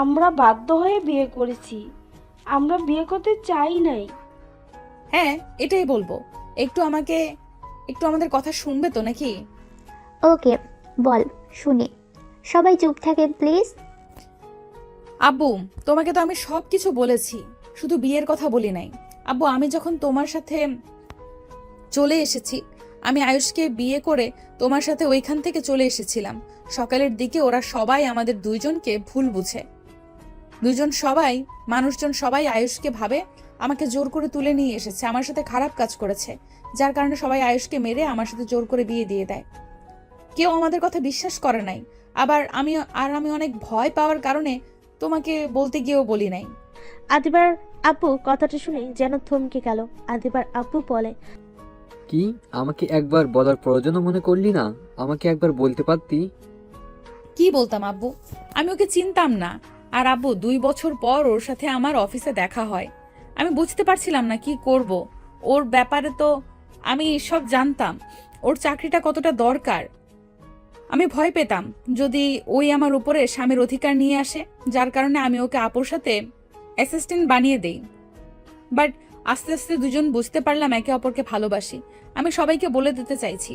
আমরা বাধ্য হয়ে বিয়ে করেছি, আমরা বিয়ে করতে চাই নাই। হ্যাঁ, এটাই বলবো। একটু আমাদের কথা শুনবে তো নাকি? ওকে, বল, শুনি। সবাই চুপ থাকেন প্লিজ। আব্বু, তোমাকে তো আমি সব কিছু বলেছি, শুধু বিয়ের কথা বলি নাই। আব্বু, আমি যখন তোমার সাথে চলে এসেছি, আমি আয়ুষকে বিয়ে করে তোমার সাথে ওইখান থেকে চলে এসেছিলাম। সকালের দিকে ওরা সবাই আমাদের দুইজনকে ভুল বুঝে। মানুষজন সবাই আয়ুষকে ভাবে আমাকে জোর করে তুলে নিয়ে এসেছে, আমার সাথে খারাপ কাজ করেছে, যার কারণে সবাই আয়ুষকে মেরে আমার সাথে জোর করে বিয়ে দিয়ে দেয়। কেউ আমাদের কথা বিশ্বাস করে নাই। আবার আমি অনেক ভয় পাওয়ার কারণে তোমাকে বলতে গিয়েও বলি নাই। আদিবার আপু কথাটা শুনে যেন থমকে গেল। আদিবার আপু বলে, কি আমাকে একবার বলার প্রয়োজনও মনে করলি না? আমাকে একবার বলতে পারতি। কি বলতাম আব্বু, আমি ওকে চিনতাম না। আর আব্বু, 2 বছর পর ওর সাথে আমার অফিসে দেখা হয়। আমি বুঝতে পারছিলাম না কি করব। ওর ব্যাপারে তো আমি সব জানতাম, ওর চাকরিটা কতটা দরকার। আমি ভয় পেতাম যদি ওই আমার উপরে স্বামীর অধিকার নিয়ে আসে, যার কারণে আমি ওকে আপুর সাথে অ্যাসিস্ট্যান্ট বানিয়ে দেই। বাট আস্তে আস্তে দুজন বুঝতে পারলাম একে অপরকে ভালোবাসি। আমি সবাইকে বলে দিতে চাইছি,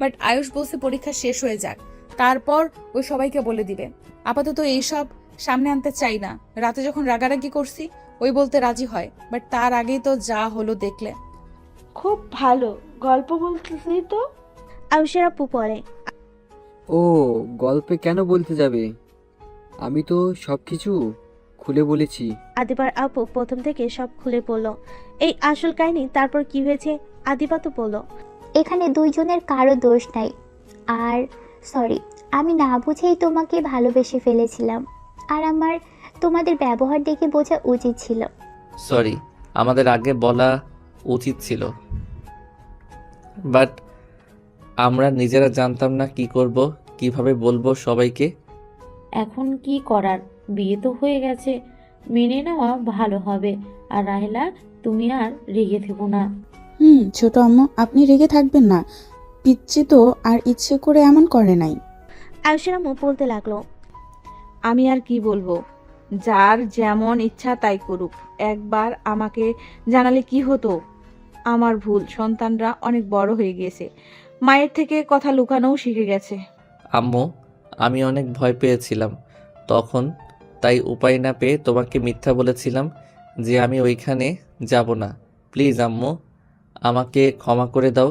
বাট আয়ুষ বলছে পরীক্ষা শেষ হয়ে যাক, তারপর ওই সবাইকে বলে দিবে। আপাতত এইসব সামনে আনতে চাই না। রাতে যখন রাগারাগি করছি, ওই বলতে রাজি হয়, বাট তার আগেই তো যা হলো দেখলে। খুব ভালো গল্প বলতেছি তো। আয়ুষের আপু বলে, ও গল্পে কেন বলতে যাবে? আমি তো সবকিছু খুলে বলেছি। আদিবার আপু প্রথম থেকে সব খুলে বলল, এই আসল কাহিনী। তারপর কি হয়েছে আদিবা তো বলল, এখানে দুইজনের কারো দোষ নাই। আর সরি, আমি না বুঝেই তোমাকে ভালোবেসে ফেলেছিলাম। আর আমার তোমাদের ব্যবহার দেখে বোঝা উচিত ছিল। সরি, আমাদের আগে বলা উচিত ছিল, বাট আমরা নিজেরা জানতাম না কি করব, কিভাবে বলবো সবাইকে। এখন কি করার, বিয়ে তো হয়ে গেছে, মেনে নেওয়া ভালো হবে। আর রাহেলা, তুমি আর রেগে থেকো না। ছোট আম্মু, আপনি রেগে থাকবেন না। পিচ্ছি তো আর ইচ্ছে করে এমন করে নাই। আয়ুষের আম্মু বলতে লাগলো, আমি আর কি বলবো, যার যেমন ইচ্ছা তাই করুক। একবার আমাকে জানালে কি হতো? আমার ভুল, সন্তানরা অনেক বড় হয়ে গিয়েছে, মায়ের থেকে কথা লুকানোও শিখে গেছে। আম্মু, আমি অনেক ভয় পেয়েছিলাম তখন, তাই উপায় না পেয়ে তোমাকে মিথ্যা বলেছিলাম যে আমি ওইখানে যাব না। প্লিজ আম্মু, আমাকে ক্ষমা করে দাও।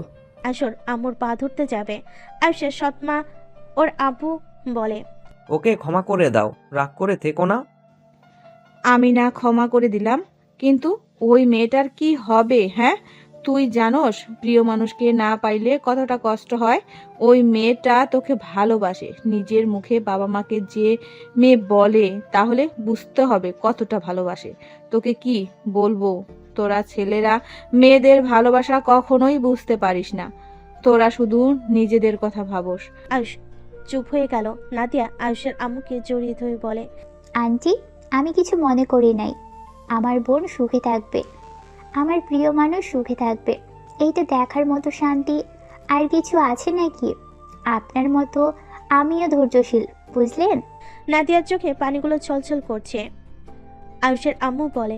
আসর আম্মুর পা ধরতে যাবে। আয়ুষের সৎমা ওর আব্বু বলে, ওকে ক্ষমা করে দাও, রাগ করে থেকো না। আমি না ক্ষমা করে দিলাম, কিন্তু ওই মেয়েটার কি হবে? হ্যাঁ, তুই জানোস প্রিয় মানুষকে না পাইলে কতটা কষ্ট হয়। ওই মেয়েটা তোকে ভালোবাসে, নিজের মুখে বাবা মাকে যে মেয়ে বলে, তাহলে বুঝতে হবে কতটা ভালোবাসে। তোকে কি বলবো, তোরা ছেলেরা মেয়েদের ভালোবাসা কখনোই বুঝতে পারিস না, তোরা শুধু নিজেদের কথা ভাবস। আয়ুষ চুপ হয়ে গেল। নাদিয়া আয়ুষের আম্মুকে জড়িয়ে ধরে বলে, আন্টি, আমি কিছু মনে করি নাই। আমার বোন সুখে থাকবে, আমার প্রিয় মানুষ সুখে থাকবে, এইটা দেখার মতো শান্তি আর কিছু আছে নাকি? আপনার মতো আমিও ধৈর্যশীল, বুঝলেন? নাদিয়ার চোখে পানিগুলো ছলছল করছে। আয়ুষের আম্মু বলে,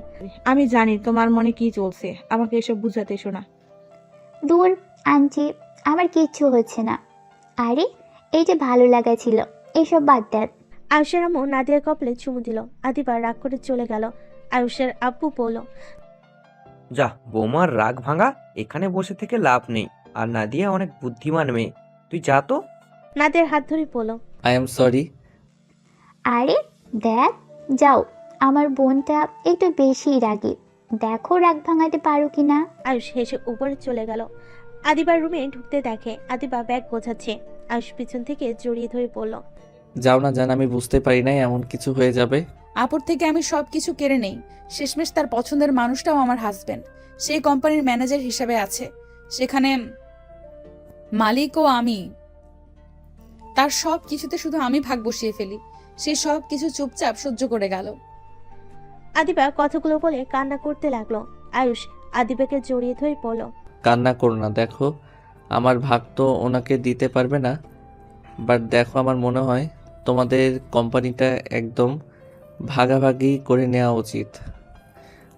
আমি জানি তোমার মনে কি চলছে, আমাকে এসব বুঝাতে এসো না। দূর আন্টি, আমার কিচ্ছু হচ্ছে না। আরে, এই যে ভালো লাগা ছিল, এসব বাদ দেন। আয়ুষের আম্মু নাদিয়ার কপালে চুমু দিল। আদিবা রাগ করে চলে গেল। আয়ুষের আব্বু বলল, যা, বৌমার রাগ ভাঙা, এখানে বসে থেকে লাভ নেই। আর নাদিয়া অনেক বুদ্ধিমান মেয়ে, তুই যা তো। নাদিয়ার হাত ধরে বলল, আই এম সরি। আরে দেখ, যাও, আমার বোনটা একটু বেশি রাগী, দেখো রাগ ভাঙাতে পারো কিনা। আয়ুষ হেসে উপরে চলে গেল। আদিবার রুমে ঢুকতে দেখে আদিবা ব্যাগ গোছাচ্ছে। আয়ুষ পিছন থেকে জড়িয়ে ধরে বলল, যাও না জান, আমি বুঝতে পারি নাই এমন কিছু হয়ে যাবে। আপুর থেকে আমি সবকিছু কেড়ে নেই। শেষমেশ তার পছন্দের মানুষটাও আমার হাজবেন্ড। সেই কোম্পানির ম্যানেজার হিসেবে আছে, সেখানে মালিকও আমি। তার সব কিছুতে শুধু আমি ভাগ বসিয়ে ফেলি। সে সব কিছু চুপচাপ সহ্য করে গেল। আদিবা কথাগুলো বলে কান্না করতে লাগলো। আয়ুষ আদিবাকে জড়িয়ে ধরে বলল, কান্না করো না, দেখো আমার ভাগ তো ওনাকে দিতে পারবে না, বাট দেখো আমার মনে হয় তোমাদের কোম্পানিটা একদম ভাগাভাগি করে নেওয়া উচিত।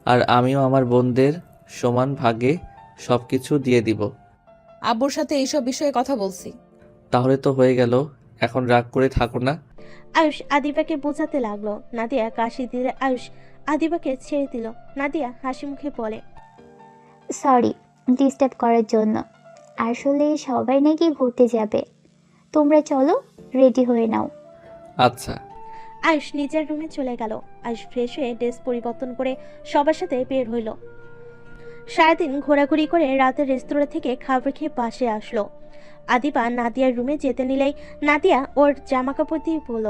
আর আমিও আমার বোনদের সমান ভাগে সব কিছু দিয়ে দিব। আব্বুর সাথে এইসব বিষয়ে কথা বলছি। তাহলে তো হয়ে গেল, এখন রাগ করে থাকো না। আয়ুষ আদিবাকে বোঝাতে লাগলো। নাদিয়া কাশি দিলে আয়ুষ আদিবাকে ছেড়ে দিল। নাদিয়া হাসি মুখে বলে, সরি ডিস্টার্ব করার জন্য। আসলে সবাই নাকি ঘুরতে যাবে, তোমরা চলো, রেডি হয়ে নাও। আচ্ছা। আয়ুষ নিজের রুমে চলে গেল। আয়ুষ ফ্রেশ হয়ে ড্রেস পরিবর্তন করে সবার সাথে বের হইল। সারাদিন ঘোরাঘুরি করে রাতের রেস্তোরাঁ থেকে খাবার খেয়ে পাশে আসলো। আদিবা নাদিয়ার রুমে যেতে নিলেই নাদিয়া ওর জামা কাপড় দিয়ে বলল,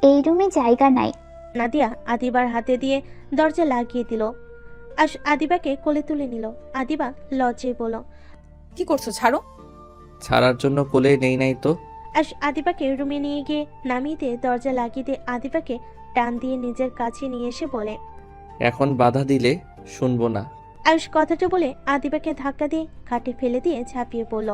এই রুমে জায়গা নাই। নাদিয়া আদিবার হাতে দিয়ে দরজা লাগিয়ে দিল। আয়ুষ আদিবাকে কোলে তুলে নিল। আদিবা লজ্জায় বলল, কি করছো, ছাড়ো। ছাড়ার জন্য কোলে নেই নাই তো। আয়ুষ আদিবাকে রুমে নিয়ে গিয়ে নামিয়ে দিয়ে দরজা লাগিয়ে দিয়ে আদিবাকে টান দিয়ে নিজের কাছে নিয়ে এসে বলে, এখন বাধা দিলে শুনবো না। আয়ুষ কথাটা বলে আদিবাকে ধাক্কা দিয়ে খাটে ফেলে দিয়ে ঝাঁপিয়ে পড়ল।